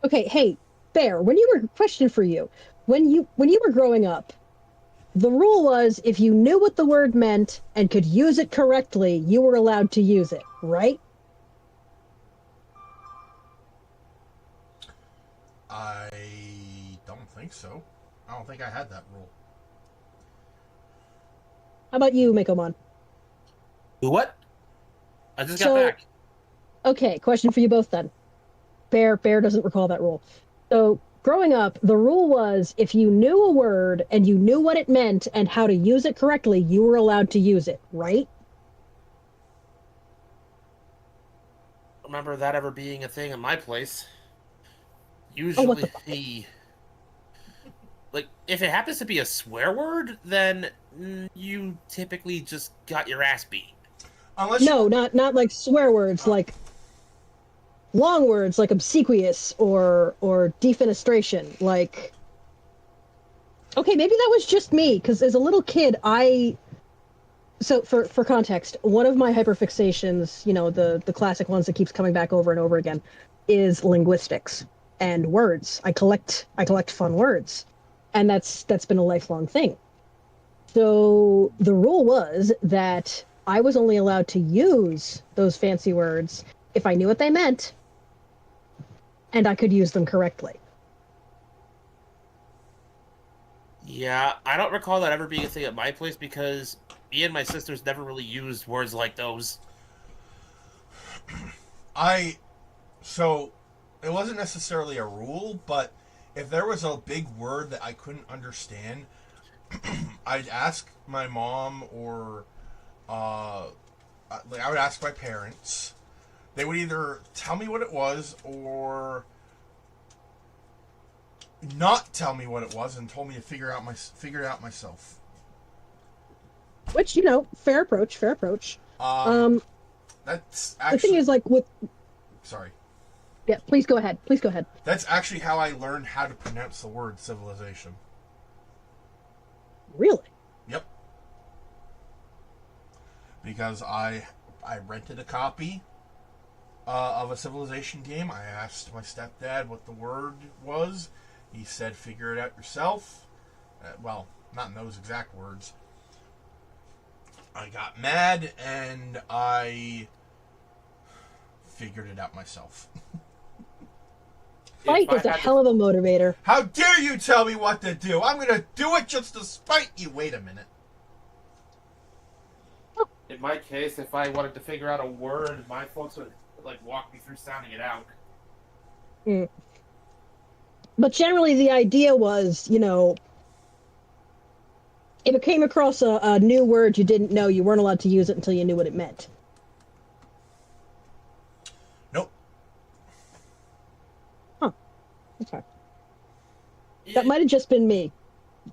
Okay, hey, Bear, question for you. When you were growing up, the rule was if you knew what the word meant and could use it correctly, you were allowed to use it, right? I don't think so. I don't think I had that rule. How about you, Mikomon? Who what? I just got So, back. okay, question for you both then. Bear doesn't recall that rule. So, growing up, the rule was if you knew a word and you knew what it meant and how to use it correctly, you were allowed to use it, right? Remember that ever being a thing in my place. Oh, what the Usually, fuck? like, if it happens to be a swear word, then you typically just got your ass beat. Unless you No, were. not like swear words, Oh, like long words like obsequious or defenestration. Like, okay, maybe that was just me because as a little kid, I so for context, one of my hyperfixations, the classic ones that keeps coming back over and over again, is linguistics and words. I collect fun words, and that's been a lifelong thing. So the rule was that I was only allowed to use those fancy words if I knew what they meant and I could use them correctly. Yeah, I don't recall that ever being a thing at my place because me and my sisters never really used words like those. I. So, it wasn't necessarily a rule, but if there was a big word that I couldn't understand, I'd ask my mom or uh, like I would ask my parents. They would either tell me what it was or not tell me what it was and told me to figure it out myself. Which, fair approach, fair approach. Um, Um, that's the thing actually is, like, with sorry. yeah, please go ahead. Please go ahead. That's actually how I learned how to pronounce the word civilization. Really? Yep, because I rented a copy of a civilization game. I asked my stepdad what the word was. He said, "Figure it out yourself." Well, not in those exact words. I got mad and I figured it out myself. If Fight I is a had to, hell of a motivator. How dare you tell me what to do? I'm gonna do it just to spite you. Wait a minute. in my case, if I wanted to figure out a word, my folks would like walk me through sounding it out. Mm. But generally, the idea was, if it came across a new word you didn't know, you weren't allowed to use it until you knew what it meant. Nope. Huh. Okay. That It, might have just been me,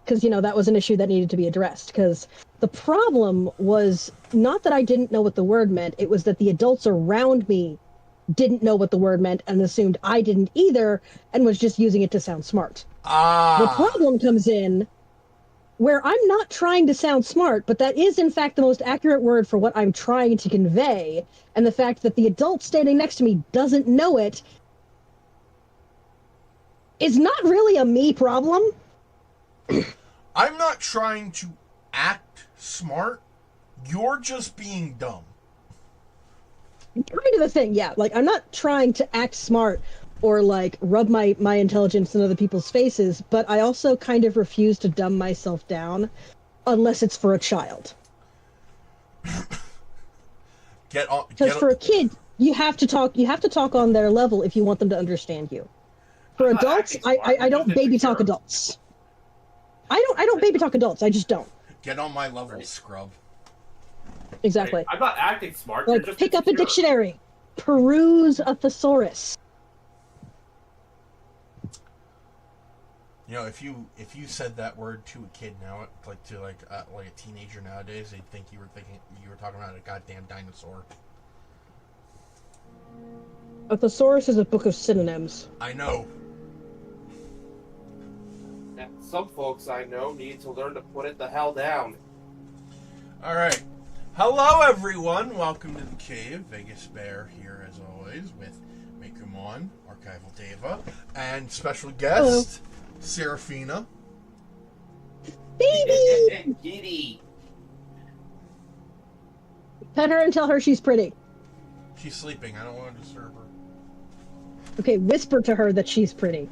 because, that was an issue that needed to be addressed. Because the problem was not that I didn't know what the word meant, it was that the adults around me didn't know what the word meant and assumed I didn't either and was just using it to sound smart. The Ah. problem comes in where I'm not trying to sound smart, but that is in fact the most accurate word for what I'm trying to convey. And the fact that the adult standing next to me doesn't know it is not really a me problem. I'm not trying to act smart. You're just being dumb. Kind of the thing, yeah. Like, I'm not trying to act smart or like rub my intelligence in other people's faces, but I also kind of refuse to dumb myself down unless it's for a child. Get on. Because for a kid, you have to talk on their level if you want them to understand you. For I'm not adults, acting smart. I I'm just don't baby talk insecure. adults. I don't baby talk adults. I just don't. Get on my level, Right. scrub. Right. Exactly. I'm not acting smart. You're Like, just pick up a insecure. dictionary, peruse a thesaurus. You know, if you said that word to a kid now, like to like a teenager nowadays, they'd think you were talking about a goddamn dinosaur. A thesaurus is a book of synonyms. I know. And some folks I know need to learn to put it the hell down. All right. Hello, everyone. Welcome to the cave. Vegas Bear here, as always, with Maker Agumon, Archival Deva, and special guest, Serafina. Baby! Kitty. Pet her and tell her she's pretty. She's sleeping. I don't want to disturb her. Okay, whisper to her that she's pretty.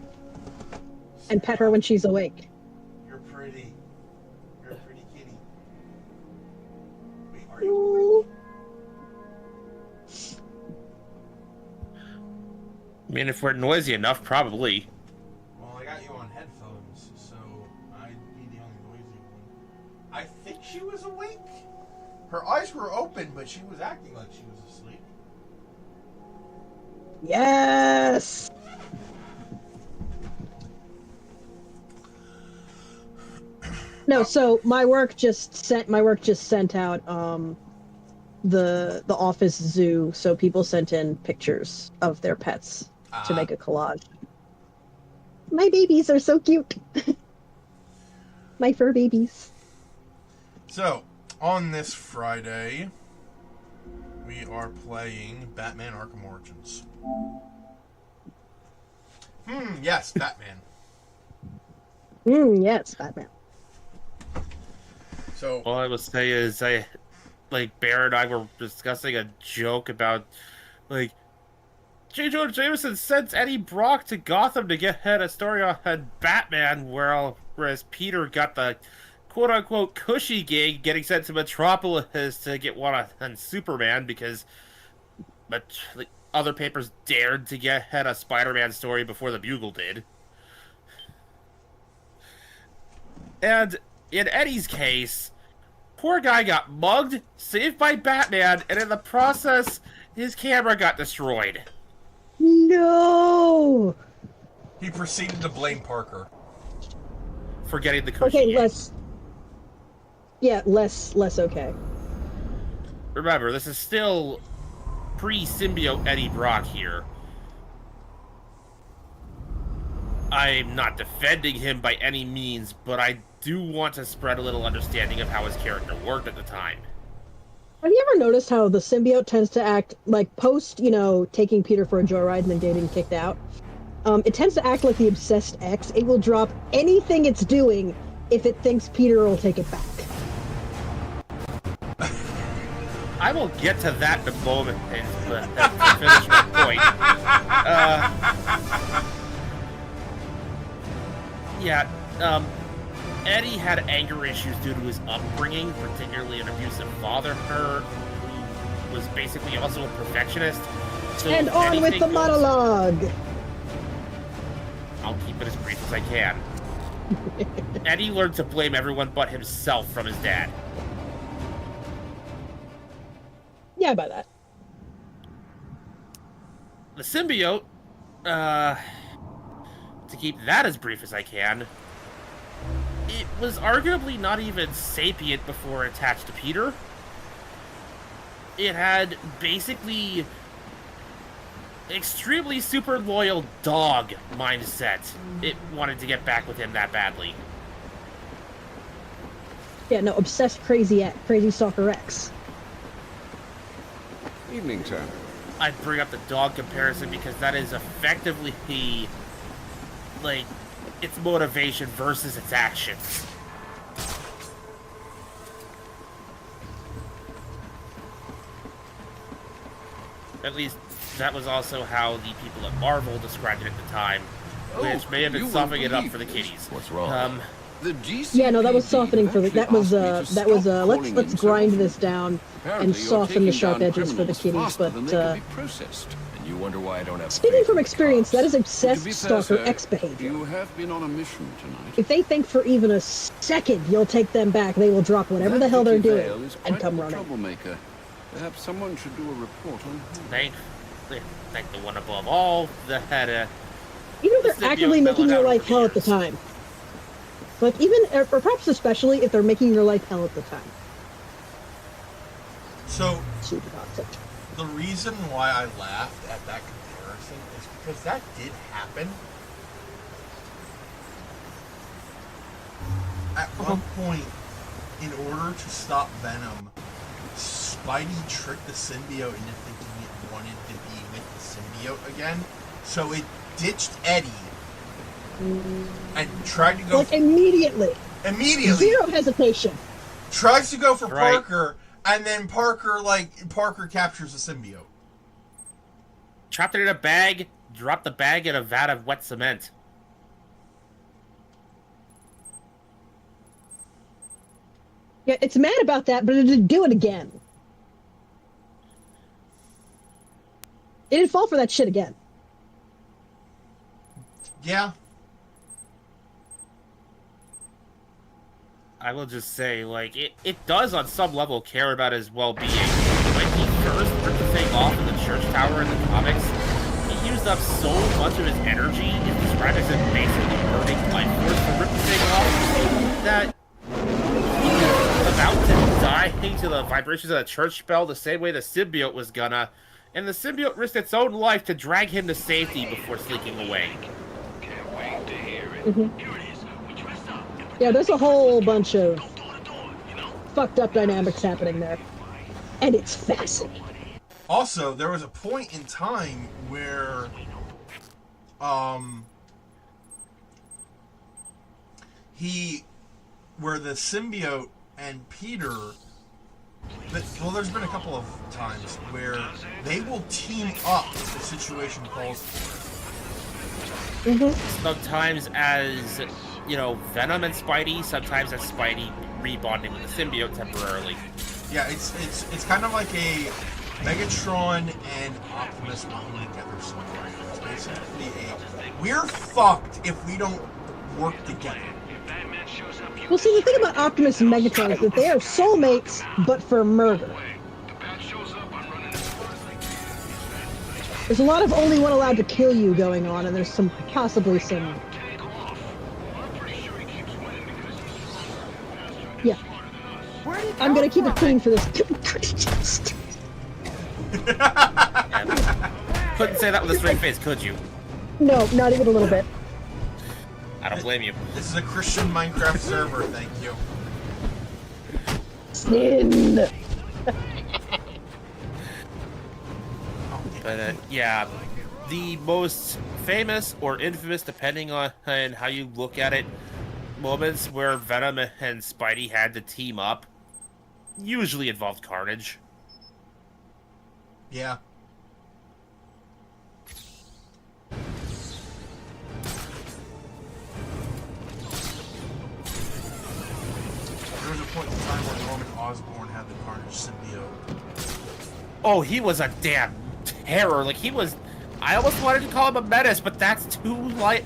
And pet her when she's awake. You're pretty. You're a pretty kitty. Wait, are you? I mean, if we're noisy enough, probably. Well, I got you on headphones, so I'd be the only noisy one. I think she was awake. Her eyes were open, but she was acting like she was asleep. Yes! No, so my work just sent out the office zoo, so people sent in pictures of their pets to make a collage. My babies are so cute. My fur babies. So, on this Friday, we are playing Batman Arkham Origins. Yes, Batman. Yes, Batman. So, All I will say is, Bear and I were discussing a joke about, J. Jonah Jameson sent Eddie Brock to Gotham to get a story on Batman, whereas Peter got the quote-unquote cushy gig getting sent to Metropolis to get one on Superman because other papers dared to get a Spider-Man story before the Bugle did. And in Eddie's case, poor guy got mugged, saved by Batman, and in the process, his camera got destroyed. No! he proceeded to blame Parker. For getting the cushy Okay, gig. less okay. Remember, this is still pre-symbiote Eddie Brock here. I'm not defending him by any means, but I do want to spread a little understanding of how his character worked at the time. Have you ever noticed how the symbiote tends to act like post, taking Peter for a joyride and then getting kicked out? It tends to act like the obsessed ex. It will drop anything it's doing if it thinks Peter will take it back. I will get to that in a moment and finish my point. Eddie had anger issues due to his upbringing, particularly an abusive father, who was basically also a perfectionist. So And on with the monologue! I'll keep it as brief as I can. Eddie learned to blame everyone but himself from his dad. Yeah, by that. The symbiote, to keep that as brief as I can, it was arguably not even sapient before attached to Peter. It had basically extremely super loyal dog mindset. It wanted to get back with him that badly. Yeah, no, obsessed crazy stalker X. Evening, sir. I bring up the dog comparison because that is effectively its motivation versus its actions. At least that was also how the people at Marvel described it at the time, which may have been softening it up for the kiddies. What's wrong? The Yeah, no, that was softening for the. Let's grind this down and soften the sharp edges for the kiddies. But you wonder why I don't have speaking from experience, that is obsessed stalker X behavior. You have been on a mission tonight. If they think for even a second you'll take them back, they will drop whatever the hell they're doing and come running. Troublemaker. Perhaps someone should do a report on him. Thank the one above all that had a. Even if they're actively making your life hell at the time. Like, even, or perhaps especially if they're making your life hell at the time. So, Super toxic. the reason why I laughed at that comparison is because that did happen. At one point, in order to stop Venom, Spidey tricked the symbiote into thinking it wanted to be with the symbiote again, So it ditched Eddie and tried to go Like immediately. immediately. Zero hesitation. Tries to go for Right. Parker, and then Parker captures the symbiote. Trapped it in a bag, dropped the bag in a vat of wet cement. Yeah, it's mad about that, but it didn't do it again. It didn't fall for that shit again. Yeah. I will just say, like, it does on some level care about his well-being. When he first ripped the thing off in the church tower in the comics, he used up so much of his energy, it's described as a basically burning life force to rip the thing off, that he was about to die to the vibrations of the church bell the same way the symbiote was gonna, and the symbiote risked its own life to drag him to safety before sneaking away. Yeah, there's a whole bunch of fucked up dynamics happening there. And it's fascinating. Also, there was a point in time where where the symbiote and Peter, well, there's been a couple of times where they will team up if the situation calls for it. Sometimes as, you know, Venom and Spidey, sometimes as Spidey rebonding with the symbiote temporarily. Yeah, it's kind of like a Megatron and Optimus working together somewhere. It's basically we're fucked if we don't work together. Well, see, the thing about Optimus and Megatron is that they are soulmates, but for murder. There's a lot of only one allowed to kill you going on, and there's possibly some... Yeah. I'm gonna keep it clean for this. Couldn't say that with a straight face, could you? No, not even a little bit. I don't blame you. This is a Christian Minecraft server, thank you. Sin. But yeah, the most famous or infamous, depending on how you look at it, moments where Venom and Spidey had to team up usually involved Carnage. Yeah. There was a point in time where Norman Osborn had the Carnage symbiote. Oh, he was a damn terror. Like, he was... I almost wanted to call him a menace, but that's too light...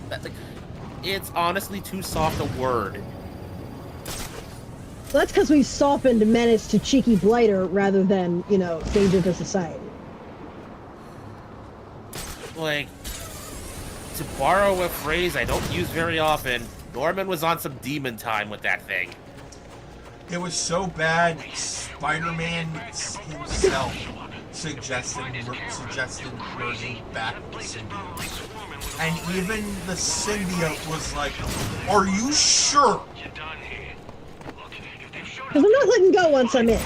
It's honestly too soft a word. Well, that's because we softened Menace to Cheeky Blighter rather than, you know, danger to society. Like, to borrow a phrase I don't use very often, Norman was on some demon time with that thing. It was so bad, Spider-Man himself suggested merging back the symbiote. And even the symbiote was like, "Are you sure?" Because I'm not letting go once I'm in.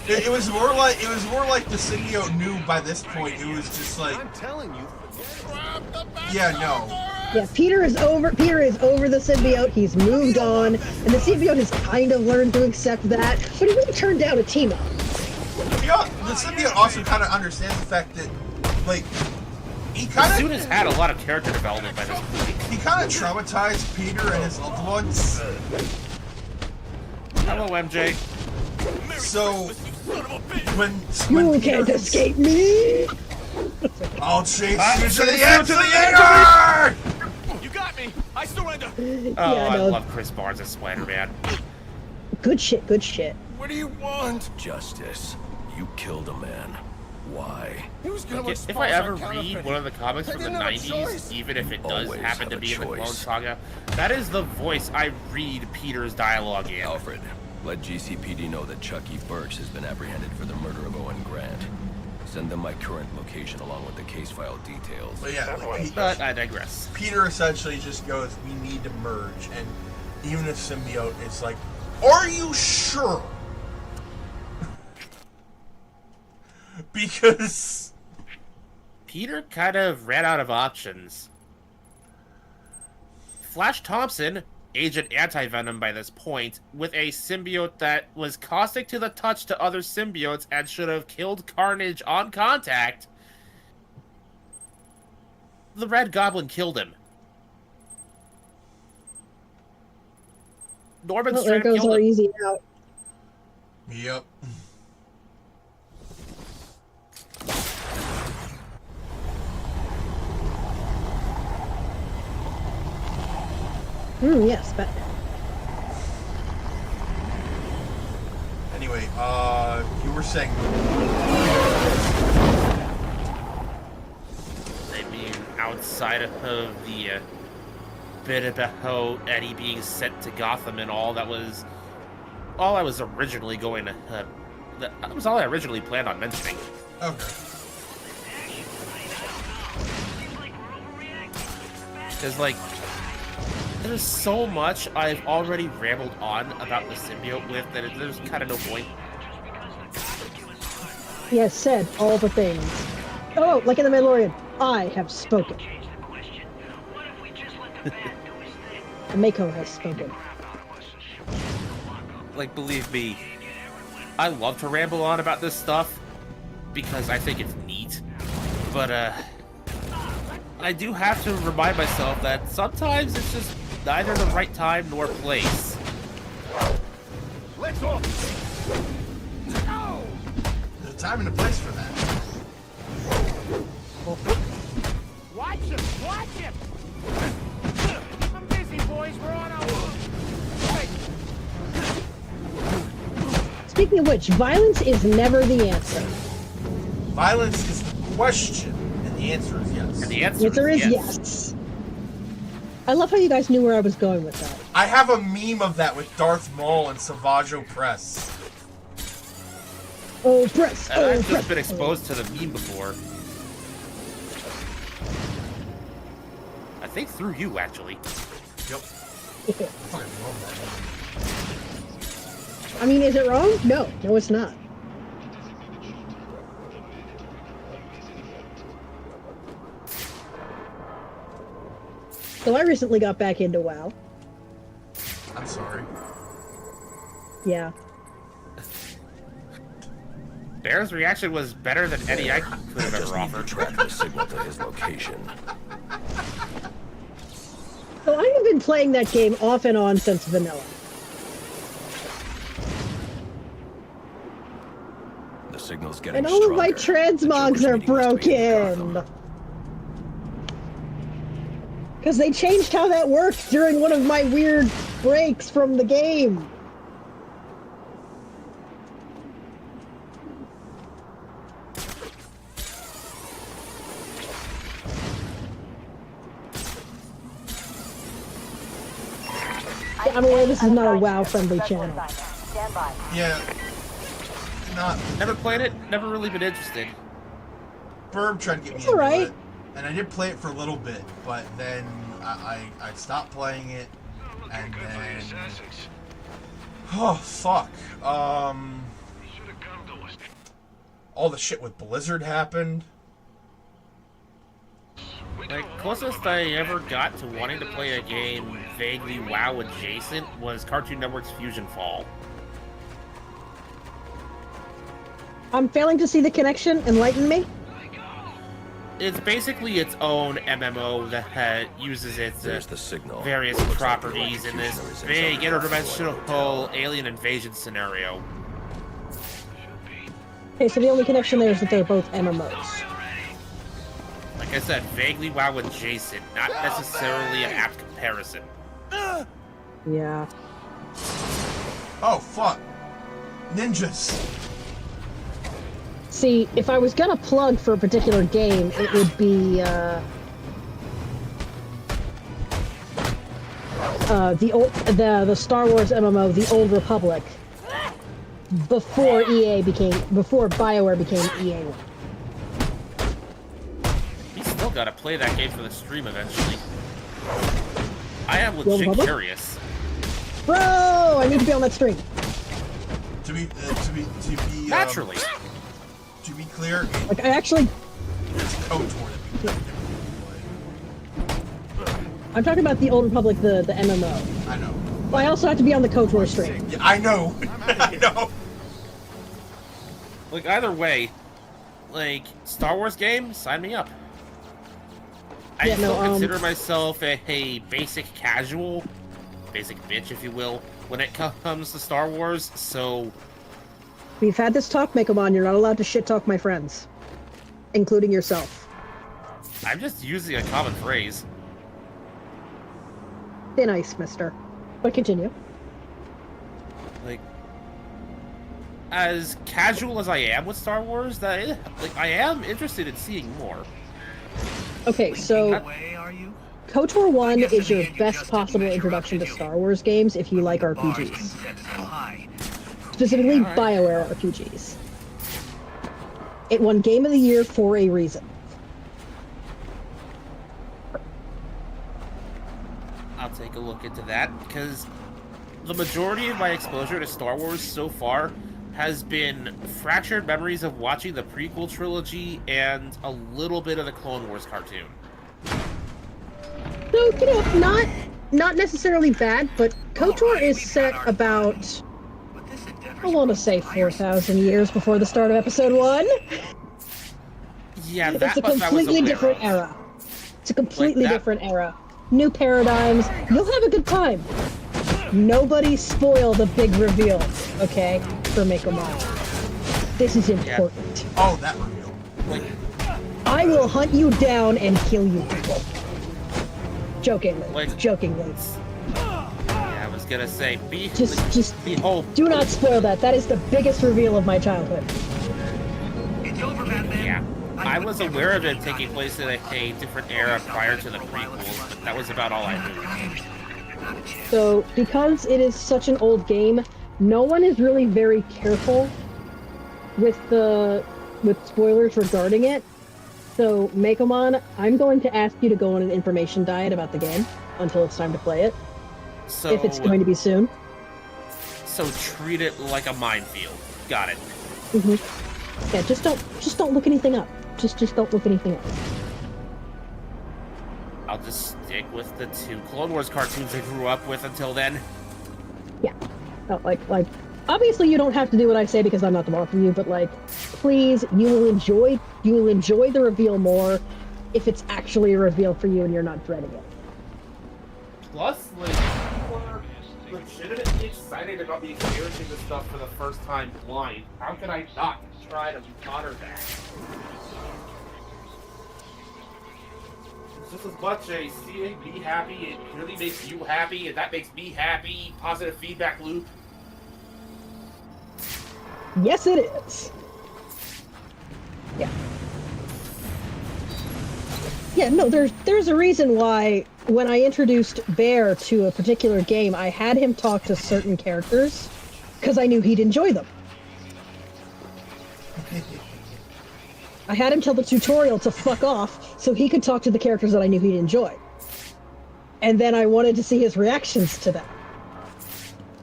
It was more like the symbiote knew by this point. It was just like, I'm telling you. yeah, no. Yeah, Peter is over the symbiote. He's moved on, and the symbiote has kind of learned to accept that. But he really turned down a team up. You know, the symbiote also kind of understands the fact that, like, he kind Soon of has had a lot of character development by this point. he kind of traumatized Peter and his loved ones. Hello, MJ. So when You can't Peter's- escape me! I'll chase you to the end of the air! You got me. I surrender. Oh, Yeah, I no. love Chris Barnes as Spider-Man. Good shit, good shit. What do you want? Justice. You killed a man. Why? Who's gonna If I ever read one of the comics from the 90s, even if it does Always happen to have a be in the Clone choice. Saga, that is the voice I read Peter's dialogue in. Alfred, let GCPD know that Chucky Burks has been apprehended for the murder of Owen Grant. Send them my current location along with the case file details. But yeah, like, But I digress. Peter essentially just goes, "We need to merge," and even the symbiote is like, "Are you sure?" Because Peter kind of ran out of options. Flash Thompson, Agent Anti-Venom by this point, with a symbiote that was caustic to the touch to other symbiotes and should have killed Carnage on contact. The Red Goblin killed him. Norman Well, there straight up goes killed our him. easy out. Yep. Yes, Batman. Anyway, you were saying. I mean, outside of the bit about Eddie being sent to Gotham and all, that was all I was originally going to. That was all I originally planned on mentioning. Okay. Because, like, there's so much I've already rambled on about the symbiote with that there's kind of no point. He has said all the things. Oh, like in The Mandalorian, I have spoken. The Mako has spoken. Like, believe me, I love to ramble on about this stuff because I think it's neat. But, I do have to remind myself that sometimes it's just neither the right time nor place. Let's off! There's a time and a place for that. Watch him! Watch him! I'm busy, boys. We're on our way. Speaking of which, violence is never the answer. Violence is the question, and the answer is yes. And the The answer answer is yes. yes. I love how you guys knew where I was going with that. I have a meme of that with Darth Maul and Savage Opress. Oh, press! And Oh, I've press! just been exposed to the meme before. I think through you, actually. Yep. I fucking love that. I mean, is it wrong? No, it's not. So I recently got back into WoW. I'm sorry. Yeah. Bear's reaction was better than any I could have Just ever need to offered. track the signal to his location. So I have been playing that game off and on since vanilla. The signal's getting And all of my stronger. The transmogs Joker's are meeting must be in broken. Gotham. Because they changed how that worked during one of my weird breaks from the game. Yeah, I'm aware this is not a WoW-friendly channel. Stand by. Yeah. Not. Never played it, never really been interested. Burb tried to get me It's into alright. it, and I did play it for a little bit, but then I stopped playing it, and then oh fuck, all the shit with Blizzard happened. Like, closest I ever got to wanting to play a game vaguely WoW adjacent was Cartoon Network's Fusion Fall. I'm failing to see the connection. Enlighten me. It's basically its own MMO that uses its There's the signal. various Looks like the properties in this executioner is big inside the interdimensional alien invasion scenario. Okay, so the only connection there is that they're both MMOs. Like I said, vaguely WoW adjacent, not necessarily an apt comparison. Yeah. Oh fuck, ninjas. See, if I was gonna plug for a particular game, it would be the Star Wars MMO, The Old Republic, before BioWare became EA One. You still gotta play that game for the stream eventually. I am Old legit Republic? curious. Bro, I need to be on that stream. To be Naturally. to be clear, Like, I actually It's KOTOR that I'm talking about the Old Republic, the MMO. I know. Well, I also have to be on the KOTOR stream. Yeah, I know. I know. Like, either way, like, Star Wars game, sign me up. I Yeah, still no, consider myself a basic casual, basic bitch, if you will, when it comes to Star Wars, so... We've had this talk, Mekomon. You're not allowed to shit talk my friends, including yourself. I'm just using a common phrase. Stay nice, mister. But continue. Like, as casual as I am with Star Wars, I am interested in seeing more. Okay, so KOTOR 1 is your best possible introduction to Star Wars games if you like RPGs. Specifically, BioWare RPGs. It won Game of the Year for a reason. I'll take a look into that, because the majority of my exposure to Star Wars so far has been fractured memories of watching the prequel trilogy and a little bit of the Clone Wars cartoon. So, you know, not necessarily bad, but KOTOR is set about, I want to say 4,000 years before the start of Episode 1. Yeah, It's that a much I was completely aware different of. era. It's a completely Like that- different era. New paradigms. You'll have a good time. Nobody spoil the big reveal, okay? For Mekomon. This is important. Oh, that reveal. Like, I will hunt you down and kill you people. Jokingly. Like- Jokingly. yeah, I was gonna say, Just behold, do not spoil that. That is the biggest reveal of my childhood. yeah. I was aware of it taking place in a different era prior to the prequels, but that was about all I knew. So, because it is such an old game, no one is really very careful with spoilers regarding it. So, Mekomon, I'm going to ask you to go on an information diet about the game until it's time to play it, So, if it's going to be soon. So treat it like a minefield. Got it. Yeah, just don't look anything up. Just don't look anything up. I'll just stick with the 2 Clone Wars cartoons I grew up with until then. Yeah, like obviously you don't have to do what I say because I'm not the boss of you, but like, please, you will enjoy the reveal more if it's actually a reveal for you and you're not dreading it. Plus, like, people are legitimately excited about me experiencing this stuff for the first time blind. How can I not try to honor that? It's just as much a seeing me happy, it really makes you happy, and that makes me happy, positive feedback loop. Yes, it is. Yeah. Yeah, no, there's a reason why when I introduced Bear to a particular game, I had him talk to certain characters because I knew he'd enjoy them. I had him tell the tutorial to fuck off so he could talk to the characters that I knew he'd enjoy. And then I wanted to see his reactions to that.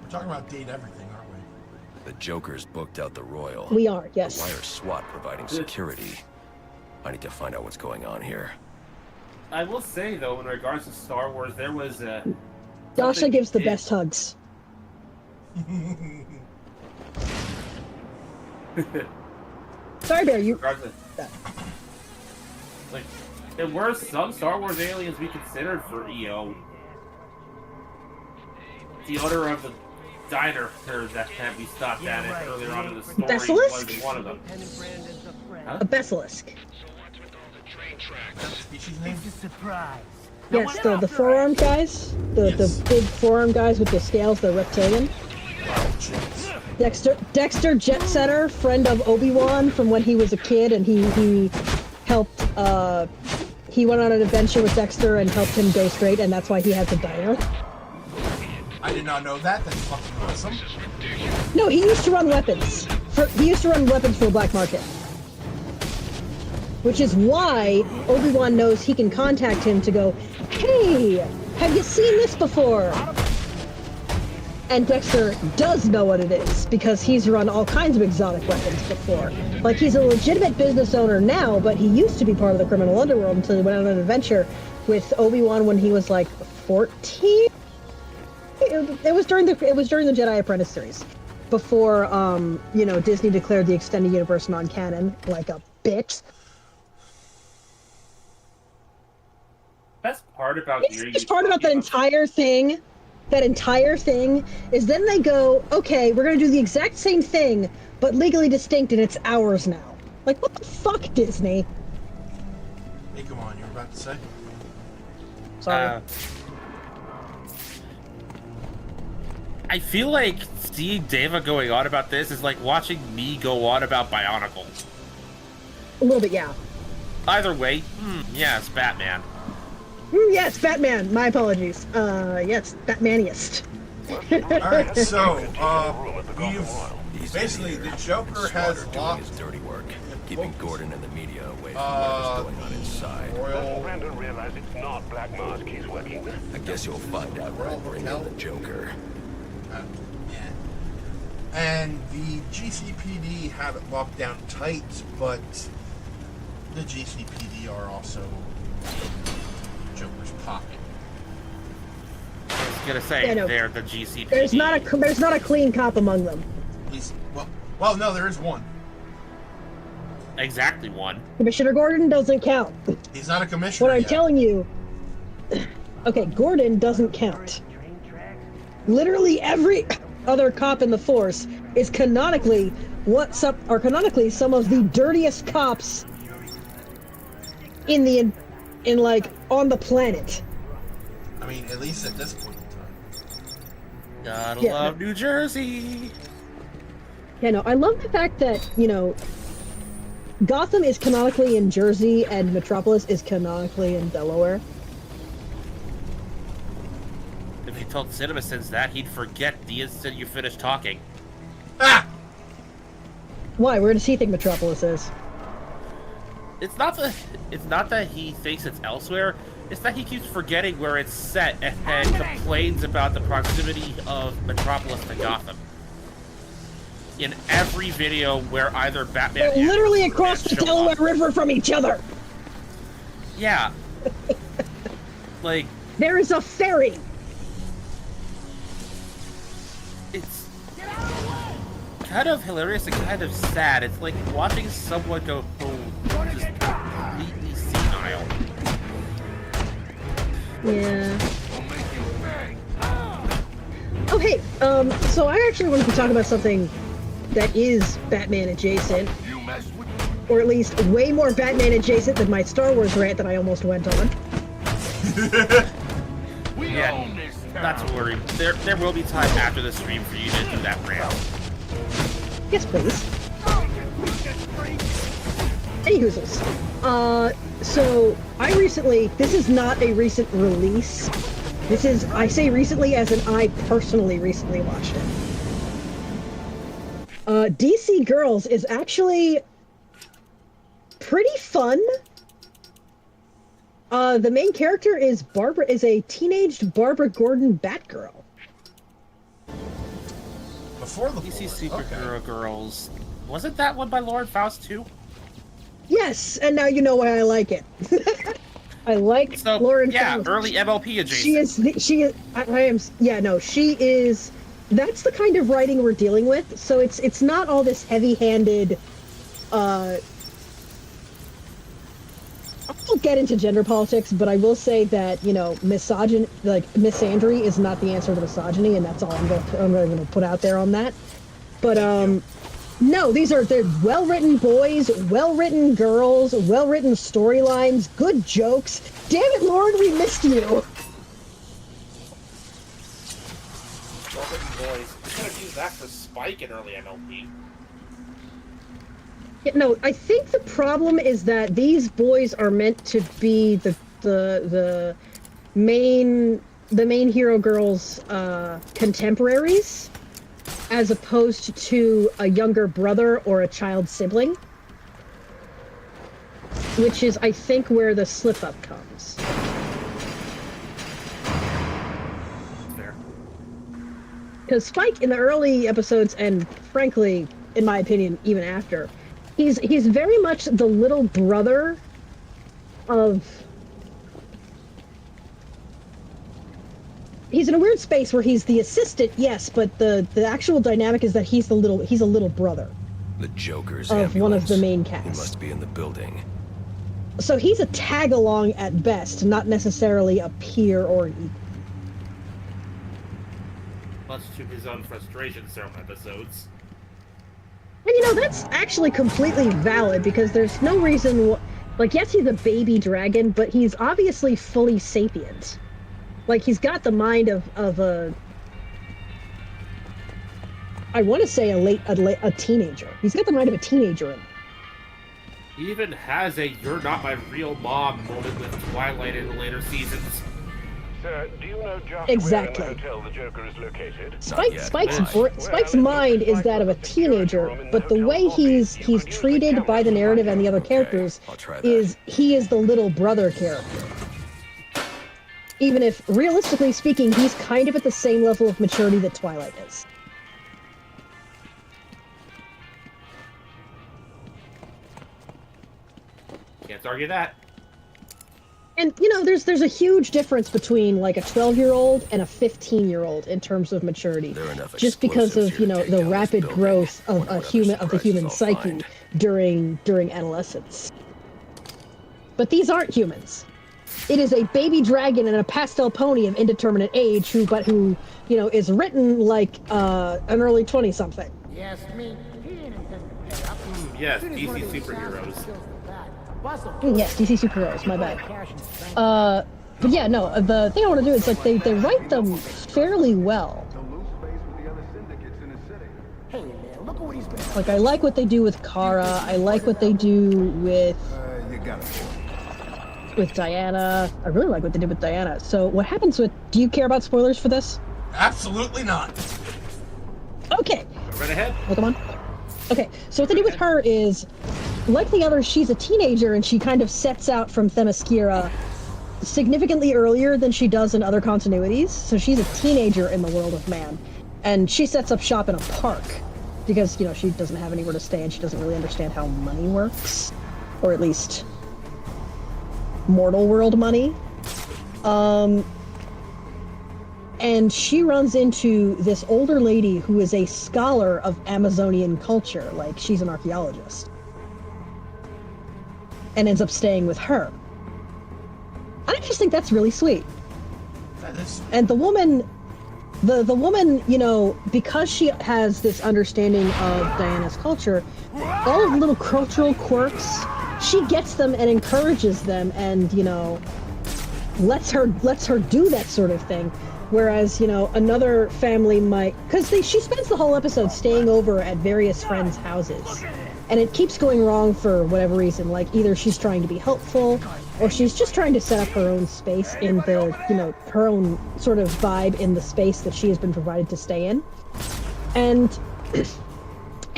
We're talking about date everything, aren't we? The Joker's booked out the Royal. We are, yes. Why are SWAT providing security? I need to find out what's going on here. I will say, though, in regards to Star Wars, there was a... Dasha gives the best hugs. Sorry, Bear, you... Like, there were some Star Wars aliens we considered for EO. The owner of the diner that we stopped at it earlier on in the story Basilisk? was one of them. A basilisk. Species name? Yes, the forearm guys. The big forearm guys with the scales, the reptilian. Dexter Jetsetter, friend of Obi-Wan from when he was a kid, and he helped, he went on an adventure with Dexter and helped him go straight, and that's why he has a diner. I did not know that. That's fucking awesome. No, he used to run weapons. He used to run weapons for the black market. Which is why Obi-Wan knows he can contact him to go, hey, have you seen this before? And Dexter does know what it is because he's run all kinds of exotic weapons before. Like, he's a legitimate business owner now, but he used to be part of the criminal underworld until he went on an adventure with Obi-Wan when he was like 14. It was during the Jedi Apprentice series, before Disney declared the extended universe non-canon, like a bitch. Best part about It's part about that entire thing. That entire thing is then they go, okay, we're gonna do the exact same thing, but legally distinct, and it's ours now. Like, what the fuck, Disney? Hey, come on, you were about to say? Sorry. I feel like seeing Deva going on about this is like watching me go on about Bionicle. A little bit, yeah. Either way, yes, Batman. Yes, Batman. My apologies. Yes, Batmaniest. Alright, so, basically, the Joker has doing locked his dirty work, keeping Gordon and the media away from what's going on inside. Royal... Brandon realized it's not Black Mask he's working with. I guess you'll find out when I bring in the Joker. Yeah. And the GCPD have it locked down tight, but the GCPD are also Joker's pocket. I was gonna say, Yeah, no. they're the GCPD. There's not a clean cop among them. He's, well, no, there is one. Exactly one. Commissioner Gordon doesn't count. He's not a commissioner What I'm yet. telling you... Okay, Gordon doesn't count. Literally every other cop in the force is canonically some of the dirtiest cops on the planet. I mean, at least at this point in time. Gotta Yeah. love New Jersey. Yeah, no, I love the fact that, Gotham is canonically in Jersey and Metropolis is canonically in Delaware. If you told CinemaSins that, he'd forget the instant you finish talking. Ah! Why? Where does he think Metropolis is? It's not that he thinks it's elsewhere. It's that he keeps forgetting where it's set and complains about the proximity of Metropolis to Gotham. In every video where either Batman... They're literally and across the Superman Delaware show up. River from each other! Yeah. Like, There is a ferry! it's kind of hilarious and kind of sad. It's like watching someone go just completely senile. Yeah. Oh, hey, so I actually wanted to talk about something that is Batman adjacent. Or at least way more Batman adjacent than my Star Wars rant that I almost went on. Yeah, not to worry. There will be time after the stream for you to do that rant. Yes, please. Anyhoozles. So I recently, this is not a recent release. This is, I say recently as in I personally recently watched it. DC Girls is actually pretty fun. The main character is a teenaged Barbara Gordon Batgirl. Before the DC Ford. Superhero Girls. Wasn't that one by Lauren Faust too? Yes, and now you know why I like it. I like So Lauren yeah, Faust. early MLP adjacent. She is, she is, that's the kind of writing we're dealing with, so it's not all this heavy-handed, I won't get into gender politics, but I will say that, misandry is not the answer to misogyny, and that's all I'm going to put out there on that. But, no, they're well-written boys, well-written girls, well-written storylines, good jokes. Damn it, Lauren, we missed you! Well-written boys. We could have used that for Spike in early MLP. Yeah, no, I think the problem is that these boys are meant to be the main hero girls' contemporaries, as opposed to a younger brother or a child sibling, which is, I think, where the slip-up comes. There. Because Spike in the early episodes, and frankly, in my opinion, even after, he's very much the little brother of. He's in a weird space where he's the assistant, yes, but the actual dynamic is that he's a little brother. The Joker's of ambulance. one of the main He cast. must be in the building. So he's a tag along at best, not necessarily a peer or an equal. Much to his own frustration, some episodes. And that's actually completely valid because there's no reason. Like, yes, he's a baby dragon, but he's obviously fully sapient. Like, he's got the mind of a. I want to say a teenager. He's got the mind of a teenager in him. He even has a "you're not my real mom" moment with Twilight in the later seasons. Sir, do you know just Exactly. where in the hotel the Joker is located? Spike's mind is that of a teenager, but the way he's treated by the narrative and the other characters is he is the little brother character. Even if, realistically speaking, he's kind of at the same level of maturity that Twilight is. Can't argue that. And, there's a huge difference between, like, a 12-year-old and a 15-year-old in terms of maturity. Just because of, the rapid growth of the human psyche during adolescence. But these aren't humans. It is a baby dragon and a pastel pony of indeterminate age who is written like an early 20-something. Yes, me. Yes, DC superheroes. Yes, DC superheroes, my bad. But yeah, no, the thing I want to do is, like, they write them fairly well. Like, I like what they do with Kara, I like what they do with Diana. I really like what they did with Diana. So what happens with... Do you care about spoilers for this? Absolutely not. Okay. Go right ahead. Oh, come on. Okay, so what they do with her is, like the others, she's a teenager and she kind of sets out from Themyscira significantly earlier than she does in other continuities. So she's a teenager in the world of man. And she sets up shop in a park because, she doesn't have anywhere to stay and she doesn't really understand how money works. Or at least mortal world money. And she runs into this older lady who is a scholar of Amazonian culture, like she's an archaeologist, and ends up staying with her. I just think that's really sweet. That is. And the woman, because she has this understanding of Diana's culture, all of the little cultural quirks, she gets them and encourages them, and lets her do that sort of thing. Whereas, another family might... Because she spends the whole episode staying over at various friends' houses. And it keeps going wrong for whatever reason. Like, either she's trying to be helpful, or she's just trying to set up her own space in the, her own sort of vibe in the space that she has been provided to stay in. And it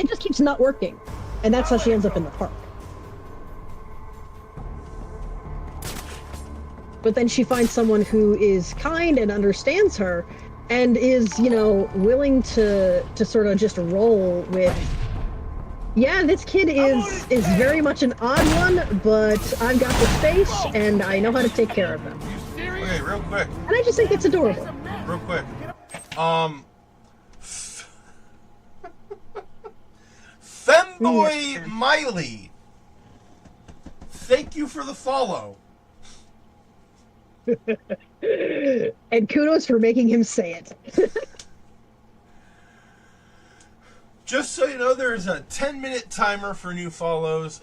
just keeps not working. And that's how she ends up in the park. But then she finds someone who is kind and understands her and is, willing to sort of just roll with, yeah, this kid is very much an odd one, but I've got the space and I know how to take care of them. Okay, real quick. And I just think that's adorable. Real quick. Femboy Miley. Thank you for the follow. And kudos for making him say it. Just so you know, there's a 10-minute timer for new follows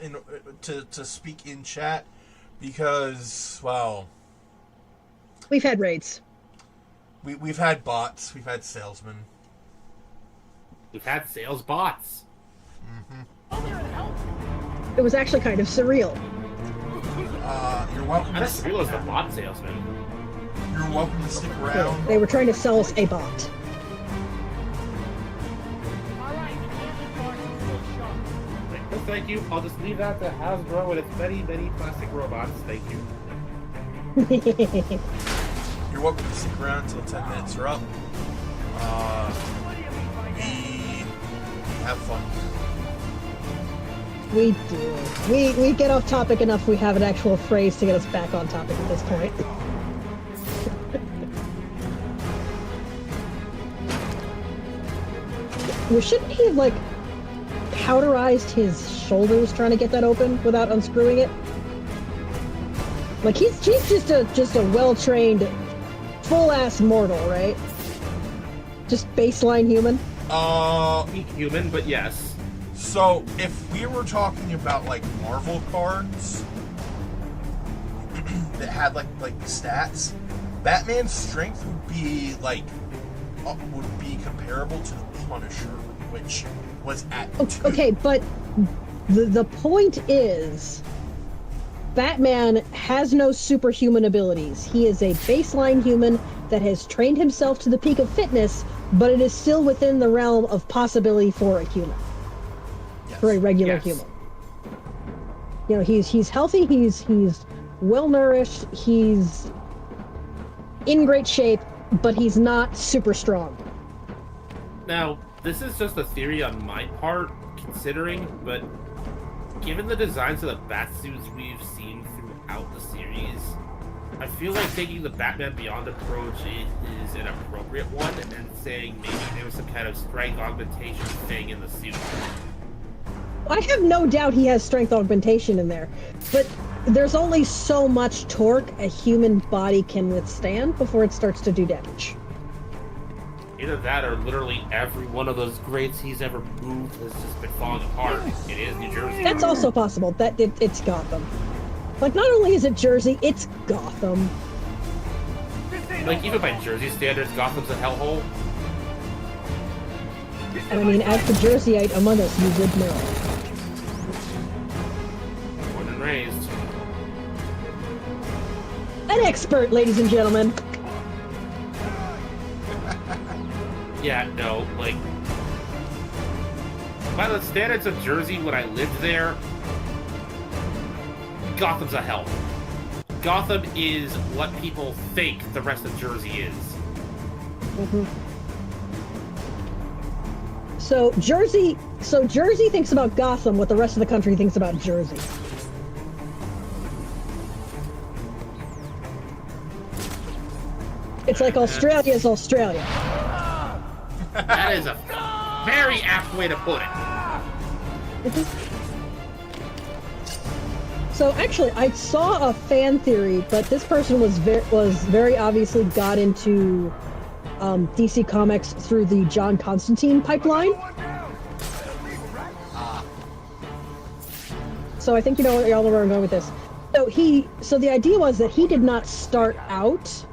to speak in chat because, well... We've had raids. We've had bots. We've had salesmen. We've had sales bots. Mm-hmm. It was actually kind of surreal. You're welcome I to... didn't realize the bot salesman. You're welcome to stick around. They were trying to sell us a bot. No, thank you. I'll just leave that to Hasbro and its many, many plastic robots. Thank you. You're welcome to stick around until 10 minutes are up. have fun here. We do. We get off topic enough. We have an actual phrase to get us back on topic at this point. Well, shouldn't he have like powderized his shoulders trying to get that open without unscrewing it? Like he's just a well-trained, full-ass mortal, right? Just baseline human. Human, but yes. So if we were talking about like Marvel cards that had like stats, Batman's strength would be comparable to the Punisher, which was at 2. Okay, but the point is, Batman has no superhuman abilities. He is a baseline human that has trained himself to the peak of fitness, but it is still within the realm of possibility for a human. Yes. For a regular human. You know, he's healthy, he's well nourished, he's in great shape, but he's not super strong. Now, this is just a theory on my part, considering, but given the designs of the Batsuits we've seen throughout the series, I feel like taking the Batman Beyond approach is an appropriate one, and saying maybe there was some kind of strength augmentation thing in the suit. I have no doubt he has strength augmentation in there, but there's only so much torque a human body can withstand before it starts to do damage. Either that or literally every one of those grades he's ever moved has just been falling apart. It is New Jersey. That's also possible. It's Gotham. Like, not only is it Jersey, it's Gotham. Like, even by Jersey standards, Gotham's a hellhole. And I mean, as the Jerseyite among us, you would know. Born and raised. An expert, ladies and gentlemen. Yeah, no, like, by the standards of Jersey when I lived there, Gotham's a hell. Gotham is what people think the rest of Jersey is. Mm-hmm. So Jersey thinks about Gotham what the rest of the country thinks about Jersey. It's like Australia's Australia. That is a very apt way to put it. So actually, I saw a fan theory, but this person was very obviously got into DC Comics through the John Constantine pipeline. So I think you know where I'm going with this. So the idea was that he did not start out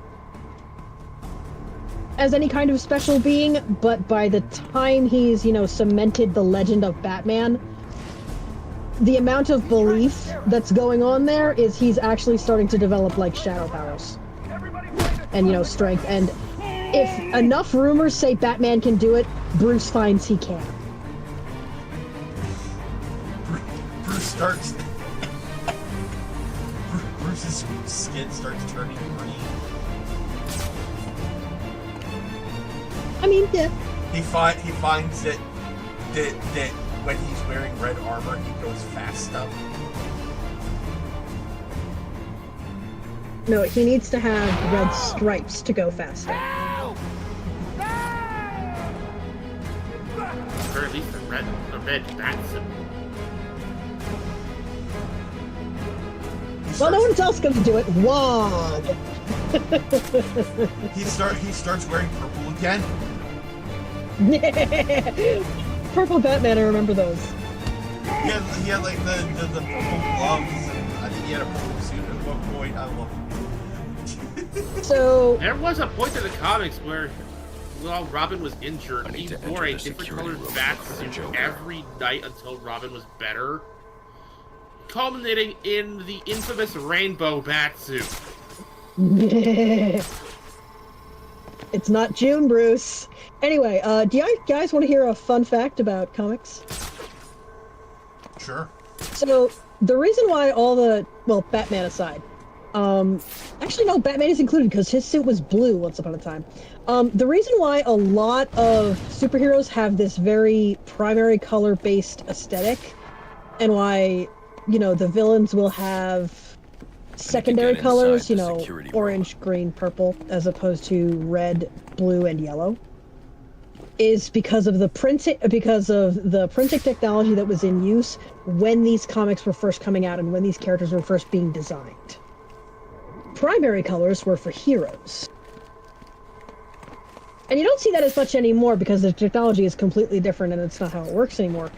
as any kind of special being, but by the time he's, cemented the legend of Batman, the amount of belief that's going on there is he's actually starting to develop, like, shadow powers. And, strength. And if enough rumors say Batman can do it, Bruce finds he can. Bruce's skin starts turning green. I mean, yeah. He finds that when he's wearing red armor, he goes fast up. No, he needs to have red stripes to go faster. Or at least a red bat symbol. Well, no one else can do it. Wog! He starts wearing purple again. Purple Batman, I remember those. He had like the purple gloves, and I think he had a purple suit at one point. I love it. So there was a point in the comics where, while Robin was injured, he wore a different colored bat suit every night until Robin was better, culminating in the infamous rainbow bat suit. It's not June, Bruce. Anyway, do you guys want to hear a fun fact about comics? Sure. So, the reason why Batman aside, Actually, no, Batman is included because his suit was blue once upon a time. The reason why a lot of superheroes have this very primary color-based aesthetic, and why, you know, the villains will have secondary colors, you know, orange, green, purple, as opposed to red, blue, and yellow, is because of the printing technology that was in use when these comics were first coming out and when these characters were first being designed. Primary colors were for heroes. And you don't see that as much anymore because the technology is completely different and it's not how it works anymore.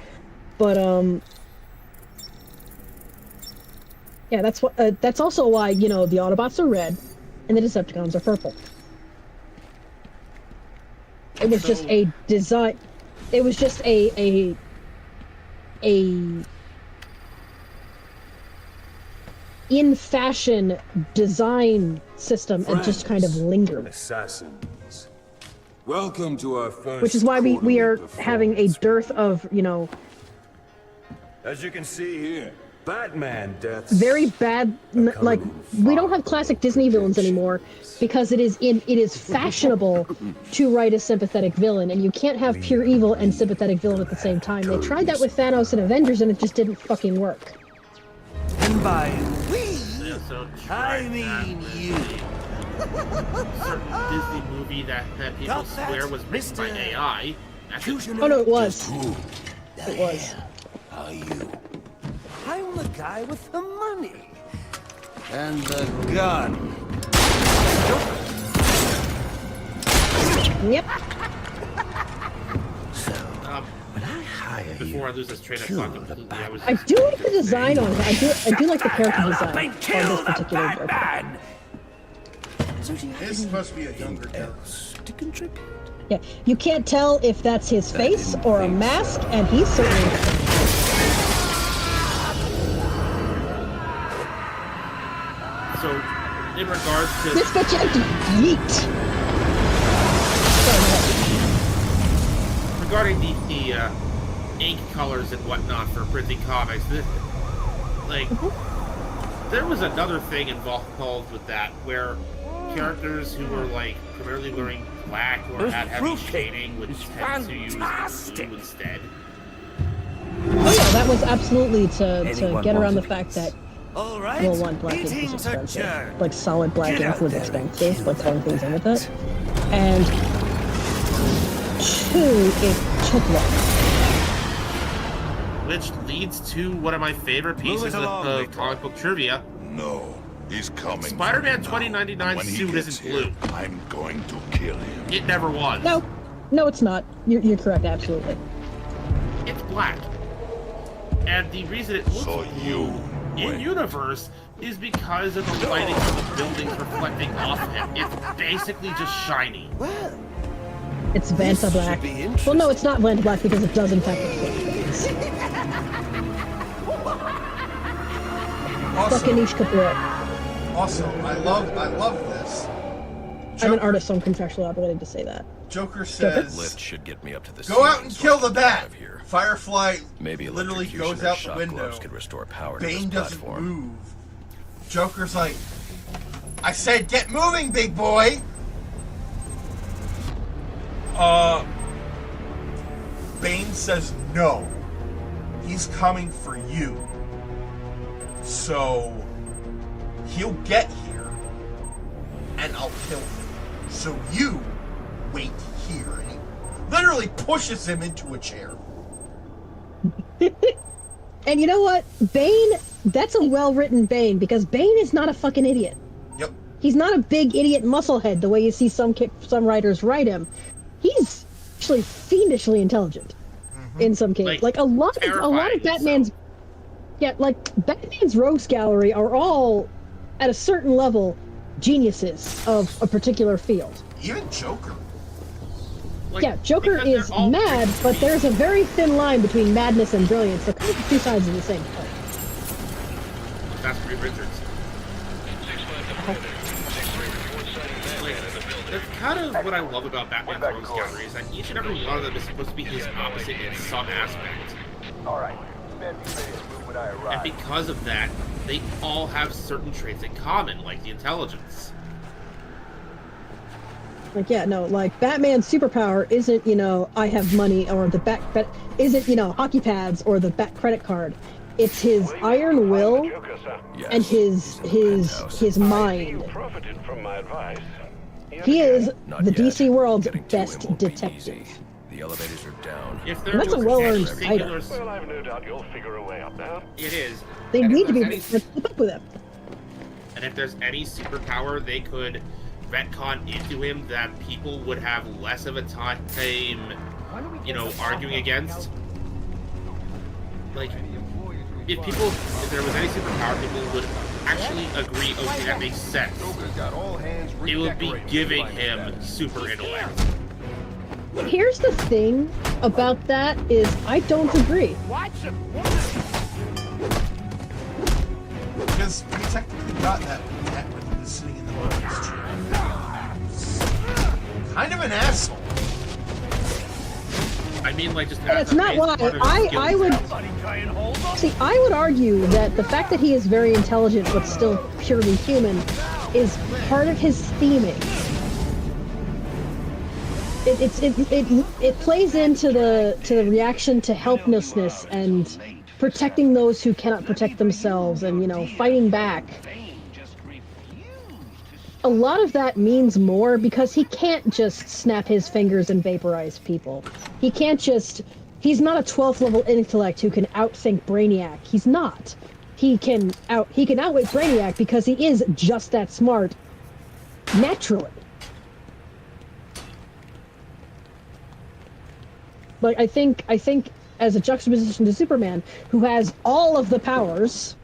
But, yeah, that's also why, you know, the Autobots are red and the Decepticons are purple. It was just a design. It was just a in fashion design system and just kind of lingered. Assassins. Welcome to our first. Which is why we are having a dearth of, you know, as you can see here, Batman deaths. very bad, like, we don't have classic Disney villains anymore because it is fashionable to write a sympathetic villain, and you can't have pure evil and sympathetic villain at the same time. They tried that with Thanos and Avengers and it just didn't fucking work. And by we, So I mean you. certain Disney movie that people Got that, swear was written by Mr. AI. That's Choose it. your Oh no, it name. was. The It was. hell are you? I'm the guy with the money. And the gun. Yep. So, when I hire Before I you, lose this train of kill thought the completely, I was I do like the design on it. I do like the character design and on kill this the particular Joker. Batman. So do you have It's supposed to be a younger anything Joker. else to contribute? Yeah, you can't tell if that's his face or a mask, and he's certainly. so in regards to This bitch had to yeet. Sorry, go ahead. regarding the ink colors and whatnot for printing comics, like there was another thing involved with that where characters who were like primarily wearing black or This had heavy fruitcake shading would is tend to use fantastic. blue instead. Oh yeah, that was absolutely to Anyone get around the want a fact that, All right. well, one, black ink was Meeting's expensive. adjourned. Like solid black Get ink out was there and expensive, like kill throwing things in with it. that. And two, it took long. Which leads to one of my favorite pieces along, of Victor. comic book trivia. No, he's coming. Spider-Man for me now. 2099 When he suit gets isn't here, blue. I'm going to kill him. It never was. No, it's not. You're correct, absolutely. It's black. And the reason it looks So you in win. universe is because of the lighting of the buildings reflecting off him. It's basically just shiny. Well, It's Vanta This Black. should be Well, no, it's not Vanta Black because it does in fact look like Fucking Also, Ish Kapoor. I love this. I'm an artist, so I'm contractually obligated to say that. Joker Lift says, should get me up to the "Go out ceiling and so kill I the can bat." drive here. Firefly Maybe literally electrocution goes or out the shock window. gloves could restore power to Bane this doesn't platform. move. Joker's like, "I said, get moving, big boy." Bane says no. He's coming for you. So he'll get here and I'll kill him. So you wait here. And he literally pushes him into a chair. And you know what? Bane, that's a well-written Bane, because Bane is not a fucking idiot. Yep. He's not a big idiot musclehead the way you see some writers write him. He's actually fiendishly intelligent in some cases. Like a lot of terrifying, Batman's Batman's rogues gallery are all at a certain level geniuses of a particular field. Even Joker. Like, Yeah, Joker because they're is all mad, pretty but sweet. there's a very thin line between madness and brilliance. They're kind of two sides of the same coin. That's Reed Richards. Like, that's kind of what I love about Batman's rogues gallery, is that each and every one of them is supposed to be his opposite in some aspect. All right. And because of that, they all have certain traits in common, like the intelligence. Like, yeah, no, like, Batman's superpower isn't, you know, I have money, or the bat isn't, you know, hockey pads or the bat credit card. It's his iron will and his mind. He is the DC world's best detective. The elevators are down. If there That's a was well-earned any singular... title. Well, I've no doubt you'll figure a way up there. It is. They And if need to be there's able to keep up with him. And if there's any superpower they could retcon into him that people would have less of a time, you know, arguing against. Like, if there was any superpower people would actually agree, okay, that makes sense, it would be giving him super intellect. Here's the thing about that is I don't agree. Watch him! Because we technically got that when he was sitting in the motor's chair. Kind of an asshole. I mean, like, just... And it's not why I would... See, I would argue that the fact that he is very intelligent but still purely human is part of his theming. It plays into the reaction to helplessness and protecting those who cannot protect themselves, and, you know, fighting back. A lot of that means more because he can't just snap his fingers and vaporize people. He can't just... He's not a 12th level intellect who can outthink Brainiac. He's not. He can outwit Brainiac because he is just that smart naturally. But I think as a juxtaposition to Superman, who has all of the powers,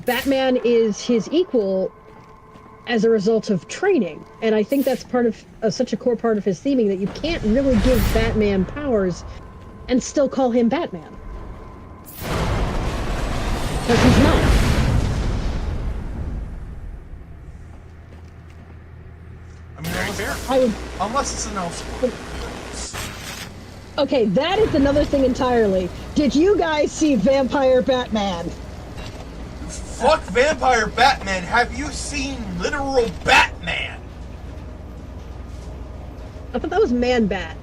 Batman is his equal as a result of training. And I think that's part of such a core part of his theming that you can't really give Batman powers and still call him Batman. Because he's not. I mean, unless it's an Elseworld. Okay, that is another thing entirely. Did you guys see Vampire Batman? Fuck Vampire Batman. Have you seen literal Batman? I thought that was Man-Bat.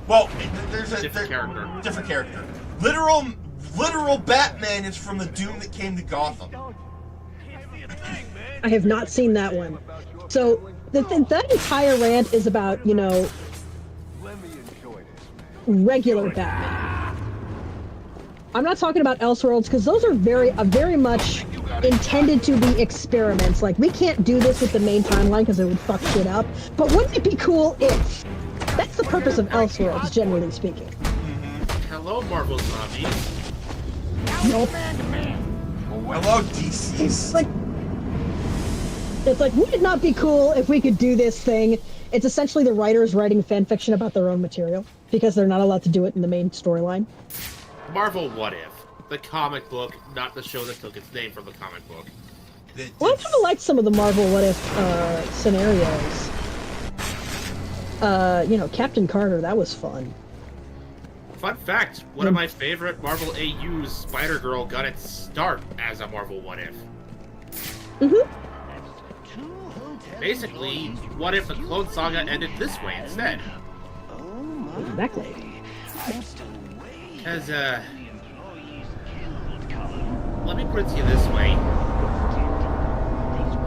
Well, there's a Different character. Different character. Literal Batman is from the Doom that came to Gotham. I have not seen that one. So that entire rant is about, you know, regular Batman. I'm not talking about Elseworlds because those are very much intended to be experiments. Like, we can't do this with the main timeline because it would fuck shit up. But wouldn't it be cool if? That's the purpose of Elseworlds, generally speaking. Hello, Marvel Zombies. Nope. Hello, DC's. It's like, would it not be cool if we could do this thing? It's essentially the writers writing fan fiction about their own material because they're not allowed to do it in the main storyline. Marvel What If? The comic book, not the show that took its name from the comic book. Well, I kind of like some of the Marvel What If scenarios. You know, Captain Carter, that was fun. Fun fact, one of my favorite Marvel AU's, Spider-Girl, got its start as a Marvel What If. Mm-hmm. Basically, what if the Clone Saga ended this way instead? Exactly. Because, let me put it to you this way.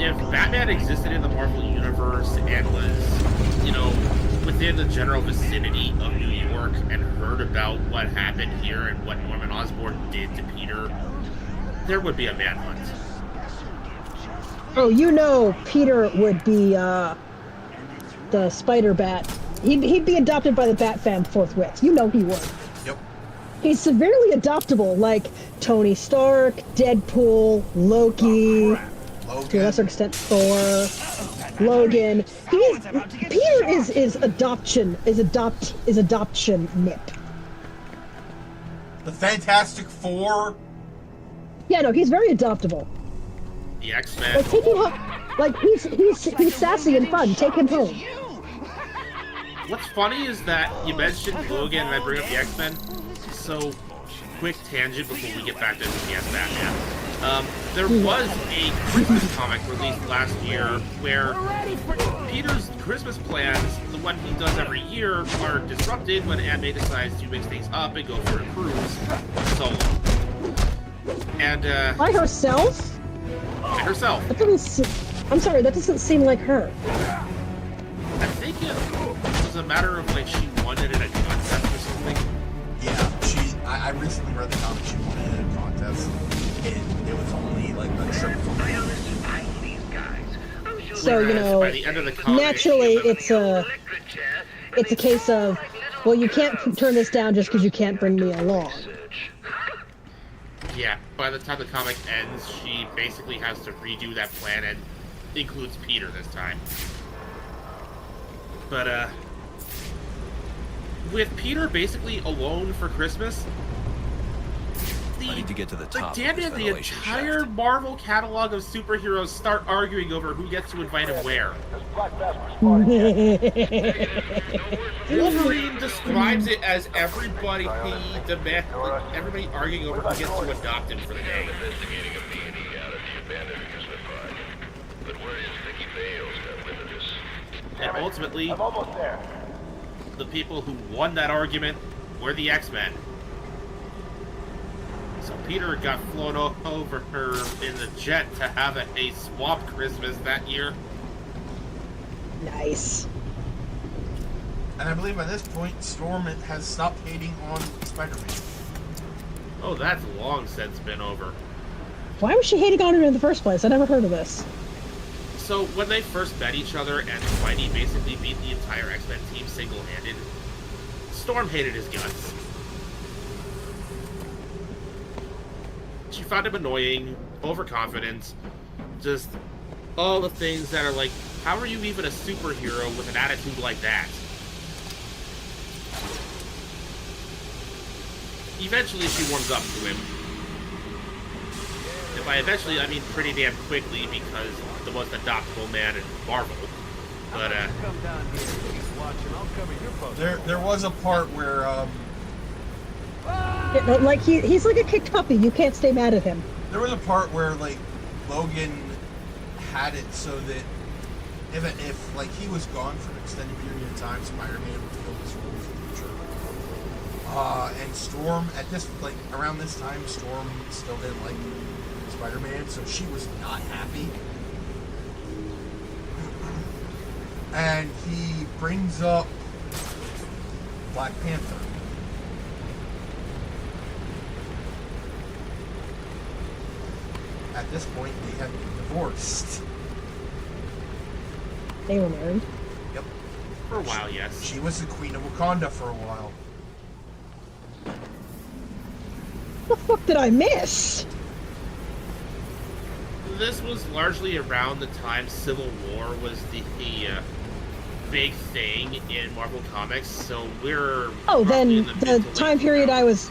If Batman existed in the Marvel Universe and was, you know, within the general vicinity of New York and heard about what happened here and what Norman Osborn did to Peter, there would be a manhunt. Oh, you know, Peter would be, the Spider-Bat. He'd be adopted by the Bat fam forthwith. You know he would. Yep. He's severely adoptable, like Tony Stark, Deadpool, Loki, to a lesser extent Thor, Logan. Peter is adoption nip. The Fantastic Four. Yeah, no, he's very adoptable. The X-Men. Like, take him home. Like, he's sassy and fun. Take him home. What's funny is that you mentioned Logan and I bring up the X-Men. So, quick tangent before we get back to yes, Batman. There was a Christmas comic released last year where Peter's Christmas plans, the one he does every year, are disrupted when Aunt May decides to mix things up and go for a cruise solo. And, By herself? by herself. That doesn't I'm sorry, that doesn't seem like her. I think it was a matter of, like, she won it in a contest or something. Yeah, I recently read the comic. She won it in a contest, and it was only like a trip for me. So, you know, By the end of the comic, naturally it's a case of, well, you can't turn this down just because you can't bring me along. yeah, by the time the comic ends, she basically has to redo that plan and includes Peter this time. But, with Peter basically alone for Christmas, I need to get to the top. damn of this it, the ventilation entire shaft. Marvel catalog of superheroes start arguing over who gets to invite him where. Wolverine describes it as everybody arguing over who gets to adopt him for the day. And ultimately, the people who won that argument were the X-Men. So Peter got flown over her in the jet to have a swamp Christmas that year. Nice. And I believe by this point, Storm has stopped hating on Spider-Man. Oh, that's long since been over. Why was she hating on her in the first place? I never heard of this. So when they first met each other and Spidey basically beat the entire X-Men team single-handed, Storm hated his guts. She found him annoying, overconfident, just all the things that are like, how are you even a superhero with an attitude like that? Eventually she warms up to him. And by eventually, I mean pretty damn quickly, because the most adoptable man in Marvel. But, There was a part where, Yeah, no, like he's like a kicked puppy. You can't stay mad at him. there was a part where, like, Logan had it so that if like, he was gone for an extended period of time, Spider-Man would fill his role in the future. And Storm, at this, like, around this time, Storm still didn't like Spider-Man, so she was not happy. And he brings up Black Panther. At this point, they had divorced. They were married. Yep. for a while, yes. She was the Queen of Wakanda for a while. What the fuck did I miss? This was largely around the time Civil War was the big thing in Marvel Comics, so we're... Oh, then roughly in the mid to late time period 2000s. I was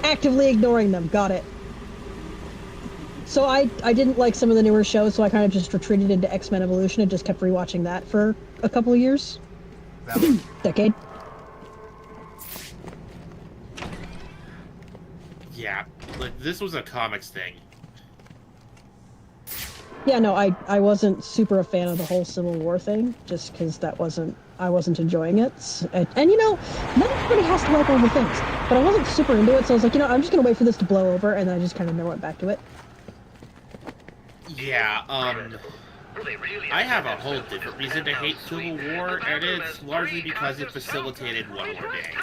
actively ignoring them. Got it. So I didn't like some of the newer shows, so I kind of just retreated into X-Men Evolution and just kept rewatching that for a couple of years. Decade. Yeah, like, this was a comics thing. Yeah, no, I wasn't super a fan of the whole Civil War thing, just because I wasn't enjoying it. And you know, not everybody has to like all the things, but I wasn't super into it, so I was like, you know, I'm just gonna wait for this to blow over, and then I just kind of never went back to it. Yeah, I have a whole different reason to hate Civil War, and it's largely because it facilitated one more day.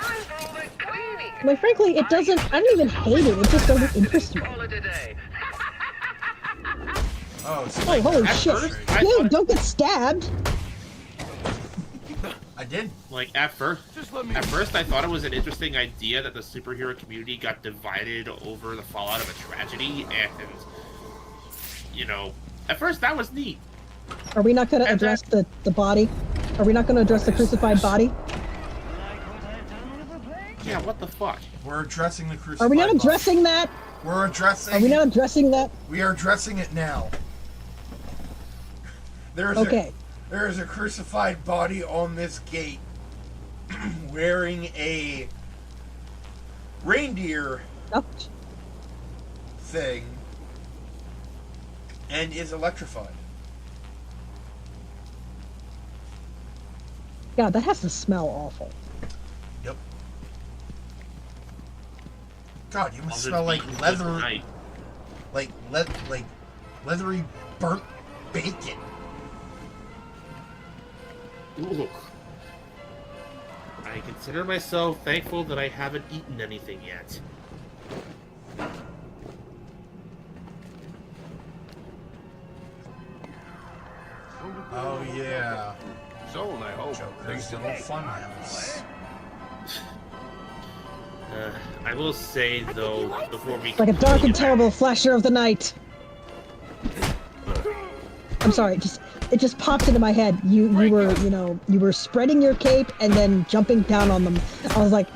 Like, frankly, it doesn't, I don't even hate it just doesn't interest me. Oh, so Oh, holy At shit. first, I Dude, thought- don't get stabbed! I did. Like, at first I thought it was an interesting idea that the superhero community got divided over the fallout of a tragedy, and, you know, at first that was neat. Are we not gonna And address the body? Are we not gonna address the crucified body? Yeah, what the fuck? We're addressing the crucified Are we not body. addressing that? We're addressing... Are we not addressing that? We are addressing it now. Okay. There is a crucified body on this gate wearing a reindeer Oh, thing and is electrified. God, that has to smell awful. Yep. God, you must I'll smell just like eat leather, tonight. like leathery burnt bacon. Ooh. I consider myself thankful that I haven't eaten anything yet. Oh yeah, So, I hope Joker's little funhouse. I will say, though, before we... Like a dark and terrible flasher of the night. I'm sorry, it just popped into my head. You were spreading your cape and then jumping down on them. I was like,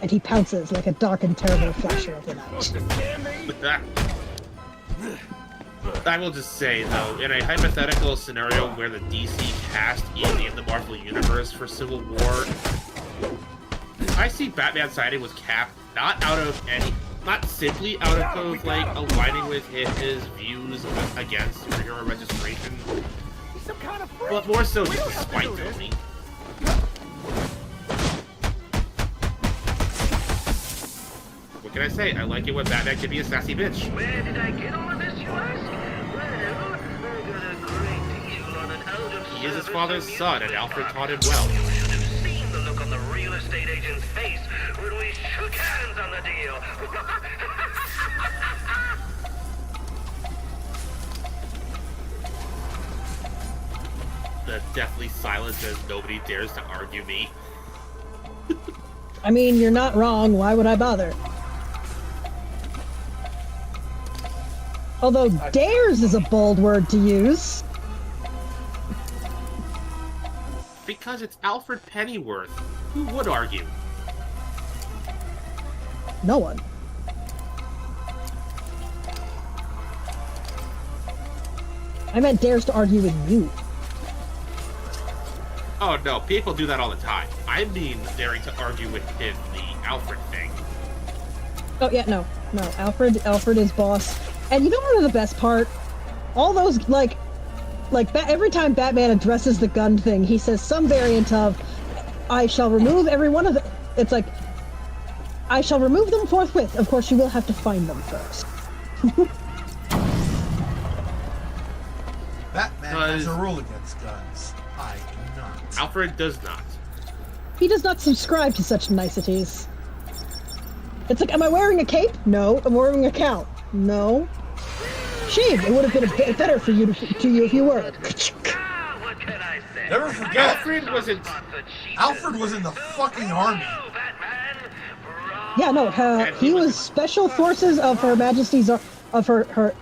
and he pounces like a dark and terrible flasher of the night. I will just say, though, in a hypothetical scenario where the DC cast is in the Marvel Universe for Civil War, I see Batman siding with Cap not simply out of like aligning with his views against superhero registration, but more so just to spite Tony. What can I say? I like it when Batman can be a sassy bitch. Where did I get all of this, you ask? Well, I got a great deal on an out-of-service... He is his father's son, and Alfred taught him well. You should have seen the look on the real estate agent's face when we shook hands on the deal. The deathly silence as nobody dares to argue me. I mean, you're not wrong. Why would I bother? Although dares is a bold word to use. Because it's Alfred Pennyworth. Who would argue? No one. I meant dares to argue with you. Oh no, people do that all the time. I mean daring to argue with him, the Alfred thing. Oh yeah, no. Alfred is boss. And you know what the best part? All those every time Batman addresses the gun thing, he says some variant of, "I shall remove every one of them." It's like, "I shall remove them forthwith. Of course, you will have to find them first." Batman has a rule against guns. I do not. Alfred does not. He does not subscribe to such niceties. It's like, am I wearing a cape? No. I'm wearing a count. No. Shame. It would have been a bit better for you to you if you were. What can I say? Never forget, Alfred was in the fucking army. Yeah, no. He was special forces of Her Majesty's of her.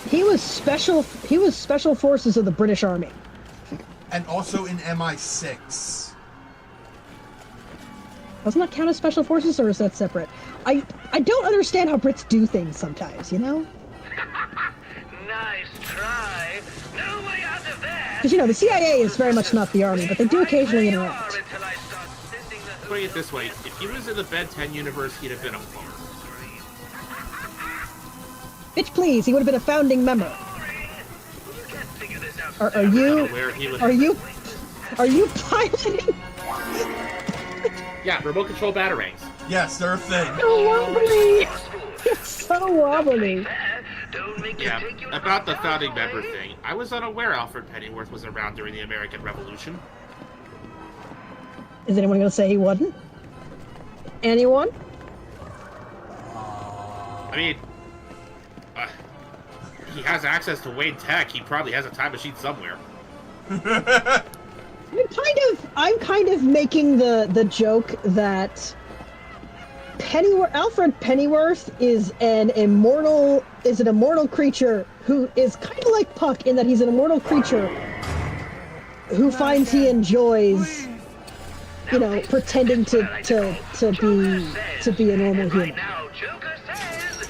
He was special forces of the British Army. And also in MI6. Doesn't that count as special forces, or is that separate? I don't understand how Brits do things sometimes, you know? Nice try. No way out of that. Because, the CIA is very much not the army, but they do occasionally interact. Putting it this way, if he was in the Ben 10 universe, he'd have been a plumber. Bitch, please, he would have been a founding member. Are you piloting? Yeah, remote control batarangs. Yes, they're a thing. So wobbly. It's so wobbly. Yeah, about the founding member thing, I was unaware Alfred Pennyworth was around during the American Revolution. Is anyone going to say he wasn't? Anyone? I mean, he has access to Wayne Tech. He probably has a time machine somewhere. I'm kind of making the joke that Alfred Pennyworth is an immortal creature who is kind of like Puck in that he's an immortal creature who finds he enjoys, pretending to be a normal human.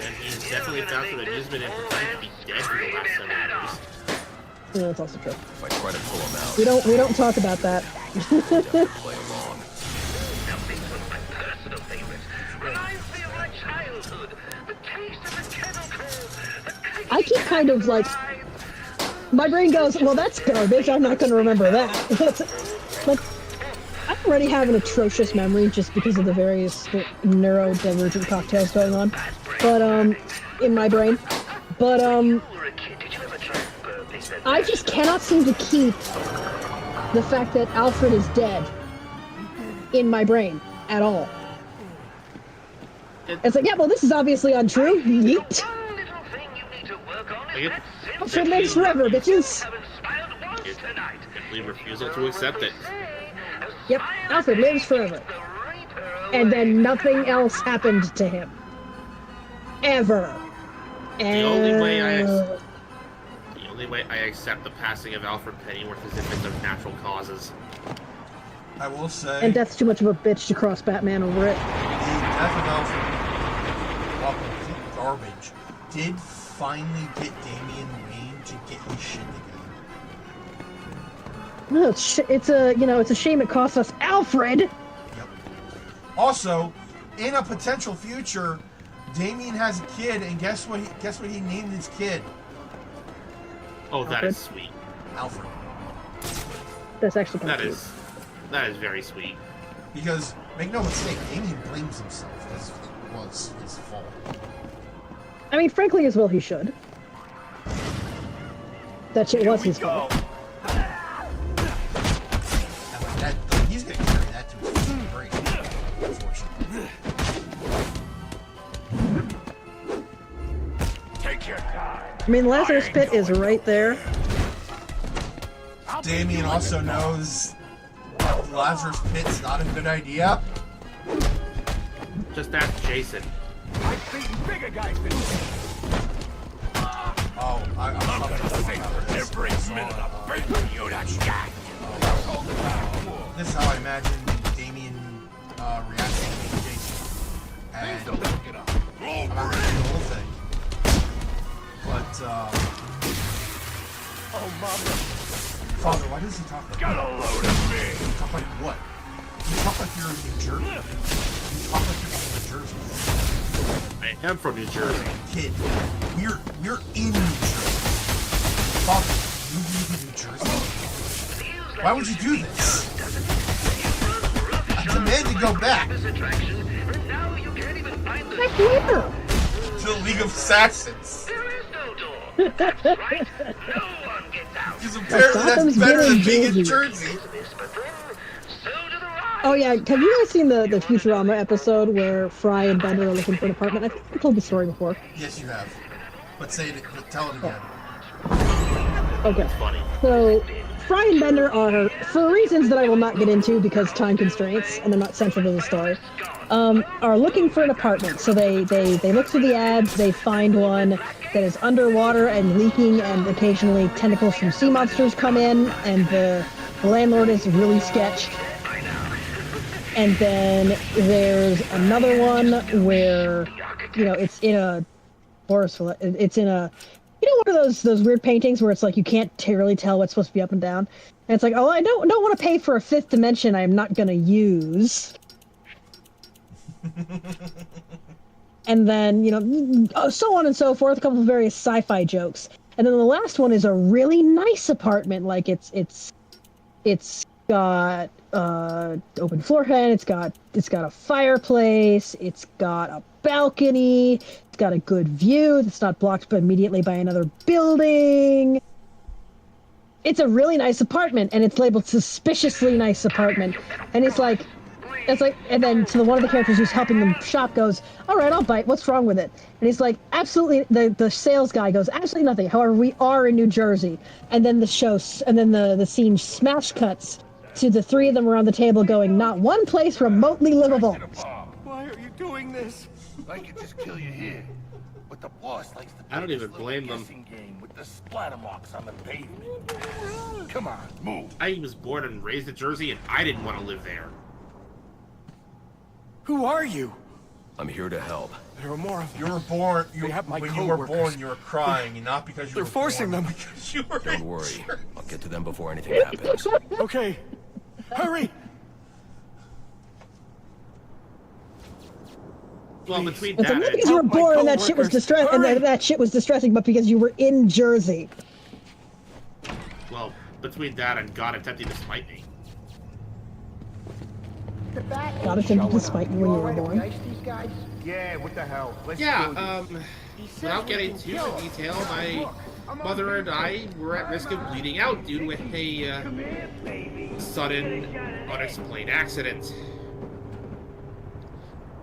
And he's definitely found some amusement in pretending to be dead for the last 7 years. Yeah, that's also true. If I try to pull him out, We don't talk about that. I'll play along. I keep kind of like, my brain goes, well, that's garbage. I'm not going to remember that. Like, I already have an atrocious memory just because of the various neurodivergent cocktails going on, but in my brain. But I just cannot seem to keep the fact that Alfred is dead in my brain at all. It's like, yeah, well, this is obviously untrue. Yeet. Alfred lives forever, bitches. It's simply refusal to accept it. Yep, Alfred lives forever. And then nothing else happened to him. Ever. The only way I accept the passing of Alfred Pennyworth is if it's of natural causes. I will say... And Death's too much of a bitch to cross Batman over it. The death of Alfred, while complete garbage, did finally get Damian Wayne to get his shit together. No, it's a shame it cost us Alfred. Yep. Also, in a potential future, Damian has a kid, and guess what he named his kid? Oh, that is sweet. Alfred. That's actually kind of cute. That is very sweet. Because, make no mistake, Damian blames himself because it was his fault. I mean, frankly, as well he should. That shit was his fault. He's gonna carry that to his grave, unfortunately. Take your time. I mean, Lazarus Pit is right there. Damian also knows Lazarus Pit's not a good idea. Just ask Jason. I've beaten bigger guys than you. I'm gonna say every minute of beating you to death. This is how I imagine Damian reacting to Jason. And I'm not gonna do the whole thing. But, Oh, mama. Father, why does he talk like Got a load of me. Talk like what? You talk like you're in New Jersey. You talk like you're from New Jersey. I am from New Jersey. Kid, we're in New Jersey. Father, you live in New Jersey? Why would you do this? I demand to go back. Back where? To the League of Assassins. Because apparently that's better than being in Jersey. Oh yeah, have you guys seen the Futurama episode where Fry and Bender are looking for an apartment? I think I told the story before. Yes, you have. But tell it again. Okay. So, Fry and Bender are, for reasons that I will not get into because time constraints, and they're not central to the story, are looking for an apartment. So they look through the ads, they find one that is underwater and leaking, and occasionally tentacles from sea monsters come in, and the landlord is really sketch. And then there's another one where, it's in a forest. It's in a, one of those weird paintings where it's like you can't really tell what's supposed to be up and down. And it's like, oh, I don't want to pay for a fifth dimension I'm not going to use. And then, so on and so forth, a couple of various sci-fi jokes. And then the last one is a really nice apartment. Like it's got open floor plan, it's got a fireplace, it's got a balcony, it's got a good view that's not blocked immediately by another building. It's a really nice apartment, and it's labeled suspiciously nice apartment. And it's like, and then so one of the characters who's helping them shop goes, all right, I'll bite, what's wrong with it? And he's like, absolutely, the sales guy goes, absolutely nothing. However, we are in New Jersey. And then the scene smash cuts to the three of them around the table going, not one place remotely livable. Why are you doing this? I could just kill you here. But the boss likes to play I don't even this blame little them. guessing game with the splatter marks on the pavement. Come on, move. I was born and raised in Jersey, and I didn't want to live there. Who are you? I'm here to help. There are more of them. You were born. They have my when you were coworkers. born, you were crying, and not because you They're were forcing born, them. Because you were. Don't worry. I'll get to them before anything happens. Okay. Hurry! Well, between It's that not and because you were born and that shit was that shit was distressing, but because you were in Jersey. well, between that and God attempting to smite me. God attempted to spite you when you were born. Yeah, what the hell? Let's Yeah, without getting too into detail, my mother and I were at risk of bleeding out due to a sudden, unexplained accident.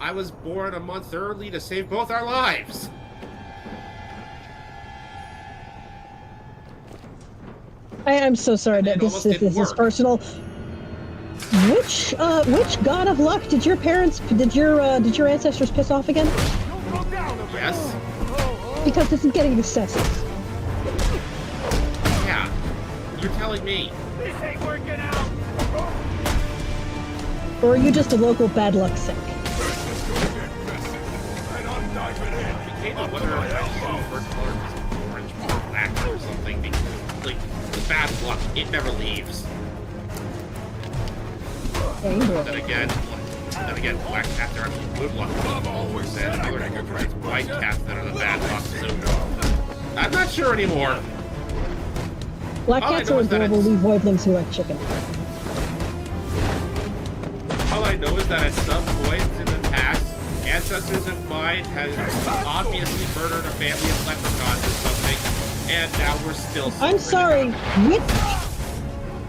I was born a month early to save both our lives. I'm so sorry that this is personal. Which god of luck did your ancestors piss off again? Yes. Because this is getting excessive. Yeah. You're telling me. This ain't working out. Or are you just a local bad luck sick? Whether I see first color was orange or black or something, like the bad luck, it never leaves. Then again, black cats are actually good luck. Always said other it's white cats that are the bad luck. So I'm not sure anymore. Black cats are adorable wee voidlings who like chicken. All I know is that at some point in the past, ancestors of mine have obviously murdered a family of leprechauns or something, and now we're still.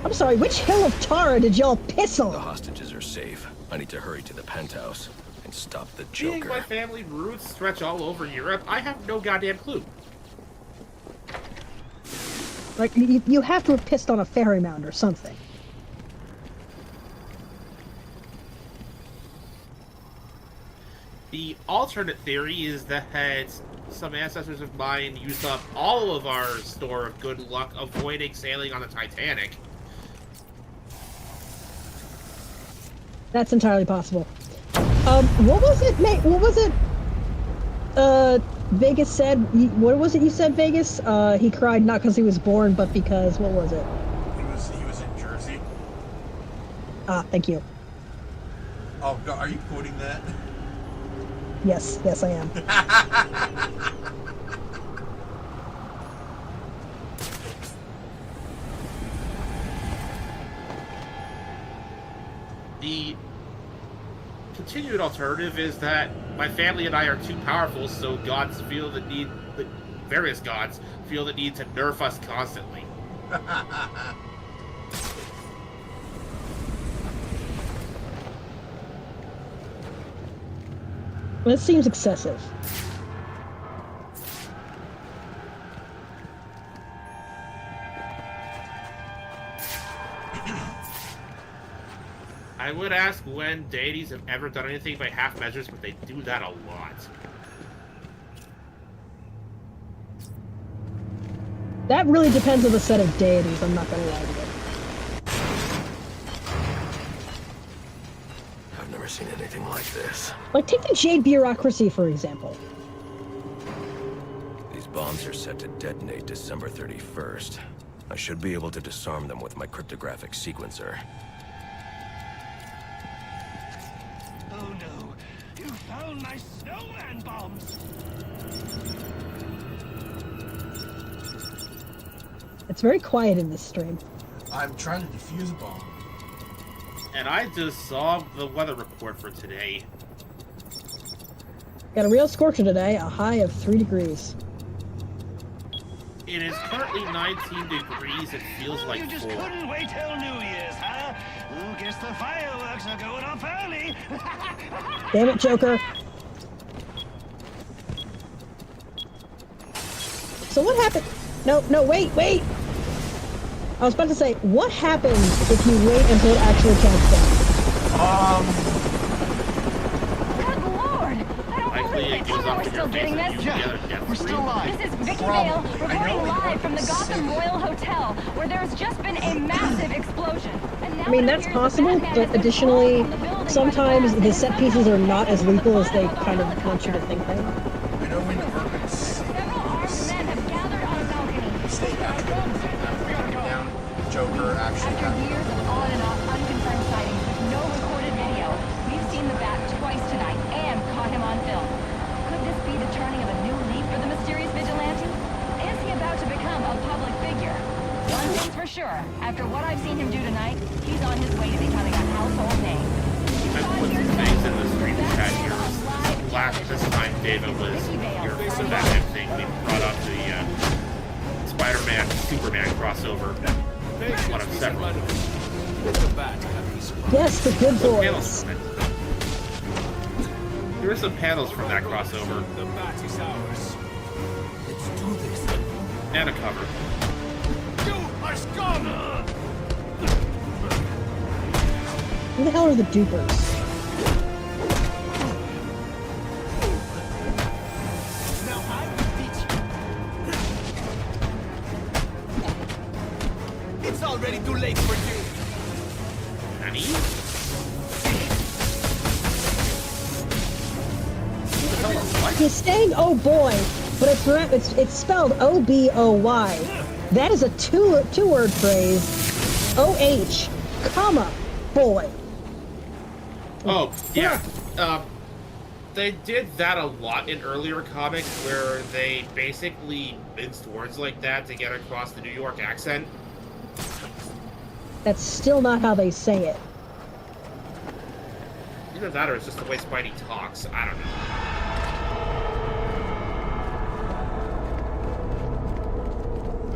I'm sorry, which hill of Tara did y'all piss on? The hostages are safe. I need to hurry to the penthouse and stop the Joker. Being my family roots stretch all over Europe, I have no goddamn clue. Like, you have to have pissed on a fairy mound or something. The alternate theory is that some ancestors of mine used up all of our store of good luck avoiding sailing on the Titanic. That's entirely possible. What was it, mate? What was it? Vegas said. What was it you said, Vegas? He cried not because he was born, but because what was it? He was in Jersey. Ah, thank you. Oh God, are you quoting that? Yes, I am. The continued alternative is that my family and I are too powerful, so various gods feel the need to nerf us constantly. Well, it seems excessive. I would ask when deities have ever done anything by half measures, but they do that a lot. That really depends on the set of deities, I'm not gonna lie to you. I've never seen anything like this. Like, take the Jade Bureaucracy, for example. These bombs are set to detonate December 31st. I should be able to disarm them with my cryptographic sequencer. Oh no, you found my snowman bombs! It's very quiet in this stream. I'm trying to defuse a bomb. And I just saw the weather report for today. Got a real scorcher today, a high of 3 degrees. It is currently 19 degrees, it feels like 4. You just couldn't wait till New Year's, huh? Well, guess the fireworks are going off early. Damn it, Joker. So what happened? No, wait! I was about to say, what happens if you wait until it actually counts down? Good lord! I don't believe it. We're still getting this. We're still live. This is Vicky Vale reporting live from the Gotham Royal Hotel, where there's just been a massive explosion. And now I mean, that's possible, but additionally, sometimes the set pieces are not as lethal as they kind of want you to think they are. I know in Urban's several armed men have gathered on a balcony. state down, Joker actually After years of on and off unconfirmed sightings with no recorded video, we've seen the Bat twice tonight and caught him on film. sure, after what I've seen him do tonight, he's on his way to becoming a household name. I put some things in the stream chat here. This time David was here for that thing. We brought up the Spider-Man, Superman crossover. One of several. Yes, the good Panels boys. from it. There are some panels from that crossover. The bat is ours. Let's do this. And a cover. You are scum! Who the hell are the dupers? Now I will teach you. It's already too late for you. Annie? He's saying "oh boy," but it's spelled O-B-O-Y. That is a two-word phrase. O-H, comma, boy. Oh, yeah. They did that a lot in earlier comics where they basically minced words like that to get across the New York accent. That's still not how they say it. Either that or it's just the way Spidey talks. I don't know.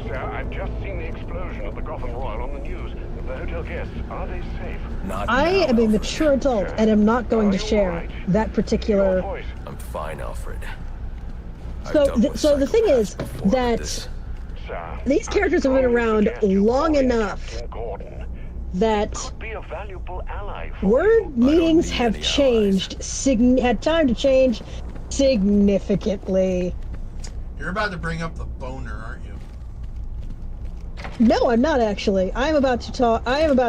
Sir, I've just seen the explosion at the Gotham Royal on the news. The hotel guests, are they safe? Not I now, am a Alfred. mature adult and am not going to share that particular. I'm fine, Alfred. I've So, dealt with so the thing psychopaths is before, but that this- Sir, these characters have been around long enough Captain Gordon that could be a valuable ally for word meanings need have any changed. Had time to change significantly. You're about to bring up the boner, aren't you? No, I'm not actually. I am about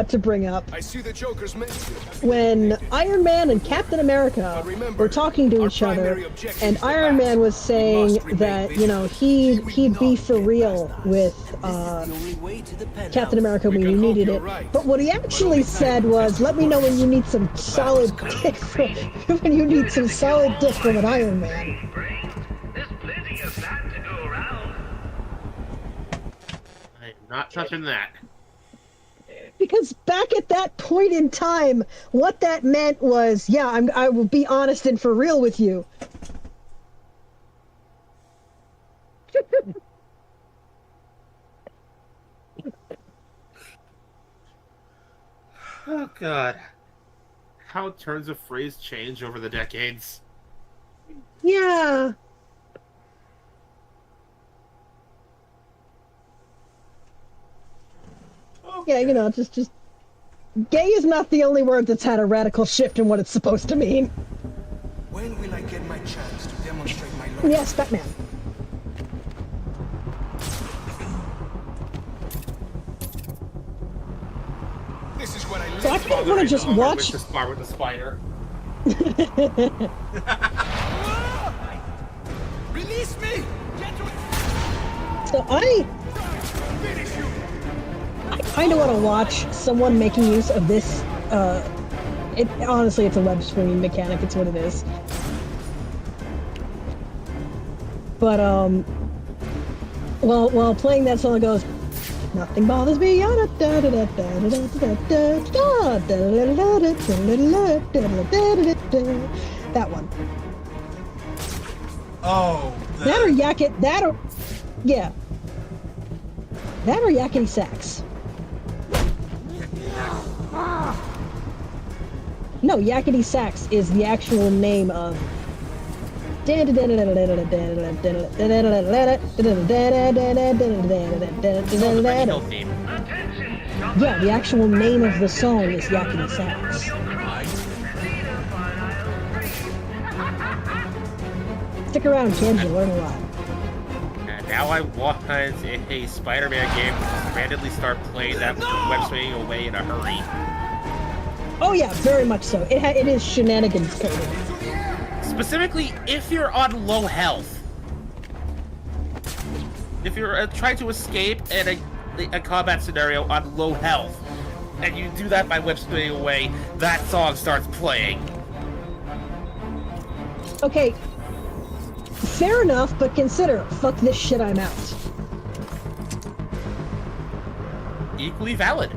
to bring up I see the Joker's message. when Iron Man and Captain America were talking to each other, and Iron Man was saying that, you know, he'd be for real with Captain America when you needed it. But what he actually said was, "Let me know when you need some solid dick from when you need some solid dick from an Iron Man." There's plenty of that to go around. I'm not touching that. Because back at that point in time, what that meant was, yeah, I will be honest and for real with you. Oh, God. How turns of phrase change over the decades. Yeah. Yeah, you know, just gay is not the only word that's had a radical shift in what it's supposed to mean. When will I get my chance to demonstrate my love? Yes, Batman. This is what I live So I kind of want to just watch. With the spar with the spider. Release me! So I kind of want to watch someone making use of this. Honestly, it's a web swinging mechanic. It's what it is. But while playing that song, it goes, "Nothing bothers me." That one. Oh, That or yakety. That or yeah. That or yakety sax. No, yakety sax is the actual name of. Yeah, the actual name of the song is yakety sax. Stick around, kids, you'll learn a lot. And now I want a Spider-Man game to randomly start playing that web swinging away in a hurry. Oh yeah, very much so. It is shenanigans coded. Specifically, if you're on low health. If you're trying to escape in a combat scenario on low health, and you do that by web swinging away, that song starts playing. Okay, fair enough, but consider, fuck this shit, I'm out. equally valid.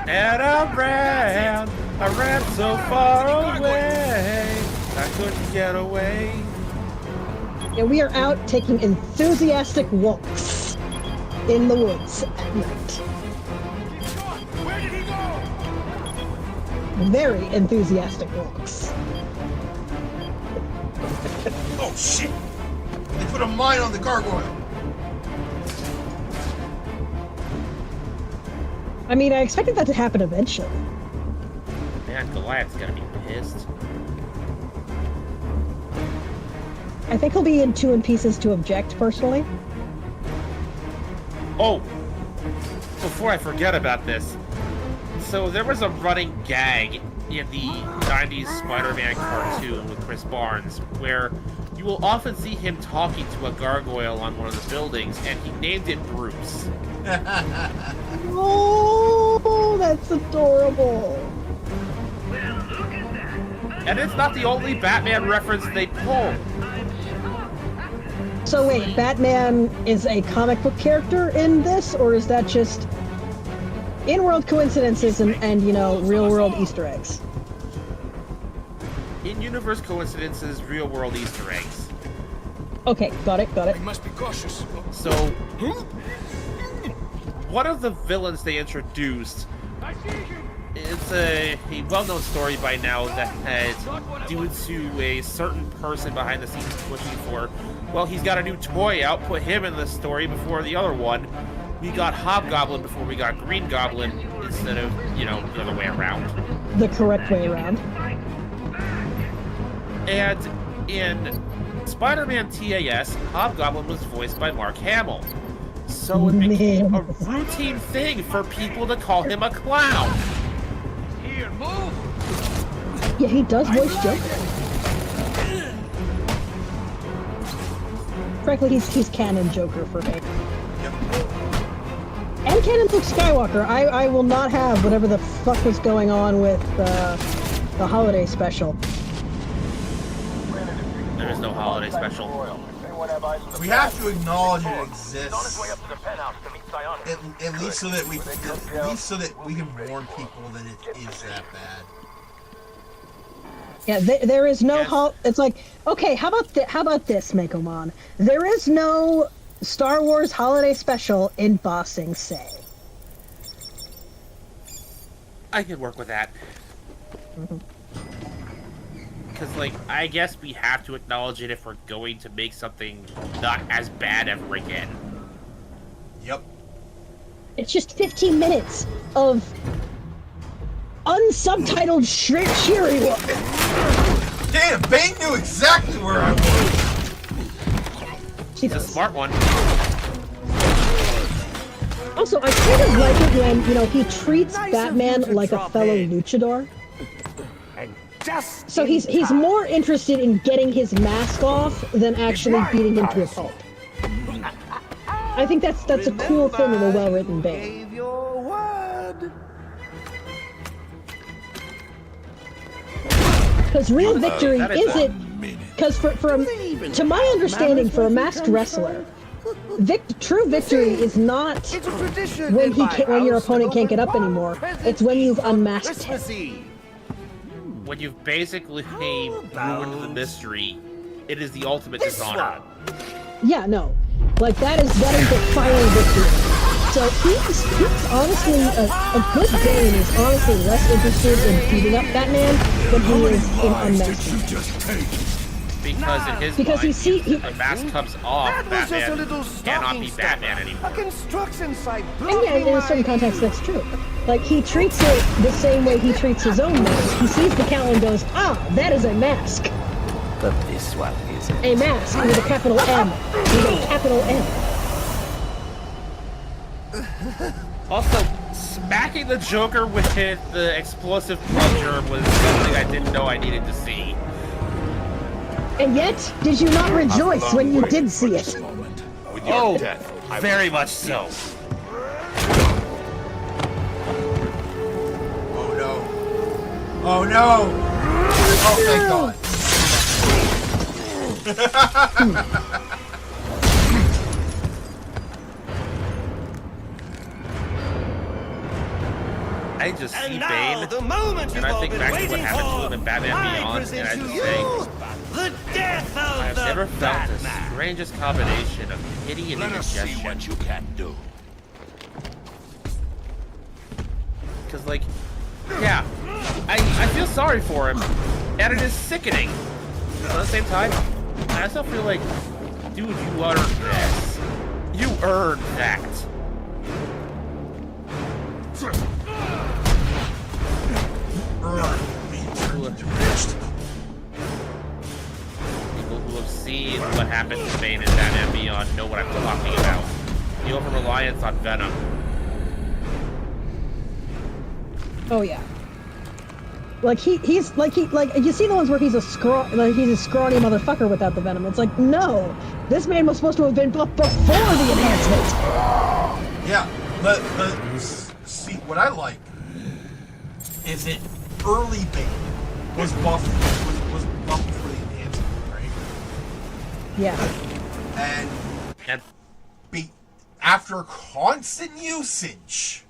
And I ran so far away, I couldn't get away. Yeah, we are out taking enthusiastic walks in the woods at night. Where did he go? Very enthusiastic walks. Oh shit! They put a mine on the gargoyle. I mean, I expected that to happen eventually. Man, Goliath's gonna be pissed. I think he'll be in two in pieces to object, personally. Oh! Before I forget about this, so there was a running gag in the 90s Spider-Man cartoon with Chris Barnes, where you will often see him talking to a gargoyle on one of the buildings, and he named it Bruce. Oh, that's adorable. And it's not the only Batman reference they pull. So wait, Batman is a comic book character in this, or is that just in-world coincidences and you know, real-world Easter eggs? In-universe coincidences, real-world Easter eggs. Okay, got it. We must be cautious. So, one of the villains they introduced is a well-known story by now that had, due to a certain person behind the scenes pushing for, well, he's got a new toy out, put him in the story before the other one. We got Hobgoblin before we got Green Goblin, instead of, you know, the other way around. The correct way around. And in Spider-Man TAS, Hobgoblin was voiced by Mark Hamill. So it became a routine thing for people to call him a clown. Here, move! Yeah, he does voice Joker. Frankly, he's canon Joker for me. And canon Luke Skywalker. I will not have whatever the fuck was going on with the holiday special. There is no holiday special. We have to acknowledge it exists. At least so that we can warn people that it is that bad. Yeah, there is no it's like, okay, how about this, Mekomon? There is no Star Wars holiday special in Ba Sing Se. I can work with that. Because, like, I guess we have to acknowledge it if we're going to make something not as bad ever again. Yep. It's just 15 minutes of unsubtitled Shiri look. Damn, Bane knew exactly where I was. She's a smart one. Also, I kind of like it when, you know, he treats Batman like a fellow luchador. So he's more interested in getting his mask off than actually beating him to a pulp. I think that's a cool thing of a well-written Bane. Because real victory isn't. Because to my understanding, for a masked wrestler, true victory is not when your opponent can't get up anymore. It's when you've unmasked him. When you've basically ruined the mystery, it is the ultimate dishonor. Yeah, no. Like, that is the final victory. So he's honestly, a good Bane is honestly less interested in beating up Batman than he is in unmasking. Because in his mind, if the mask comes off, Batman cannot be Batman anymore. And yeah, in a certain context, that's true. Like, he treats it the same way he treats his own mask. He sees the cowl and goes, ah, that is a mask. But this one is a mask with a capital M. With a capital M. Also, smacking the Joker with the explosive plunger was something I didn't know I needed to see. And yet, did you not rejoice when you did see it? Oh, very much so. Oh no. Oh no! Oh, thank God. I just see now, Bane, the moment and I think back to what happened to him in Batman Beyond, and I just say, the death of I've the never felt the Batman. strangest combination of pity and Let us see indigestion. what you can do. Because, like, yeah, I feel sorry for him, and it is sickening. But at the same time, I also feel like, dude, you earned this. You earned that. People who have seen what happened to Bane in Batman Beyond know what I'm talking about. The over-reliance on Venom. Oh yeah. Like he's like you see the ones where he's a scrawny motherfucker without the venom. It's like, no, this man was supposed to have been buffed before the enhancement. Yeah, but see what I like is that early Bane was buffed for the enhancement, right? Yeah. And after constant usage,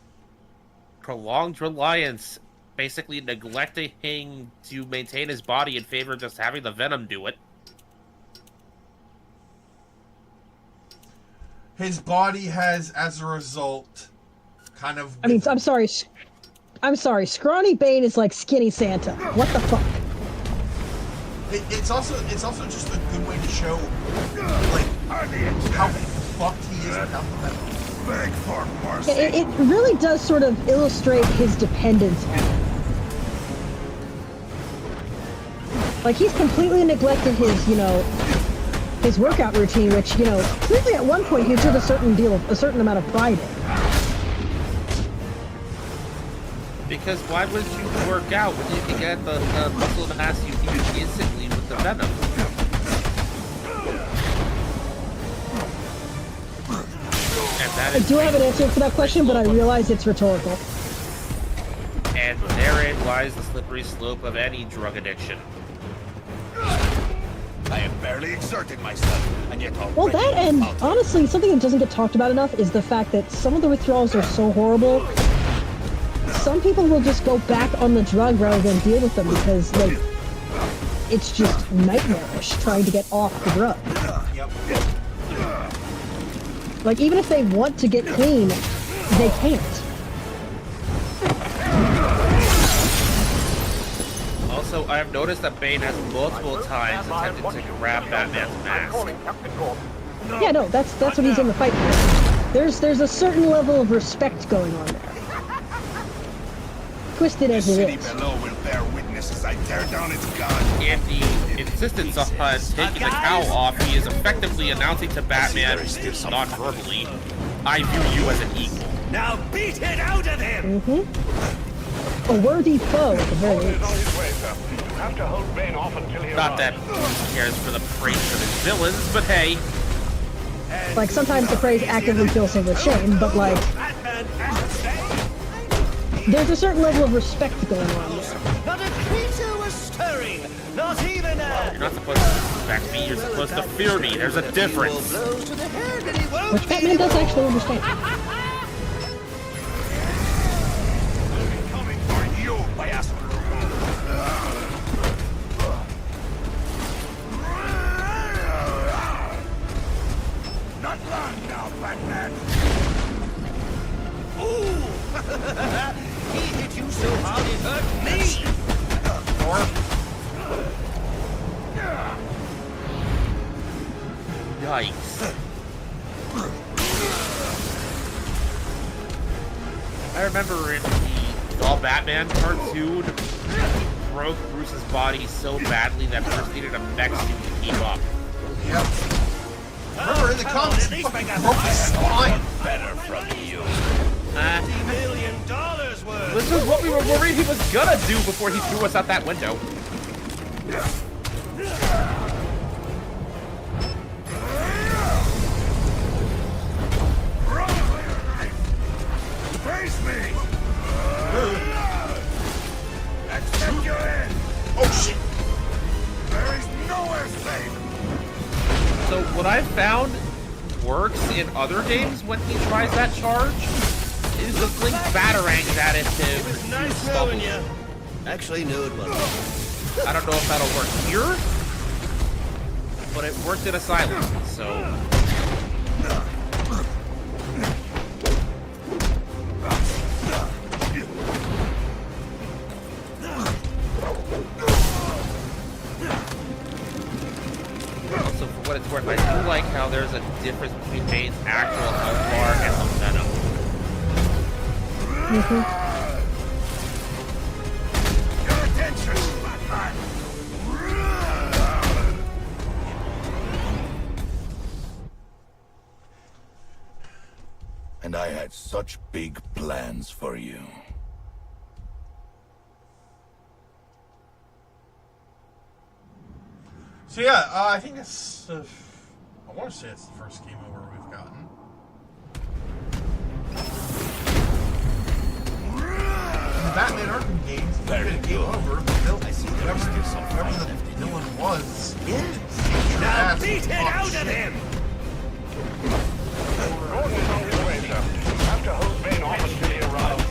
prolonged reliance, basically neglecting to maintain his body in favor of just having the Venom do it. his body has, as a result, kind of... I mean, I'm sorry, Scrawny Bane is like Skinny Santa. What the fuck? It's also just a good way to show, like, how fucked he is without the Venom. Beg for mercy. It really does sort of illustrate his dependence on it. Like, he's completely neglected his, his workout routine, which, clearly at one point he took a certain amount of pride in. Because why would you work out when you can get the muscle mass you need instantly with the Venom? I do have an answer for that question, but I realize it's rhetorical. And therein lies the slippery slope of any drug addiction. I have barely exerted myself, and yet already... Well, that and, honestly, something that doesn't get talked about enough is the fact that some of the withdrawals are so horrible, some people will just go back on the drug rather than deal with them because, like, it's just nightmarish trying to get off the drug. Yep. Like, even if they want to get clean, they can't. Also, I have noticed that Bane has multiple times attempted to grab Batman's mask. Yeah, no, that's what he's in the fight for. There's a certain level of respect going on there. Twisted as it is. below will bear witness as I tear down its god. And the insistence on taking the cowl off, he is effectively announcing to Batman, non-verbally, I view you as an equal. Now beat it out of him! Mm-hmm. A worthy foe, at the very least. Not that he cares for the praise of his villains, but hey. Like, sometimes the praise actively fills him with shame, but like... there's a certain level of respect going on there. Not a creature was stirring! Not even a... You're not supposed to respect me, you're supposed to fear me. There's a difference. Which Batman does actually understand. Coming for you, bastard. Not long now, Batman. Ooh! He hit you so hard it hurt me! Yikes. I remember in the All Batman cartoon, he broke Bruce's body so badly that Bruce needed a mech suit to keep up. Yep. Remember in the comics, he fucking broke his spine. Better from you. $50 million worth! This is what we were worried he was gonna do before he threw us out that window. Face me! Accept your end! Oh shit! There is nowhere safe! in other games when he tries that charge is to fling batarangs at it to Nice stubble. knowing you. Actually, no, it wasn't. I don't know if that'll work here, but it worked in Asylum, so... Also, for what it's worth, I do like how there's a difference between Bane's actual health bar and the Venom. Your attention, Batman! And I had such big plans for you. So yeah, I think it's. I want to say it's the first game over we've gotten. In the Batman Arkham games, if you get a game over, whoever the villain was. Now beat it out of him! Gordon is on his way, sir. After Hope Bane offers to be around.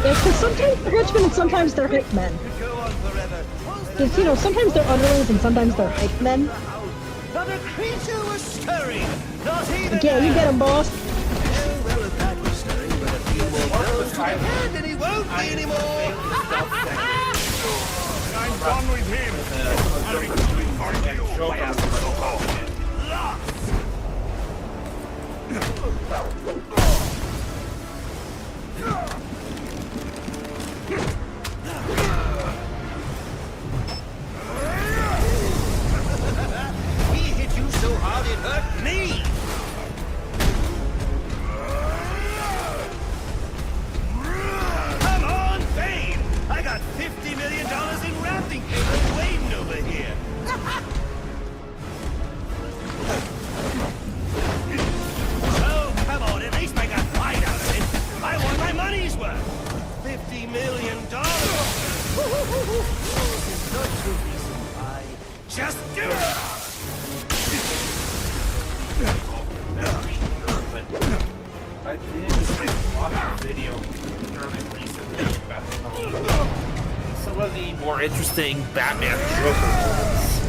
Yeah, because sometimes they're henchmen and sometimes they're hitmen. Because, you know, sometimes they're underlings and sometimes they're hitmen. Not a creature was stirring. Not even. Yeah, you get him, boss. Well, if that was stirring, but a few more blows to the head, and he won't be anymore. I'm done with him. I'll be coming for you, so-called. He hit you so hard it hurt me. Come on, Bane! I got $50 million in wrapping paper waiting over here. Oh, come on, at least I got fight out of it. I want my money's worth. $50 million. It's not too reason why. Just do it! I did watch a video recently about some of the more interesting Batman Joker moments.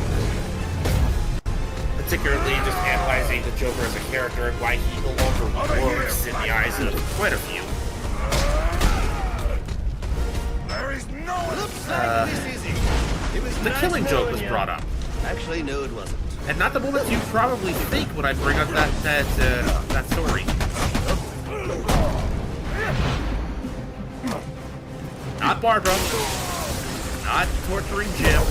Particularly just analyzing the Joker as a character and why he no longer works in the eyes of quite a few. There is no one. Looks like this is it. It was The nice Killing Joke was knowing brought you. up. Actually, no, it wasn't. And not the moments you probably think when I bring up that story. Not Barbara. Not torturing Jim.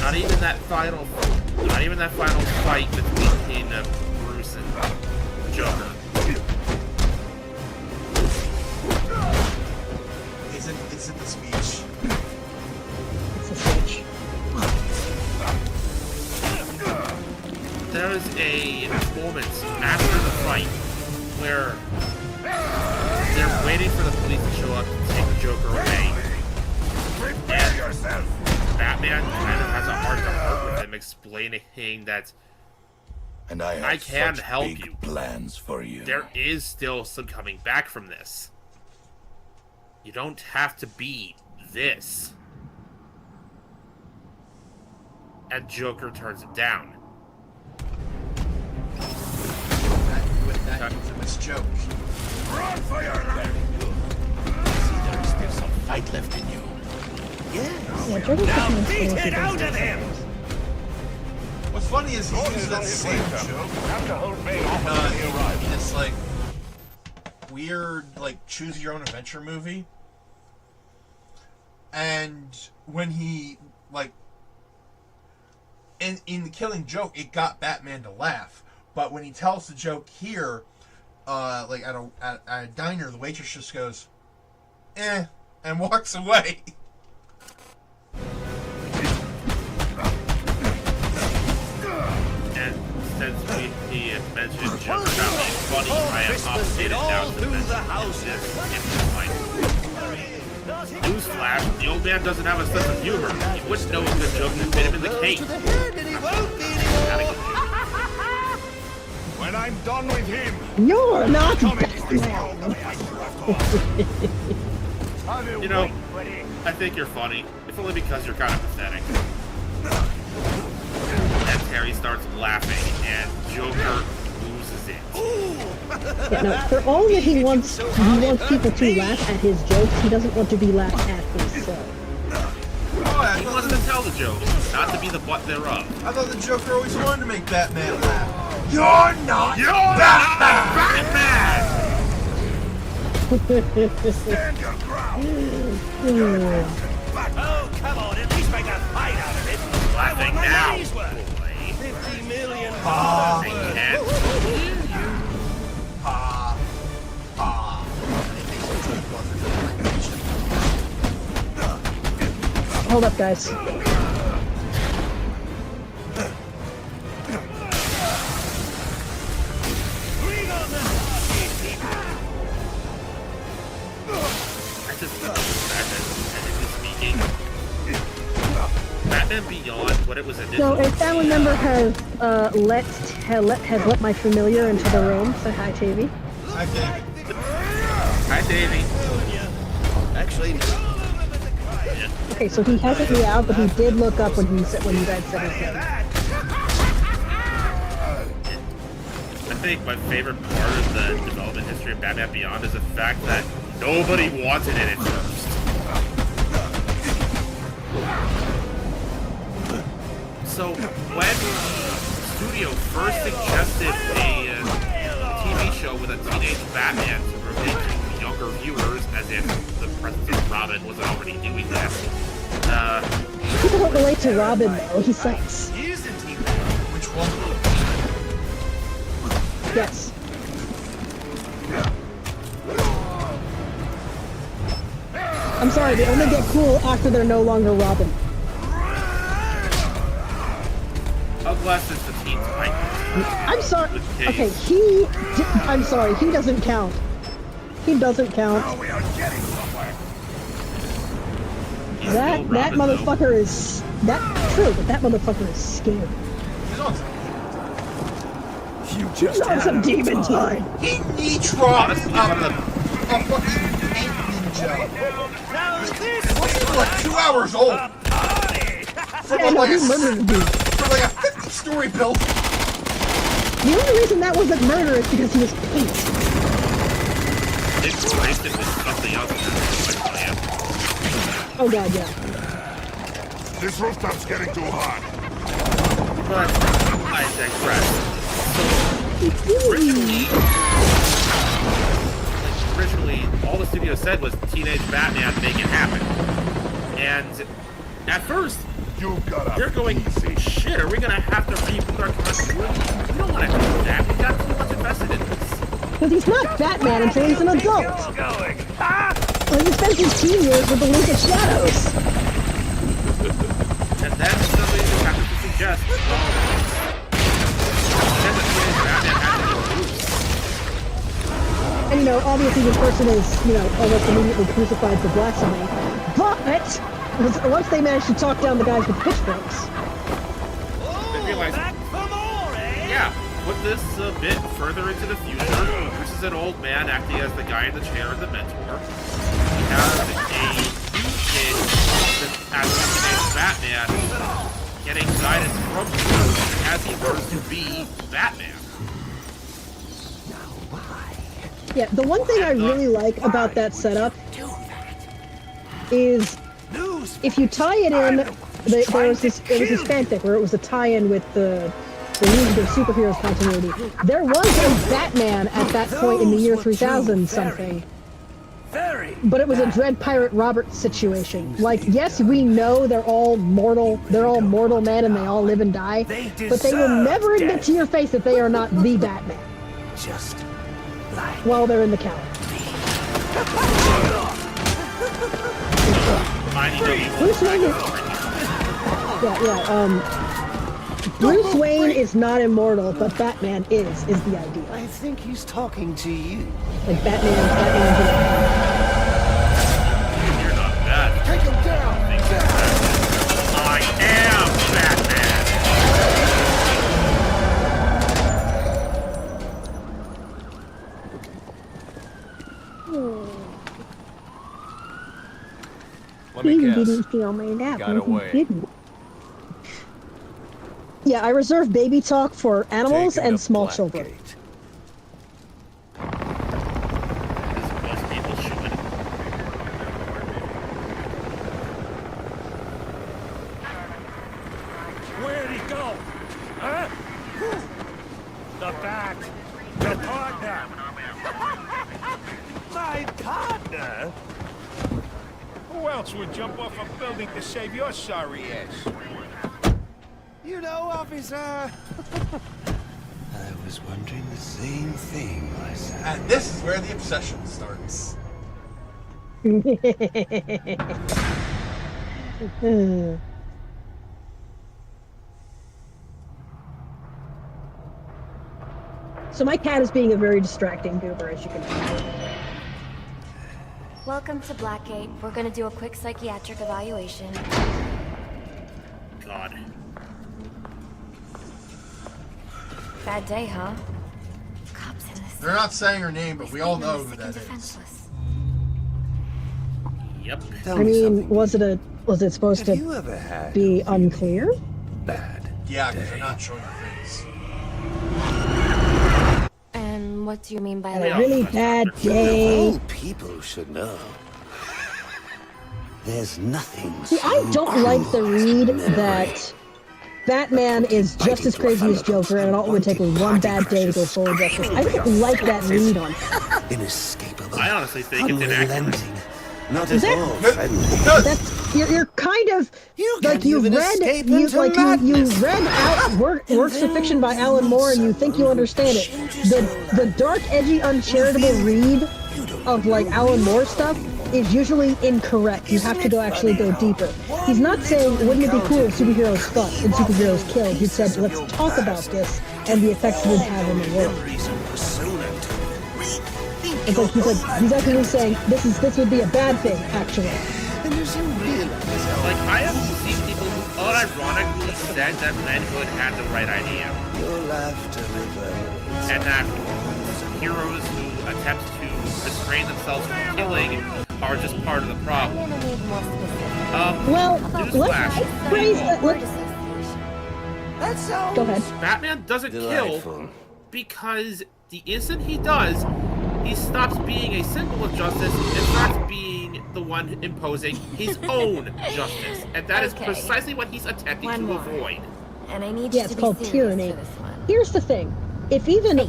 Not even that final fight between Bruce and Joker. Is it the speech? It's a switch. There was a moment after the fight where they're waiting for the police to show up to take the Joker away. Prepare yourself. Batman kind of has a heart-to-heart with him, explaining that And I I can such help big you. plans for you. there is still some coming back from this. You don't have to be this. And Joker turns him down. That infamous joke. Run for your life. See, there is still some fight left in you. Yes. Yeah, Joker's Now just beat an it out of him! What's funny is he uses that same joke. After Hope Bane offers to be around. In this like weird like choose your own adventure movie. And when he like in the Killing Joke, it got Batman to laugh. But when he tells the joke here, like at a diner, the waitress just goes, "Eh," and walks away. And since he had mentioned Joker not being funny, I have Christmas updated it all down to through mention the houses. in my mind. Newsflash, the old man doesn't have a sense of humor. He wouldn't know a good joke that fit him in the cake. When I'm done with him, You're not coming Batman. You know, I think you're funny, if only because you're kind of pathetic. And Terry starts laughing, and Joker loses it. Yeah, no, for all that he wants people to laugh at his jokes, he doesn't want to be laughed at himself. Oh, He wants to tell the jokes, not to be the butt thereof. I thought the Joker always wanted to make Batman laugh. You're not Batman! stand your ground. Oh, come on, at least make a fight out of it. Laughing now, boy. 50 million I can't. Hold up, guys. Batman Beyond, what it was initially. So, if family member has let my familiar into the room, say hi, Tavy. Hi, David. Hi, Davey. Actually, no. Okay, so he hasn't meowed, but he did look up when you guys said his name. I think my favorite part of the development history of Batman Beyond is the fact that nobody wanted it at first. So when the studio first suggested a TV show with a teenage Batman to relate to younger viewers, as if the presence of Robin wasn't already doing that, People don't relate to Robin, though. He sucks. Which one? Yes. I'm sorry, they only get cool after they're no longer Robin. unless it's the Teen Titans. I'm sorry. Okay, I'm sorry, he doesn't count. He doesn't count. Now we are getting somewhere. That motherfucker is... That's true, but that motherfucker is scary. You just He's on some demon time. He dropped a fucking paint ninja. What's like 2 hours old? From Yeah, no, he murdered the dude. From like a 50-story building. The only reason that wasn't murder is because he was paint. They replaced it with something else. Oh god, yeah. This rooftop's getting too hot. But I digress. Originally, all the studio said was Teenage Batman, make it happen. And at first, they're going, shit, are we gonna have to reboot our continuity? We don't want to do that. We got too much invested in this. Because he's not Batman until he's an adult. Well, he spent his teen years with the League of Shadows. And then somebody just happened to suggest, And you know, obviously this person is, you know, almost immediately crucified for blasphemy. But once they managed to talk down the guys with pitchforks. They realized, yeah, put this a bit further into the future. This is an old man acting as the guy in the chair and the mentor. We have a new kid as teenage Batman getting guidance from him as he learns to be Batman. Yeah, the one thing I really like about that setup is if you tie it in, there was this fanfic where it was a tie-in with the League of Superheroes continuity. There was a Batman at that point in the year 3000 something. But it was a Dread Pirate Roberts situation. Like, yes, we know they're all mortal men and they all live and die, but they will never admit to your face that they are not the Batman. Just while they're in the cowl. Bruce Wayne is... Bruce Wayne is not immortal, but Batman is the idea. I think he's talking to you. Like Batman. me he guess. didn't feel made up. Got away. He didn't. Yeah, I reserve baby talk for animals Taken and to small children. Blackgate. As most people should. Where'd he go? Huh? The bat. Your partner. My partner? Who else would jump off a building to save your sorry ass? You know, officer. I was wondering the same thing myself. And this is where the obsession starts. So my cat is being a very distracting goober, as you can tell. Welcome to Blackgate. We're gonna do a quick psychiatric evaluation. God. Bad day, huh? Cops in this. They're not saying her name, but we all know who that is. Defenseless. Yep. Tell I me mean, something. was it supposed Have to you ever had be unclear? bad? Yeah, because they're not showing her face. And what do you mean by A that? really bad day. All people should know. There's nothing. See, I so don't like the cruel as read memory. that Batman is just as crazy as Joker, and it would take one bad day to go forward justice. I don't like that read on him. Inescapable. I honestly think it's inaccurate. Unrelenting. Not Is at that- all friendly. That's you're kind of You like can't you even read escape you into like madness. you read out works of fiction by Alan Moore, and you think you understand it. The dark, edgy, uncharitable read of like Alan Moore stuff is usually incorrect. You have to actually go deeper. He's not saying, wouldn't it be cool if superheroes fought and superheroes killed? He said, let's talk about this and the effects it would have in the world. It's like he's actually saying this would be a bad thing, actually. Like, I have seen people who unironically said that Red Hood had the right idea. And that heroes who attempt to restrain themselves from killing are just part of the problem. I'm gonna need more specifics. Well, newsflash. let's phrase it. Word association. That sounds Go ahead. Batman doesn't delightful. kill because the instant he does, he stops being a symbol of justice and starts being the one imposing his own justice. And that is Okay. precisely what he's attempting One to more. avoid. And I need Yeah, you it's to called be serious tyranny. for this one. Here's the thing: if even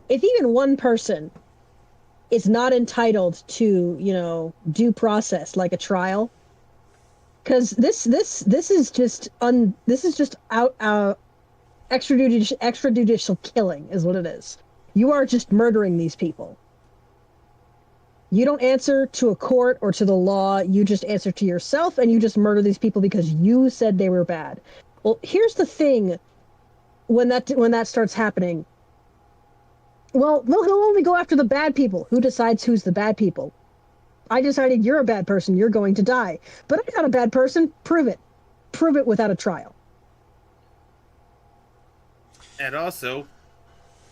if even one person is not entitled to due process like a trial, because this is just extrajudicial killing is what it is. You are just murdering these people. You don't answer to a court or to the law. You just answer to yourself, and you just murder these people because you said they were bad. Well, here's the thing: when that starts happening, well, he'll only go after the bad people. Who decides who's the bad people? I decided you're a bad person. You're going to die. But I'm not a bad person. Prove it. Prove it without a trial. And also,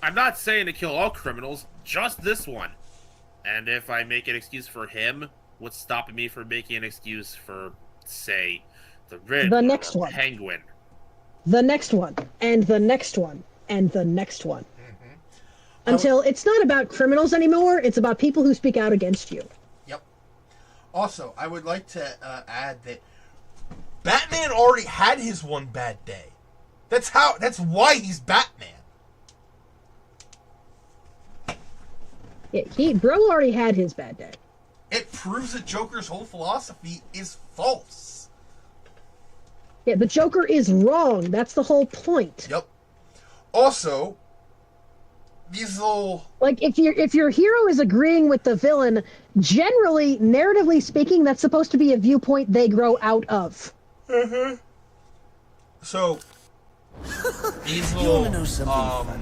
I'm not saying to kill all criminals, just this one. And if I make an excuse for him, what's stopping me from making an excuse for, say, the Riddler, The next one. Penguin? The next one, and the next one, and the next one. Until it's not about criminals anymore, it's about people who speak out against you. Yep. Also, I would like to add that Batman already had his one bad day. That's why he's Batman. Yeah, Bro already had his bad day. It proves that Joker's whole philosophy is false. Yeah, the Joker is wrong. That's the whole point. Yep. Also, these little... Like, if your hero is agreeing with the villain, generally, narratively speaking, that's supposed to be a viewpoint they grow out of. Mm-hmm. So, these You little... wanna know something funny?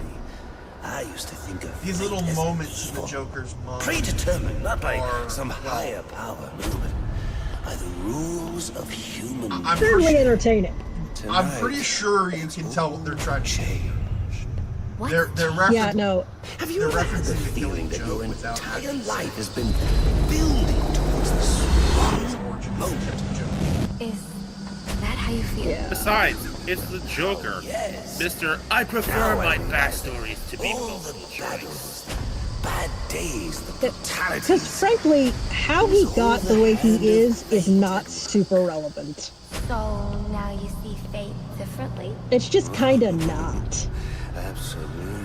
I used to think of These little fate as moments in the evil. Joker's mind... Predetermined, not by are, some well, higher power, no, but by the rules of human I'm Certainly entertaining. I'm pretty sure you can tell what they're trying to change. What? They're Yeah, no. Have you They're ever had the referencing the feeling Killing that Joke your without entire having to say life has been building towards this his origins kept the joke. Is that how you feel? Yeah. Besides, it's the Joker. Mr. I prefer my backstories to be multiple choice. Bad days, the brutality. Because frankly, how he got the way he is not super relevant. So now you see fate differently? It's just kinda not. Absolutely.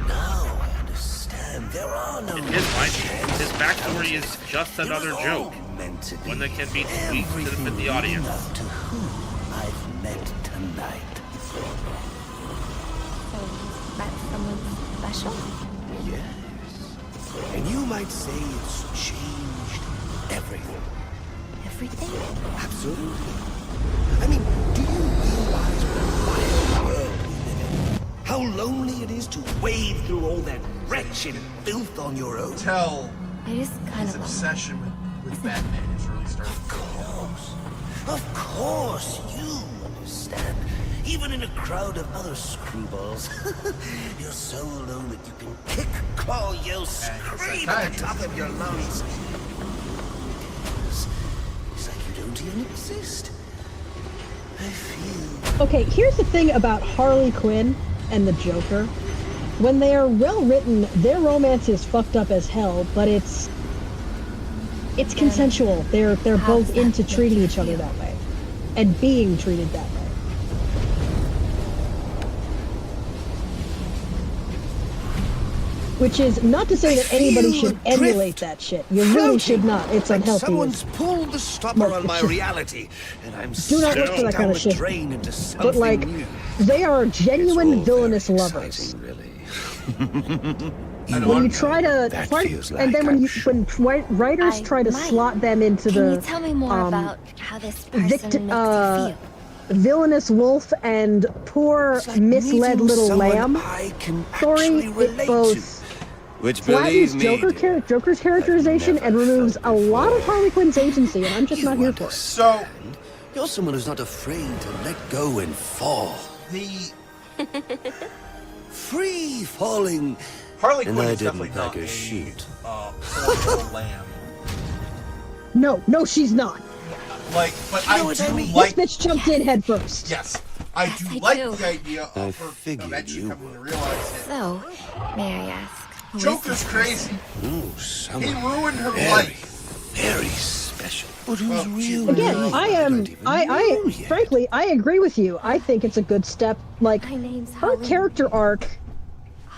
Now I understand. There are no. In his mind, his backstory is just another joke. One that can be tweaked to fit the audience. To whom I've met tonight. So that's someone special? Yes. And you might say it's changed everything. Everything? Absolutely. I mean, do you realize what a wild world we live in? How lonely it is to wade through all that wretched filth on your own? Tell It is kind his of obsession with Batman is really starting to Of course, you understand. Even in a crowd of other screwballs, you're so alone that you can kick, claw, yell, scream at the top of your lungs. It's like you don't even exist. I feel... Okay, here's the thing about Harley Quinn and the Joker. When they are well written, their romance is fucked up as hell, but it's consensual. They're both into treating each other that way. And being treated that way. Which is not to say that anybody should emulate that shit. You really should not. It's unhealthy. Someone's pulled the stopper on my reality, and I'm do not look for that kind of shit. But like, they are genuine villainous lovers. When you try to, and then when writers try to slot them into Can the you tell me more about how this person makes you feel? Villainous wolf and poor misled little lamb story, it both flattens Joker's characterization and removes a lot of Harley Quinn's agency, and I'm just not here for it. So you're someone who's not afraid to let go and fall. The free falling. Harley and Quinn I is didn't definitely pack not a shoot. poor little lamb. No, she's not. Like, but I do This like. bitch jumped in head first. Yes, I do like the idea of her eventually coming to realize it. So, may I ask? who is Joker's this crazy. Ooh, He ruined her life. Very special. But who's real? Again, frankly, I agree with you. I think it's a good step. Like, her character arc,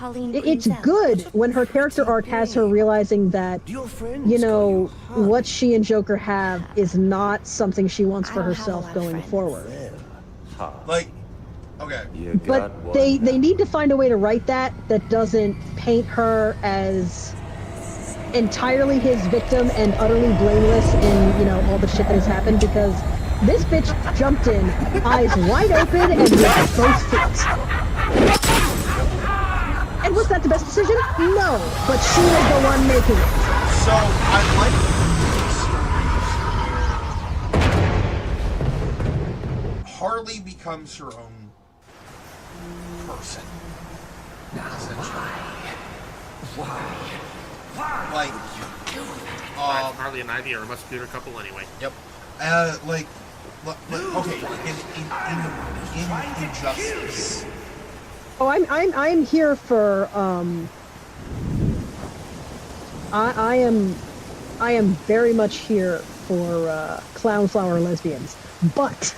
it's good when her character arc has her realizing that, you know, what she and Joker have is not something she wants for herself going forward. Like, okay. But they need to find a way to write that doesn't paint her as entirely his victim and utterly blameless in, you know, all the shit that has happened, because this bitch jumped in, eyes wide open and with both feet. And was that the best decision? No, but she was the one making it. So I like Harley becomes her own person. Why? Like, Harley and Ivy are a much cuter couple anyway. Yep. Okay, in Injustice. Oh, I'm here for I am very much here for clown flower lesbians, but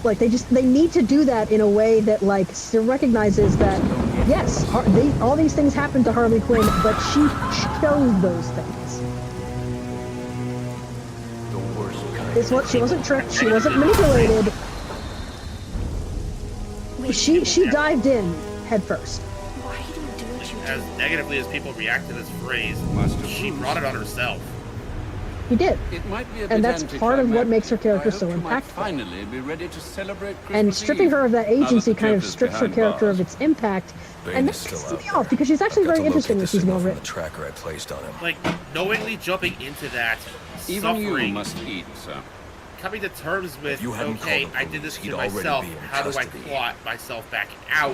like they need to do that in a way that like still recognizes that yes, all these things happened to Harley Quinn, but she chose those things. She wasn't tricked. She wasn't manipulated. She dived in head first. As negatively as people react to this phrase, she brought it on herself. He did. It might be a And bit that's part of what makes her character so impactful. Finally be ready to celebrate And stripping her of that agency kind of Joker's strips her behind character bars. of its impact. Bane And that is still pisses out me here. off because she's actually I've got very to interesting when locate the she's well signal from written. the tracker I placed on him. Like, knowingly jumping into that, Even you suffering, must eat, sir. coming to terms with, you hadn't okay, called the I did this police, to he'd already myself, be in how do I custody. plot myself back out,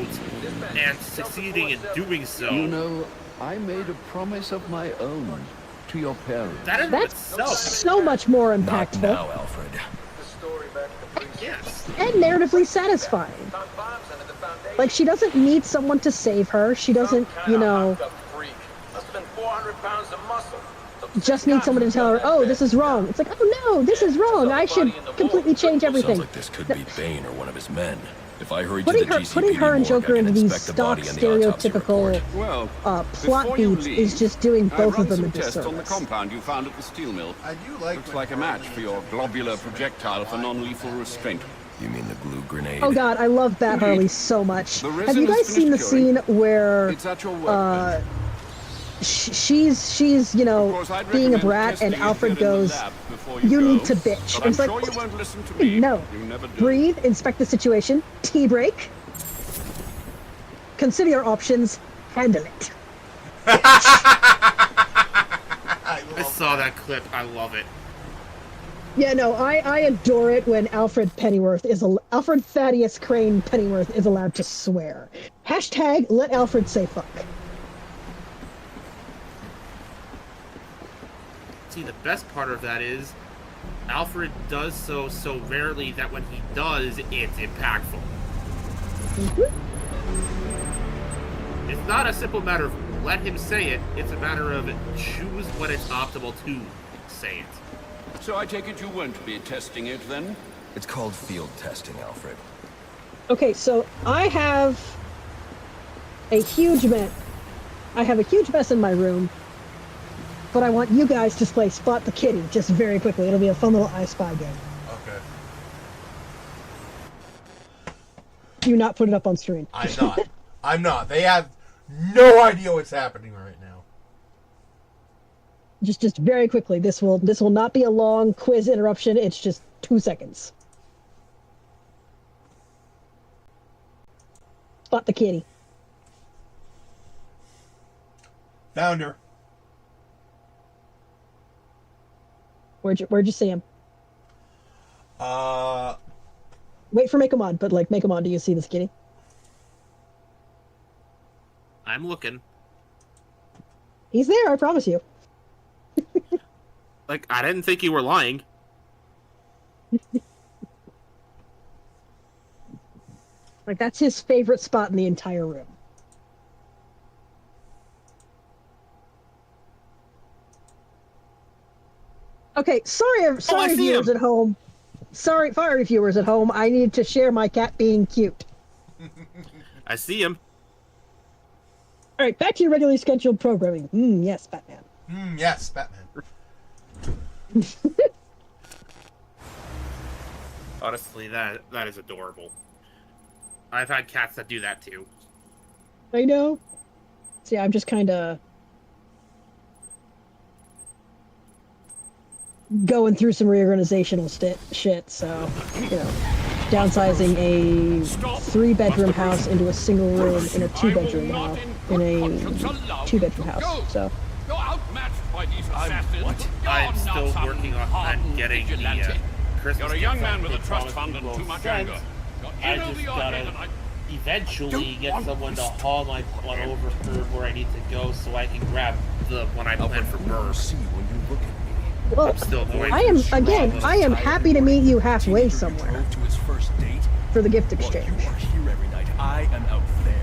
and succeeding in doing so. You know, I made a promise of my own to your parents. That's so much more Not impactful now, Alfred. Yes. and narratively satisfying. Like, she doesn't need someone to save her. She doesn't, you know, just need someone to tell her, oh, this is wrong. It's like, oh no, this is wrong. I should completely change everything. Sounds like this could be Bane or one of his men. If I hurry to Putting the her, GCPD putting her and morgue, Joker I can into these inspect the stock, body and the autopsy stereotypical report. Well, plot before you beats leave, is just doing I both run of them a some tests on the disservice. compound you found at the steel mill. I do like. Looks like a match for your globular projectile for non-lethal restraint. You mean the glue grenade? Oh god, I love Bat Harley so much. The Have you resin guys has seen the finished scene where It's at your workbench. she's you know, Of course, I'd being a recommend brat testing and it Alfred here in the goes, lab before you go, need to bitch. But And it's I'm like, sure you won't listen to me. no. You never do. Breathe, inspect the situation, tea break, consider your options, handle it. I saw that clip. I love it. Yeah, no, I adore it when Alfred Thaddeus Crane Pennyworth is allowed to swear. Hashtag let Alfred say fuck. See, the best part of that is Alfred does so rarely that when he does, it's impactful. It's not a simple matter of let him say it, it's a matter of choose when it's optimal to say it. So I take it you won't be testing it then? It's called field testing, Alfred. Okay, so I have a huge mess. I have a huge mess in my room, but I want you guys to play Spot the Kitty just very quickly. It'll be a fun little I Spy game. Okay. Do not put it up on screen. I'm not. I'm not. They have no idea what's happening right now. Just very quickly. This will not be a long quiz interruption. It's just 2 seconds. Spot the kitty. Found her. Where'd you see him? Wait for Make 'em on, but like Make 'em on, do you see this kitty? I'm looking. He's there, I promise you. Like, I didn't think you were lying. Like, that's his favorite spot in the entire room. Okay, sorry viewers at home. Sorry, viewers at home. I need to share my cat being cute. I see him. All right, back to your regularly scheduled programming. Yes, Batman. Yes, Batman. Honestly, that is adorable. I've had cats that do that too. I know. See, I'm just kind of going through some reorganizational shit, so, you know, downsizing a 3-bedroom house into a single room in a 2-bedroom house, so. You're outmatched by these assassins. I'm still working on getting the Christmas. You're a young man with a gift trust I fund and promised too much people anger. I just gotta eventually get someone to haul my butt over for where I need to go so I can grab the one I planned for Bird. Well, I'm still going I am happy to meet you halfway somewhere for the gift exchange. I am out there.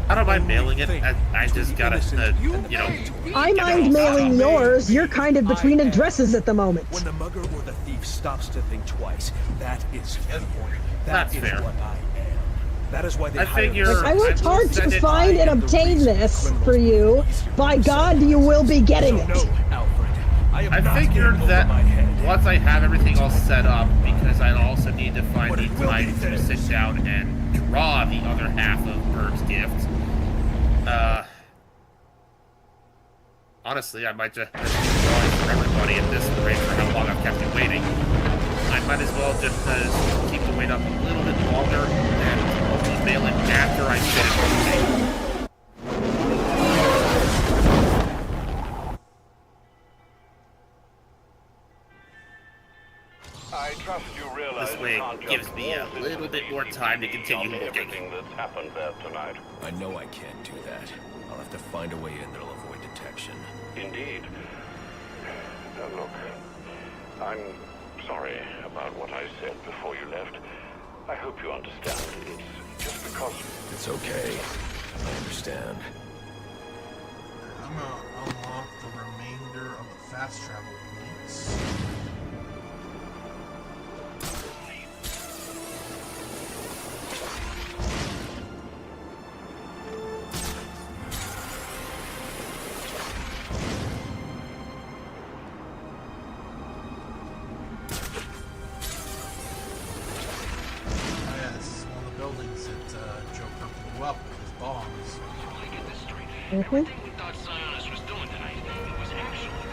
I don't mind mailing it. I just gotta, you know. I mind mailing yours. You're kind of between addresses at the moment. When the mugger or the thief stops to think twice, that is fear. That's is fair. what I am. That is why they I worked hard to find and obtain this for you. By God, you will be getting it. I figured that once I have everything all set up, because I also need to find the time to sit down and draw the other half of Bird's gift. Honestly, I might just draw it for everybody at this rate for how long I've kept you waiting. I might as well just keep the wait up a little bit longer and only mail it after I finish everything. I trust you realize This way. you can't gives me a little bit more time to continue looking. That's happened there tonight. I know I can't do that. I'll have to find a way in that'll avoid detection. Indeed. Now look, I'm sorry about what I said before you left. I hope you understand. It's just because... It's okay. I understand. I'm gonna unlock the remainder of the fast travel points.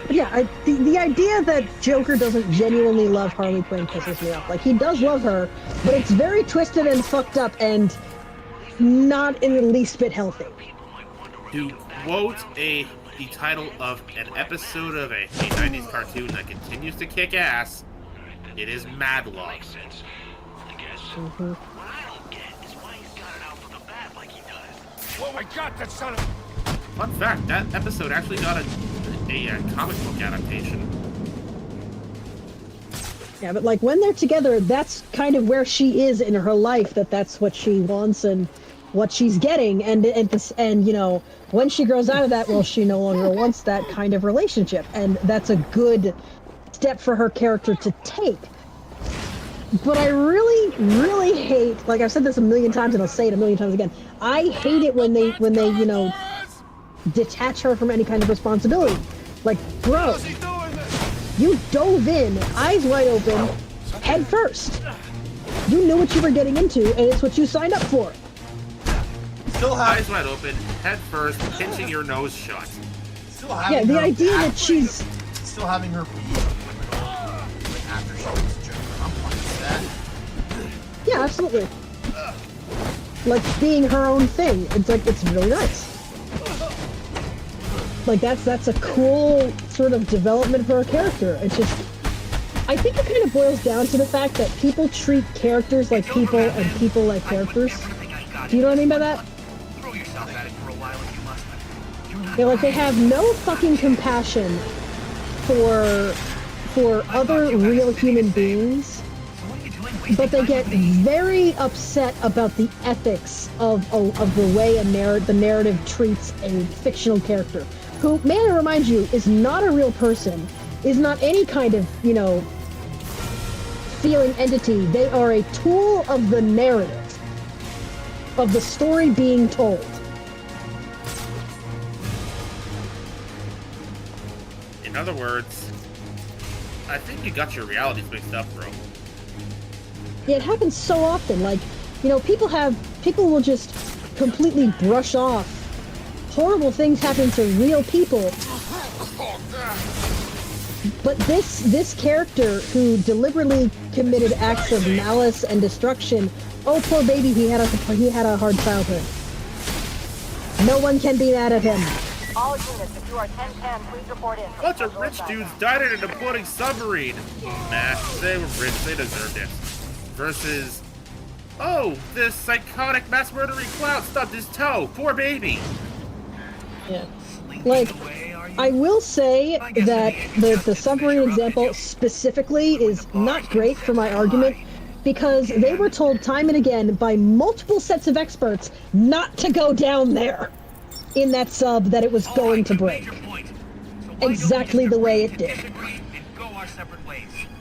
Yeah, the idea that Joker doesn't genuinely love Harley Quinn pisses me off. Like, he does love her, but it's very twisted and fucked up and not in the least bit healthy. To quote the title of an episode of a 90s cartoon that continues to kick ass, it is Mad Love. Mm-hmm. Well, I got that son of... Fun fact, that episode actually got a comic book adaptation. Yeah, but like when they're together, that's kind of where she is in her life. That's what she wants and what she's getting, and you know, when she grows out of that, well, she no longer wants that kind of relationship, and that's a good step for her character to take. But I really, really hate, like I've said this a million times and I'll say it a million times again, I hate it when they, you know, detach her from any kind of responsibility. Like, bro, you dove in, eyes wide open, head first. You knew what you were getting into, and it's what you signed up for. Still eyes wide open, head first, pinching your nose shut. Still having yeah, the idea that she's... Still having her be a criminal after she was a Joker. I'm fine with that. Yeah, absolutely. Like, being her own thing. It's like, it's really nice. Like, that's a cool sort of development for a character. It's just... I think it kind of boils down to the fact that people treat characters like people and people like characters. Do you know what I mean by that? Yeah, like, they have no fucking compassion for other real human beings, but they get very upset about the ethics of the way the narrative treats a fictional character, who, may I remind you, is not a real person, is not any kind of, you know, feeling entity. They are a tool of the narrative, of the story being told. In other words, I think you got your realities mixed up, bro. Yeah, it happens so often. Like, you know, people will just completely brush off horrible things happening to real people. But this character who deliberately committed acts of malice and destruction, oh, poor baby, he had a hard childhood. No one can be mad at him. All units, if you are 1010, please report in. Bunch of rich dudes died in an imploding submarine. Nah, they were rich, they deserved it. Versus, oh, this psychotic mass murdering clown stubbed his toe. Poor baby. Yeah. Like, I will say that the submarine example specifically is not great for my argument, because they were told time and again by multiple sets of experts not to go down there in that sub, that it was going to break. Exactly the way it did.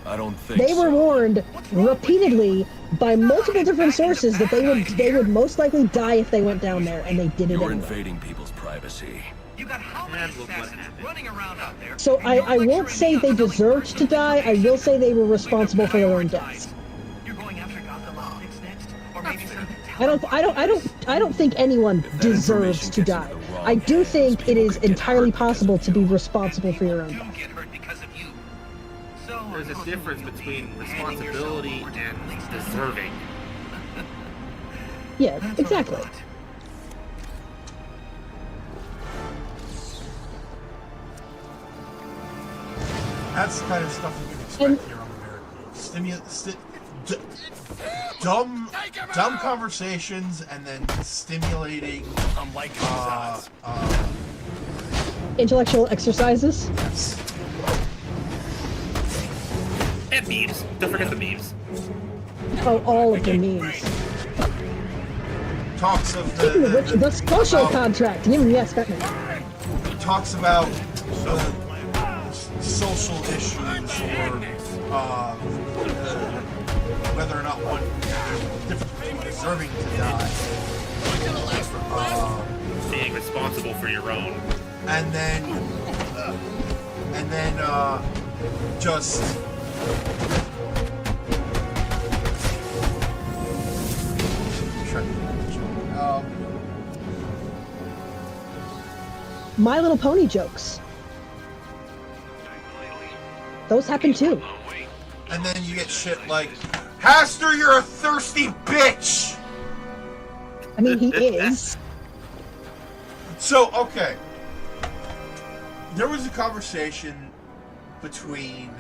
I don't think they were warned repeatedly by multiple different sources that they would most likely die if they went down there, and they did it You're anyway. invading people's privacy. You got how many assassins running around out there? So I won't say they deserved to die. I will say they were responsible for their own deaths. You're going after Gotham Optics next, or maybe I don't think anyone deserves to die. I do think it is entirely possible to be responsible for your own death. There's a difference between responsibility and deserving. Yeah, exactly. That's the kind of stuff you can expect here on American. dumb conversations and then stimulating Intellectual exercises. Yes. And memes. Don't forget the memes. Oh, all of the memes. Talks of the social contract. Yes, Batman. Talks about social issues or whether or not one different between deserving to die. Being responsible for your own. And then just My Little Pony jokes. Those happen too. And then you get shit like, Haster, you're a thirsty bitch! I mean, he is. So, okay. There was a conversation between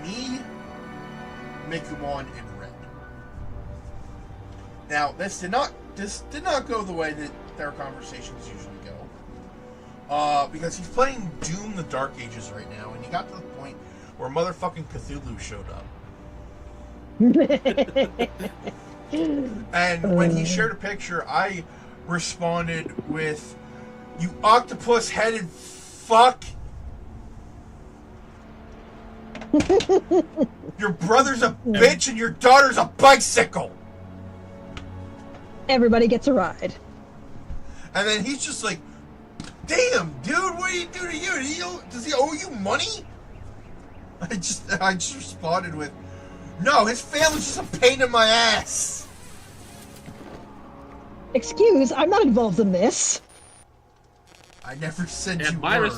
me, Mikumon, and Red. Now, this did not go the way that their conversations usually go. Because he's playing Doom the Dark Ages right now, and he got to the point where motherfucking Cthulhu showed up. And when he shared a picture, I responded with, "You octopus-headed fuck! Your brother's a bitch and your daughter's a bicycle!" Everybody gets a ride. And then he's just like, "Damn, dude, what do you do to you? Does he owe you money?" I just responded with, "No, his family's just a pain in my ass." Excuse, I'm not involved in this. I never said and you my were.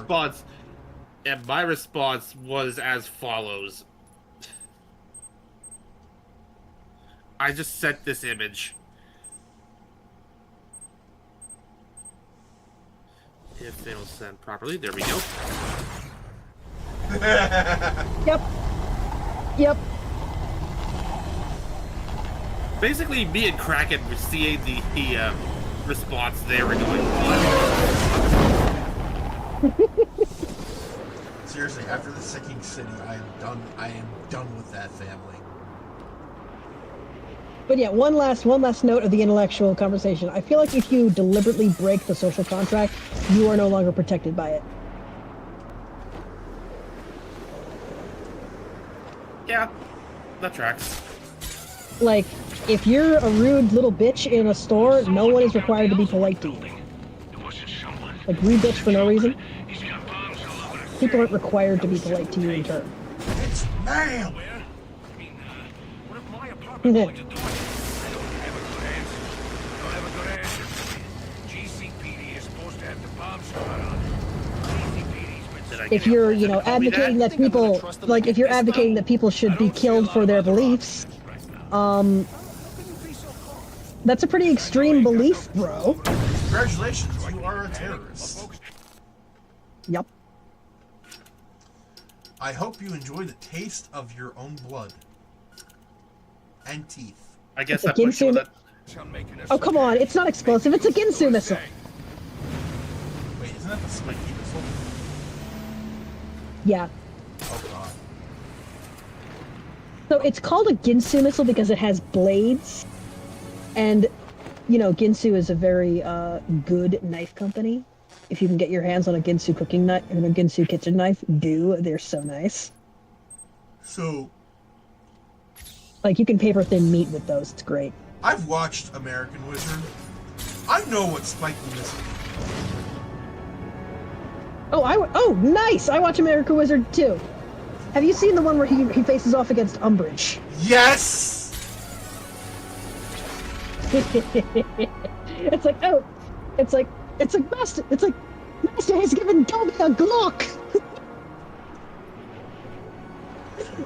My response was as follows. I just sent this image. If it'll send properly, there we go. Yep. Basically, me and Kraken were seeing the response there and going, what? Seriously, after the Sinking City, I am done with that family. But yeah, one last note of the intellectual conversation. I feel like if you deliberately break the social contract, you are no longer protected by it. Yeah, that tracks. Like, if you're a rude little bitch in a store, no one is required to be polite to you. Like, rude bitch for no reason. People aren't required to be polite to you in turn. It's ma'am! If you're, advocating that people, like, if you're advocating that people should be killed for their beliefs, that's a pretty extreme belief, bro. Congratulations, you are a terrorist. Yep. I hope you enjoy the taste of your own blood. And teeth. I guess that puts you in that... Oh, come on, it's not explosive, it's a Ginsu missile. Wait, isn't that the spiky missile? Yeah. Oh, God. So it's called a Ginsu missile because it has blades. And, Ginsu is a very good knife company. If you can get your hands on a Ginsu cooking knife and a Ginsu kitchen knife, they're so nice. So... Like, you can paper thin meat with those, it's great. I've watched American Wizard. I know what spiky missile is. Oh, nice! I watch American Wizard too. Have you seen the one where he faces off against Umbridge? Yes! It's like Master has given Dobby a Glock!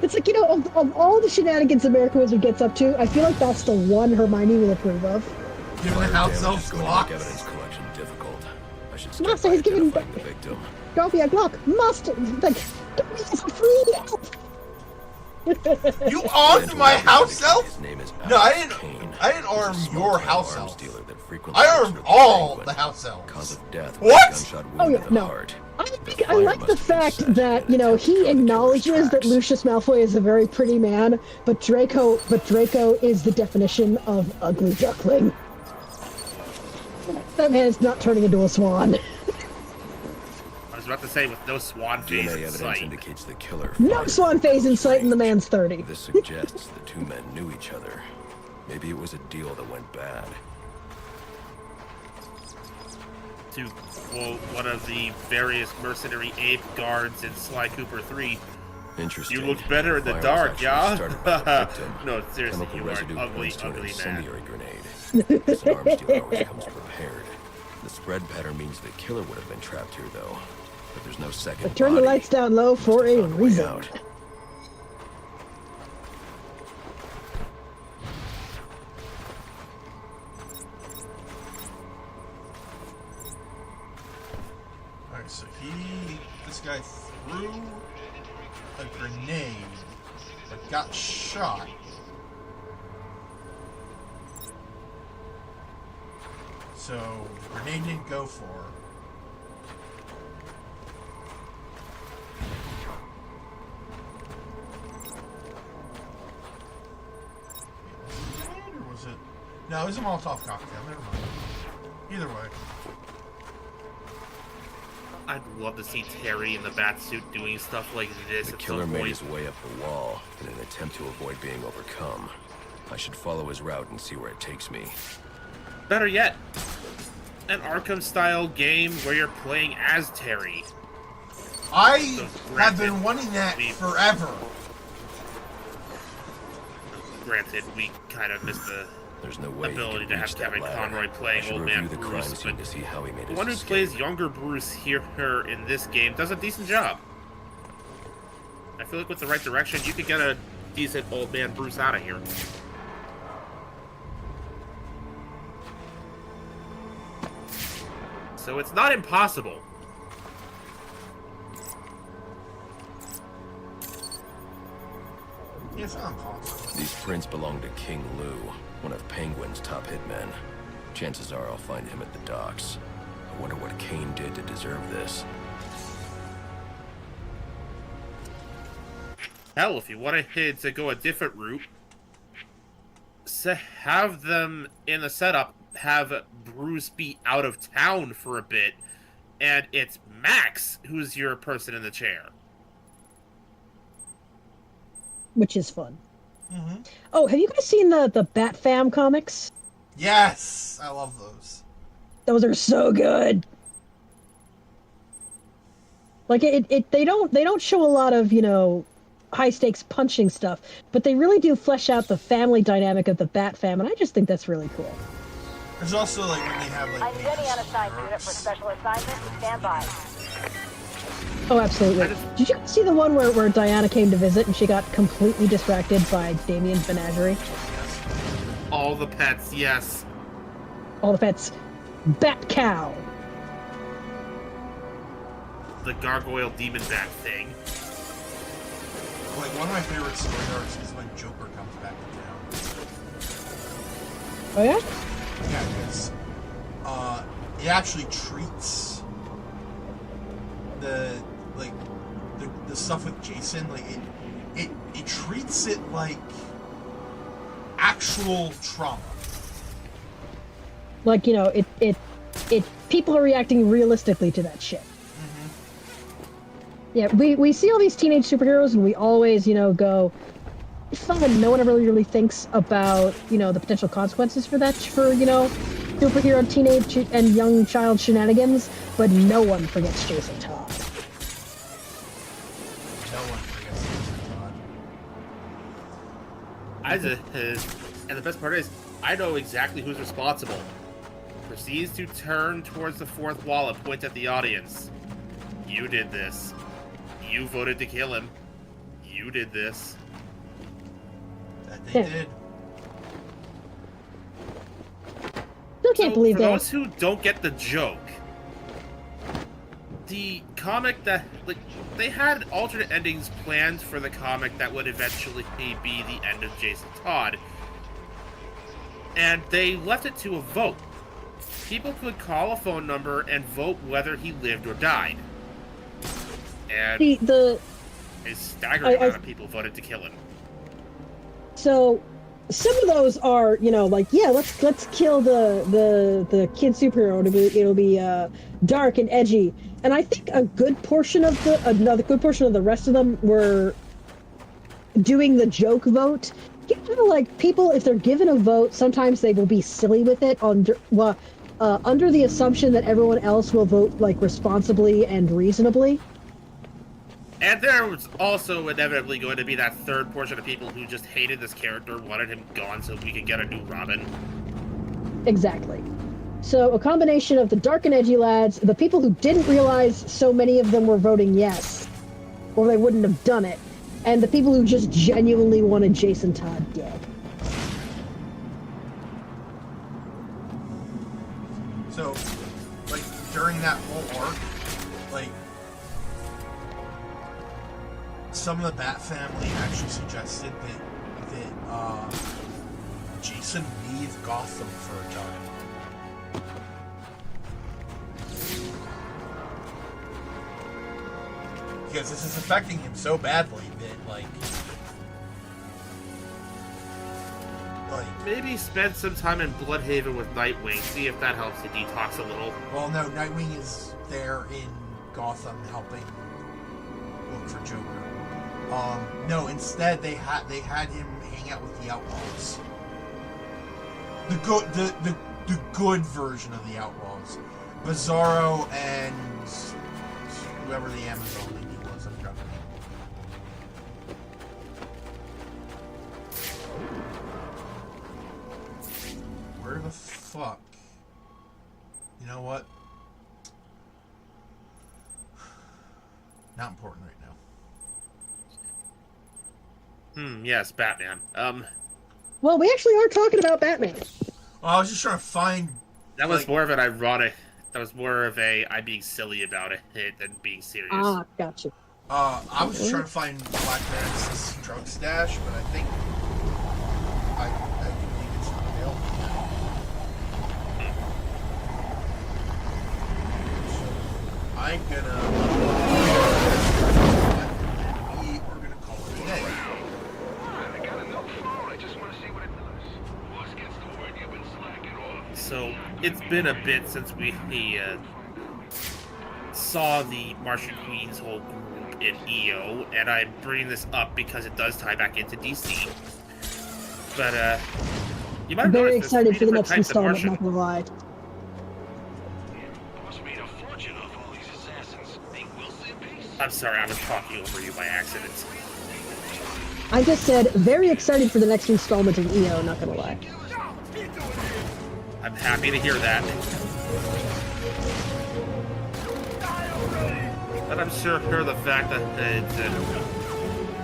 It's like, of all the shenanigans American Wizard gets up to, I feel like that's the one Hermione will approve of. Given how self-Glock. Evidence collection difficult. I should Master has given the victim. Dobby a Glock. Master, Dobby is a free elf. You armed my house elf? His name is No, I Alex didn't. Kane. I didn't arm He's a small your time house arms elf. dealer that frequently I armed served all Penguin. the house elves. Cause of death What? was a gunshot wound Oh yeah, to the no. heart. I like the fact that, you know, he acknowledges that Lucius Malfoy is a very pretty man, but Draco is the definition of ugly duckling. That man is not turning into a swan. I was about to say, with no swan phase DNA in evidence sight. indicates the killer. No fired swan phase in sight and the man's 30. This suggests the two men knew each other. Maybe it was a deal that went bad. To quote one of the various mercenary ape guards in Sly Cooper 3, Interesting. "You look better in the Fire was dark, actually yeah?" started by the victim. No, seriously, Chemical you are residue an ugly, points to an ugly man. incendiary grenade. This arms dealer always comes prepared. The spread pattern means the killer would have been trapped here, though. But there's no second But turn the body. lights down low for a Found way reason. out. Alright, so this guy threw a grenade, but got shot. So, grenade didn't go for. Or was it? No, it was a Molotov cocktail. Never mind. Either way. I'd love to see Terry in the bat-suit doing stuff like this The at killer some made point. his way up the wall in an attempt to avoid being overcome. I should follow his route and see where it takes me. Better yet, an Arkham-style game where you're playing as Terry. I have been wanting that forever. Granted, we kind of missed the There's no way ability he to could have reach that Kevin ladder. Conroy I playing should old review man the crime Bruce, scene but to see how he made the his one who escape. plays younger Bruce here in this game does a decent job. I feel like with the right direction, you could get a decent old man Bruce out of here. So it's not impossible. Yeah, it's not impossible. These prints belong to King Lou, one of Penguin's top hitmen. Chances are I'll find him at the docks. I wonder what Kane did to deserve this. Hell, if you wanted to go a different route, have them in the setup, have Bruce be out of town for a bit, and it's Max who's your person in the chair. Which is fun. Mm-hmm. Oh, have you guys seen the Bat Fam comics? Yes! I love those. Those are so good. Like they don't show a lot of, you know, high stakes punching stuff, but they really do flesh out the family dynamic of the Bat Fam, and I just think that's really cool. There's also like when they have like. I'm ready on assigned unit for special assignment. Stand by. Oh, absolutely. Did you see the one where Diana came to visit and she got completely distracted by Damien's menagerie? All the pets, yes. All the pets. Bat Cow. The gargoyle demon bat thing. Like one of my favorite story arcs is when Joker comes back to town. Oh yeah? Yeah, because it actually treats the stuff with Jason, like it treats it like actual trauma. Like, you know, it people are reacting realistically to that shit. Yeah, we see all these teenage superheroes and we always, you know, go, it's fun. No one ever really thinks about, you know, the potential consequences for that, for, you know, superhero, teenage, and young child shenanigans, but no one forgets Jason Todd. No one forgets Jason Todd. And the best part is, I know exactly who's responsible. Proceeds to turn towards the fourth wall and point at the audience. You did this. You voted to kill him. You did this. That they did. Still can't believe for that. those who don't get the joke, the comic that, like, they had alternate endings planned for the comic that would eventually be the end of Jason Todd. And they left it to a vote. People could call a phone number and vote whether he lived or died. And a staggering amount of people voted to kill him. So some of those are, you know, like, yeah, let's kill the kid superhero. It'll be dark and edgy. And I think a good portion of the rest of them were doing the joke vote. You know, like, people, if they're given a vote, sometimes they will be silly with it under the assumption that everyone else will vote, like, responsibly and reasonably. And there was also inevitably going to be that third portion of people who just hated this character, wanted him gone so we could get a new Robin. Exactly. So a combination of the dark and edgy lads, the people who didn't realize so many of them were voting yes, or they wouldn't have done it, and the people who just genuinely wanted Jason Todd dead. So, like, during that whole arc, like, some of the Bat family actually suggested that Jason leave Gotham for a time. Because this is affecting him so badly that, like, maybe spend some time in Bloodhaven with Nightwing, see if that helps to detox a little. Well, no, Nightwing is there in Gotham helping look for Joker. No, instead they had him hang out with the Outlaws. The good version of the Outlaws. Bizarro and whoever the Amazon lady was, I forgot her name. Where the fuck? You know what? Not important right now. Yes, Batman. Well, we actually are talking about Batman. Well, I was just trying to find... That was more of an ironic... That was more of I'm being silly about it than being serious. Ah, gotcha. I was just trying to find Black Man's drug stash, but I think... I believe it's not available now. So, I'm gonna... we are gonna call it a day. I got a note phone. I just want to see what it does. Boss gets the word you've been slacking off. So, it's been a bit since we saw the Martian Queen's whole group in EO, and I'm bringing this up because it does tie back into DC. But, you might I'm very notice excited for the different next types of installment, Martian... not gonna lie. Boss made a fortune off all these assassins. Think we'll see a piece? I'm sorry, I was talking over you by accident. I just said, very excited for the next installment of EO, not gonna lie. I'm happy to hear that. But I'm sure the fact that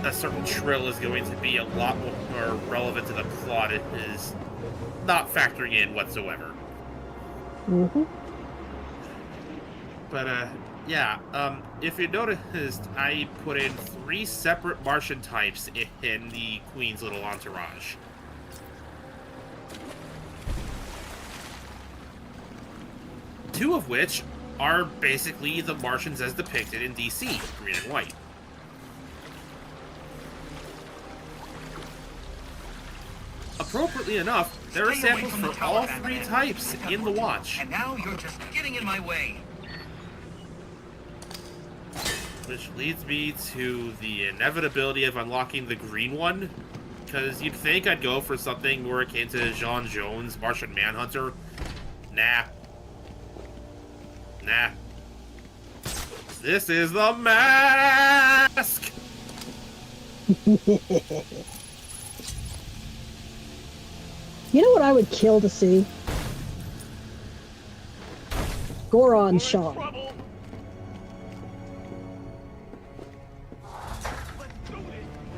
a certain Trill is going to be a lot more relevant to the plot is not factoring in whatsoever. Mm-hmm. But, yeah, if you noticed, I put in 3 separate Martian types in the Queen's little entourage. Two of which are basically the Martians as depicted in DC, green and white. Appropriately enough, there are samples for all 3 types in the watch. And now you're just getting in my way. Which leads me to the inevitability of unlocking the green one. Because you'd think I'd go for something more akin to John Jones' Martian Manhunter. Nah. Nah. This is the mask! You know what I would kill to see? Goron Shaw.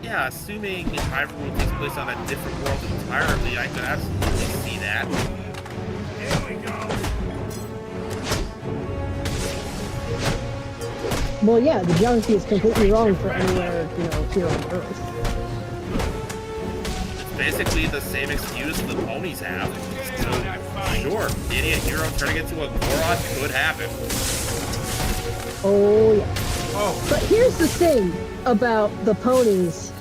Yeah, assuming Hyrule takes place on a different world entirely, I could absolutely see that. Here we go! Well, yeah, the geography is completely wrong for anywhere, here on Earth. It's basically the same excuse the ponies have. So, sure, idiot hero turning into a Goron could happen. Oh, yeah. Oh. But here's the thing about the ponies.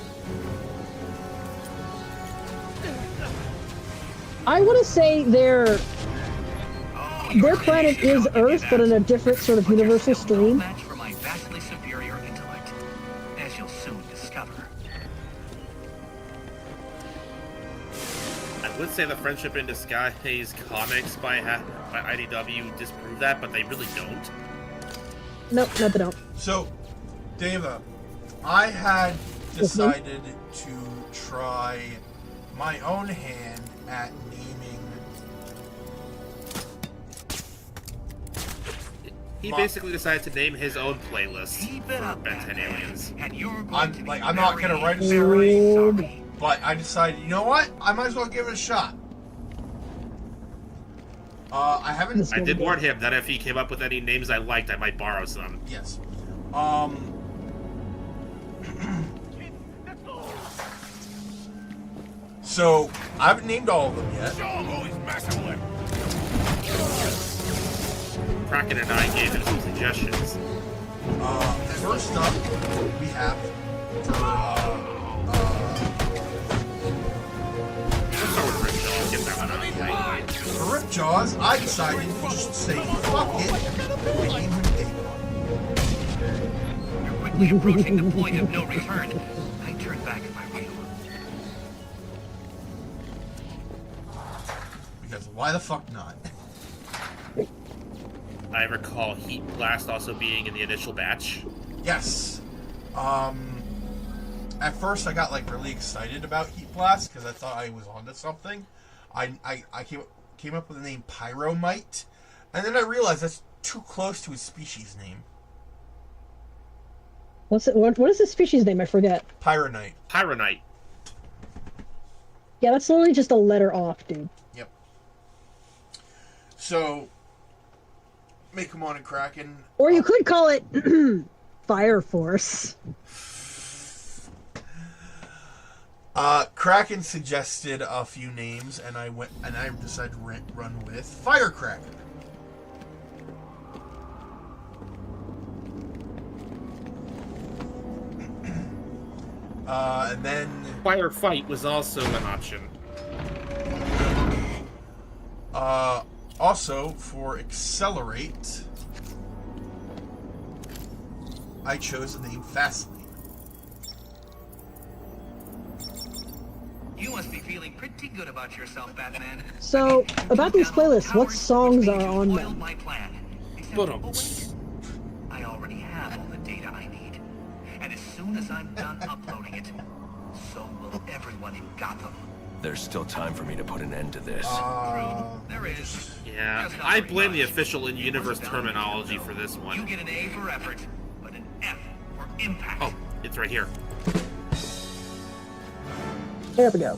I want to say their planet is Earth, but in a different sort of universal stream. Match for my vastly superior intellect, as you'll soon discover. I would say the Friendship in Disguise comics by IDW disprove that, but they really don't. Nope, no, they don't. So, Deva, I had decided to try my own hand at naming. He basically decided to name his own playlist for Ben 10 Aliens. I'm not gonna write a story, but I decided, you know what? I might as well give it a shot. I did warn him that if he came up with any names I liked, I might borrow some. Yes. So, I haven't named all of them yet. Kraken and I gave him some suggestions. First up, we have for Ripjaws, I decided to just say fuck it and name him Dagon. You're quickly approaching the point of no return. I turn back at my wheel. Because why the fuck not? I recall Heat Blast also being in the initial batch. Yes. At first I got really excited about Heat Blast because I thought I was onto something. I came up with the name Pyromite, and then I realized that's too close to his species name. What's it? What is his species name? I forget. Pyronite. Pyronite. Yeah, that's literally just a letter off, dude. Yep. So, Megamon and Kraken. Or you could call it Fire Force. Kraken suggested a few names, and I decided to run with Firecracker. And then Firefight was also an option. Also for Accelerate, I chose the name Fastlane. You must be feeling pretty good about yourself, Batman. So, about these playlists, what songs are on them? My plan. I already have all the data I need. And as soon as I'm done uploading it, so will everyone in Gotham. There's still time for me to put an end to this. There is. Yeah, I blame the official in-universe terminology for this one. You get an A for effort, but an F for impact. Oh, it's right here. There we go.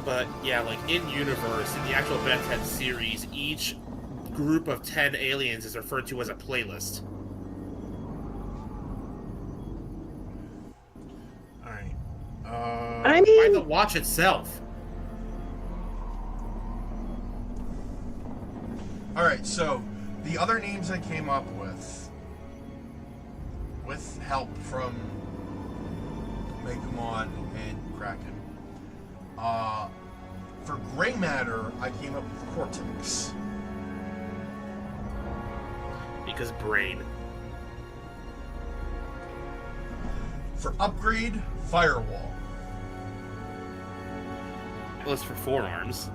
But yeah, in-universe, in the actual Ben 10 series, each group of 10 aliens is referred to as a playlist. Alright. I mean... By the watch itself. Alright, so, the other names I came up with help from Megamon and Kraken. For Gray Matter, I came up with Cortex. Because brain. For Upgrade, Firewall. Atlas for forearms.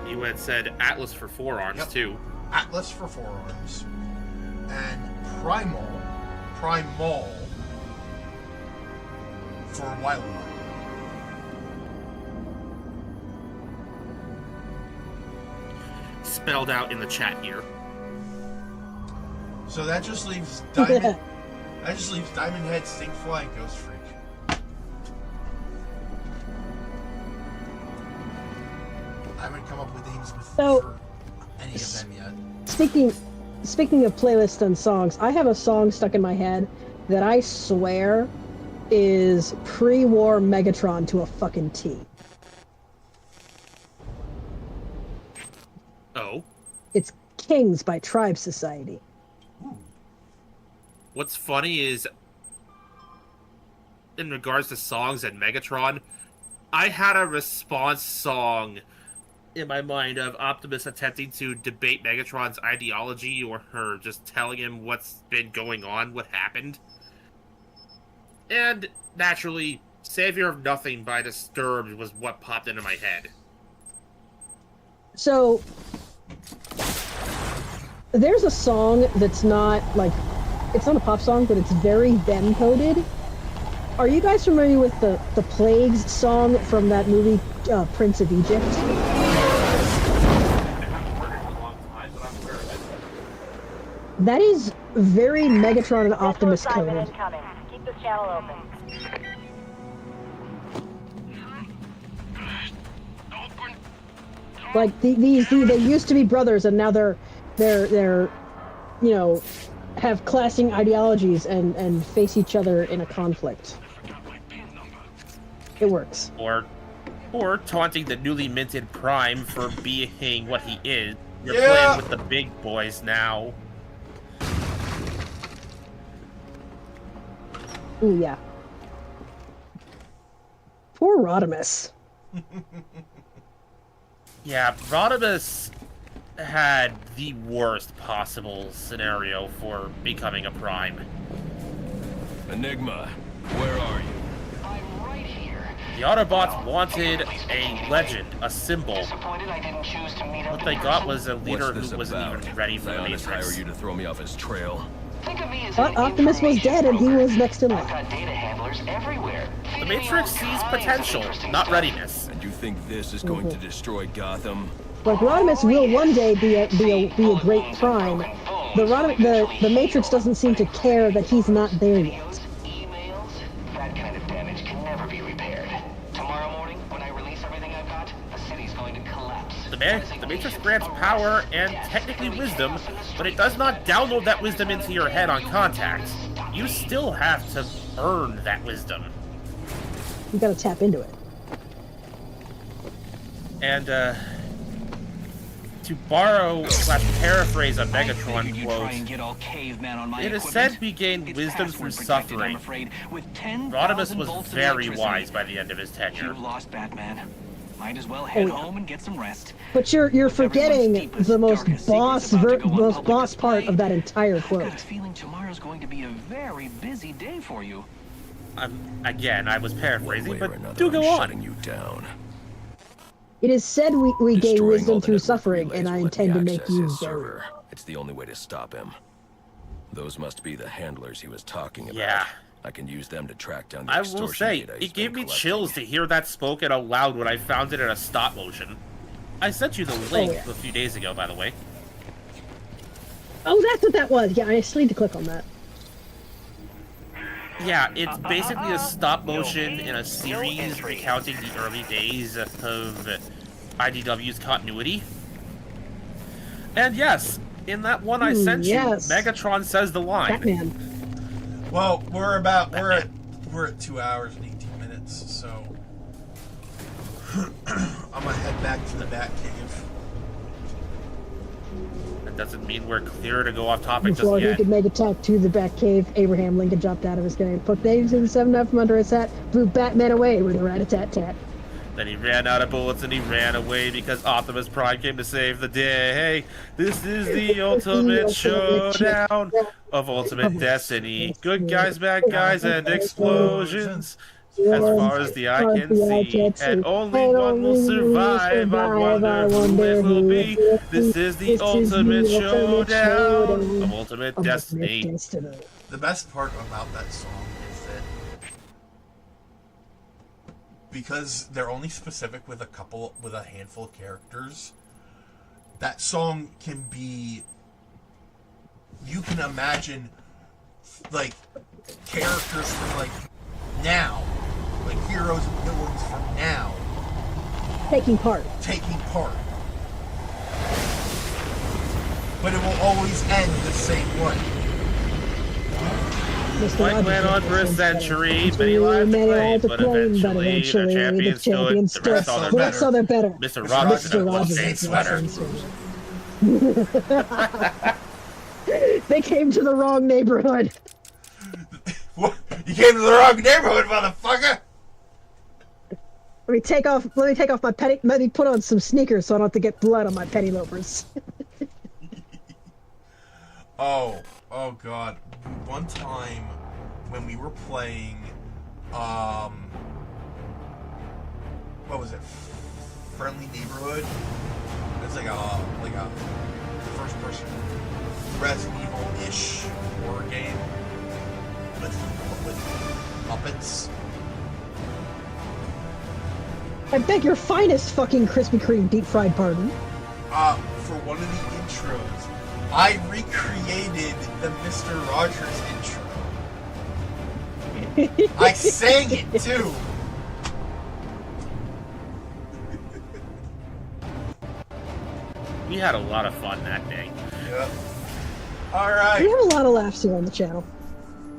You had said Atlas for forearms, too. Atlas for forearms. And Primal for Wildlife. Spelled out in the chat here. So that just leaves Diamond. That just leaves Diamond Head, Stinkfly, and Ghost Freak. I would come up with names with. So, any of them yet. Speaking of playlists and songs, I have a song stuck in my head that I swear is pre-war Megatron to a fucking T. Oh? It's Kings by Tribe Society. What's funny is, in regards to songs and Megatron, I had a response song in my mind of Optimus attempting to debate Megatron's ideology or her just telling him what's been going on, what happened. And, naturally, Savior of Nothing by Disturbed was what popped into my head. So, there's a song that's not, like, it's not a pop song, but it's very them-coded. Are you guys familiar with the Plagues song from that movie, Prince of Egypt? That is very Megatron and Optimus coded. Keep this channel open. Like they used to be brothers, and now they're you know, have clashing ideologies and face each other in a conflict. It works. Or taunting the newly minted Prime for being what he is. You're Yeah. playing with the big boys now. Ooh, yeah. Poor Rodimus. Yeah, Rodimus had the worst possible scenario for becoming a Prime. Enigma, where are you? I'm right here. The Autobots wanted a legend, a symbol. Disappointed I didn't choose to meet up What in they got person. was a leader What's this who wasn't about? even ready for the Zionis hire Matrix. you to throw me off his trail? Think of me as But an Optimus was dead, and he broker. was next in I've line. got data handlers everywhere. The Matrix sees potential, not readiness. And you think this is going to destroy Gotham? Like Rodimus will one day be a great Prime. The Matrix doesn't seem to care that he's not there yet. Emails, that kind of damage can never be repaired. Tomorrow morning, when I release everything I've got, the city's going to collapse. The Matrix grants power and technically wisdom, but it does not download that wisdom into your head on contact. You still have to earn that wisdom. You gotta tap into it. And, to borrow / paraphrase a Megatron quote, it is said we gain wisdom through suffering. Rodimus was very wise by the end of his tenure. You've lost Batman. Might as well head home and get some rest. But you're forgetting the most boss part of that entire quote. I've got a feeling tomorrow's going to be a very busy day for you. Again, I was paraphrasing, One way or but another, do go I'm on. shutting you down. It is said we gain Destroying wisdom all the through network suffering, relays and I will let me intend to make access you his very. server. It's the only way to stop him. Those must be the handlers he was talking about. Yeah. I can use them to track down the I extortion will say, data he's it gave been me collecting. chills to hear that spoken out loud when I found it in a stop motion. I sent you the link yeah. a few days ago, by the way. Oh, that's what that was. Yeah, I still need to click on that. Yeah, it's basically a stop motion in a series recounting the early days of IDW's continuity. And yes, in that one I sent yes. you, Megatron says the line. Batman. Well, we're at 2 hours and 18 minutes, so I'm gonna head back to the Batcave. That doesn't mean we're clear to go off topic just Before he yet. could make it talk to the Batcave, Abraham Lincoln jumped out of his grave, put Dave's in 7 up from under his hat, blew Batman away with a rat-a-tat-tat. Then he ran out of bullets and he ran away because Optimus Prime came to save the day. This is the ultimate showdown of ultimate destiny. Good guys, bad guys, and explosions. As far as the eye can see, and only one will survive. I wonder who it will be. This is the ultimate showdown of ultimate destiny. The best part about that song is that because they're only specific with a handful of characters, that song can be, you can imagine like characters from like now, like heroes and villains from now taking part. but it will always end the same way. Fight went on for a century, many lives to claim, but eventually the champions stood, the rest saw their better. Mr. Rogers in a bloodstained sweater. They came to the wrong neighborhood. What? You came to the wrong neighborhood, motherfucker! Let me take off my petty. Let me put on some sneakers so I don't have to get blood on my petty loafers. Oh god. One time when we were playing, what was it? Friendly Neighborhood? It's like a first person Resident Evil-ish horror game with puppets. I beg your finest fucking Krispy Kreme deep fried pardon. For one of the intros, I recreated the Mr. Rogers intro. I sang it too. We had a lot of fun that day. Yep. Alright. We have a lot of laughs here on the channel.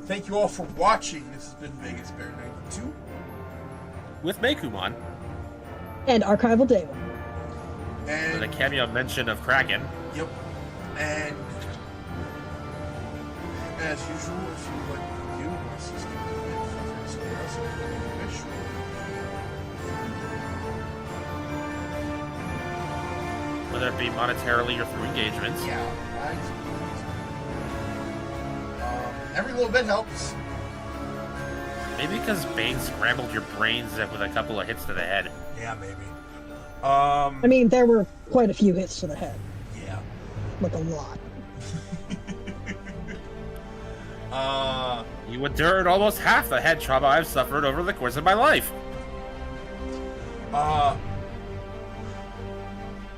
Thank you all for watching. This has been Vegas Bear 92. With Meikumon. And Archival Dave. And with a cameo mention of Kraken. Yep. And as usual, if you would like to do, let's just keep it somewhere else if you wish. Whether it be monetarily or through engagements. Yeah. Every little bit helps. Maybe because Bane scrambled your brains with a couple of hits to the head. Yeah, maybe. I mean, there were quite a few hits to the head. Yeah. Like a lot. You endured almost half the head trauma I've suffered over the course of my life.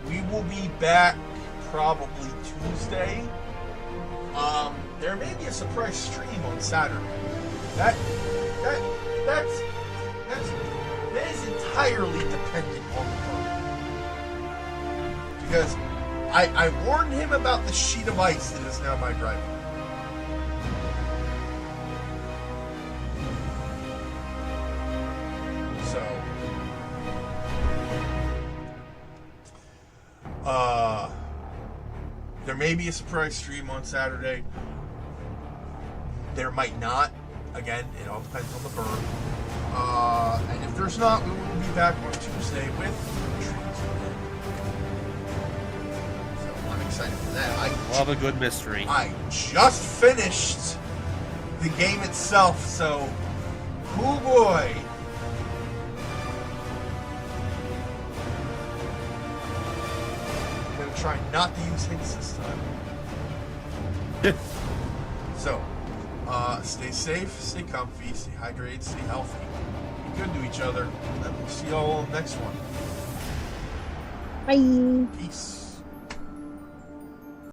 We will be back probably Tuesday. There may be a surprise stream on Saturday. That is entirely dependent on the bird. Because I warned him about the sheet of ice that is now my driveway. So, there may be a surprise stream on Saturday. There might not. Again, it all depends on the bird. And if there's not, we will be back on Tuesday with treats. So I'm excited for that. Love a good mystery. I just finished the game itself, so oh boy. I'm gonna try not to use hints this time. So, stay safe, stay comfy, stay hydrated, stay healthy, be good to each other, and we'll see you all on the next one. Bye. Peace.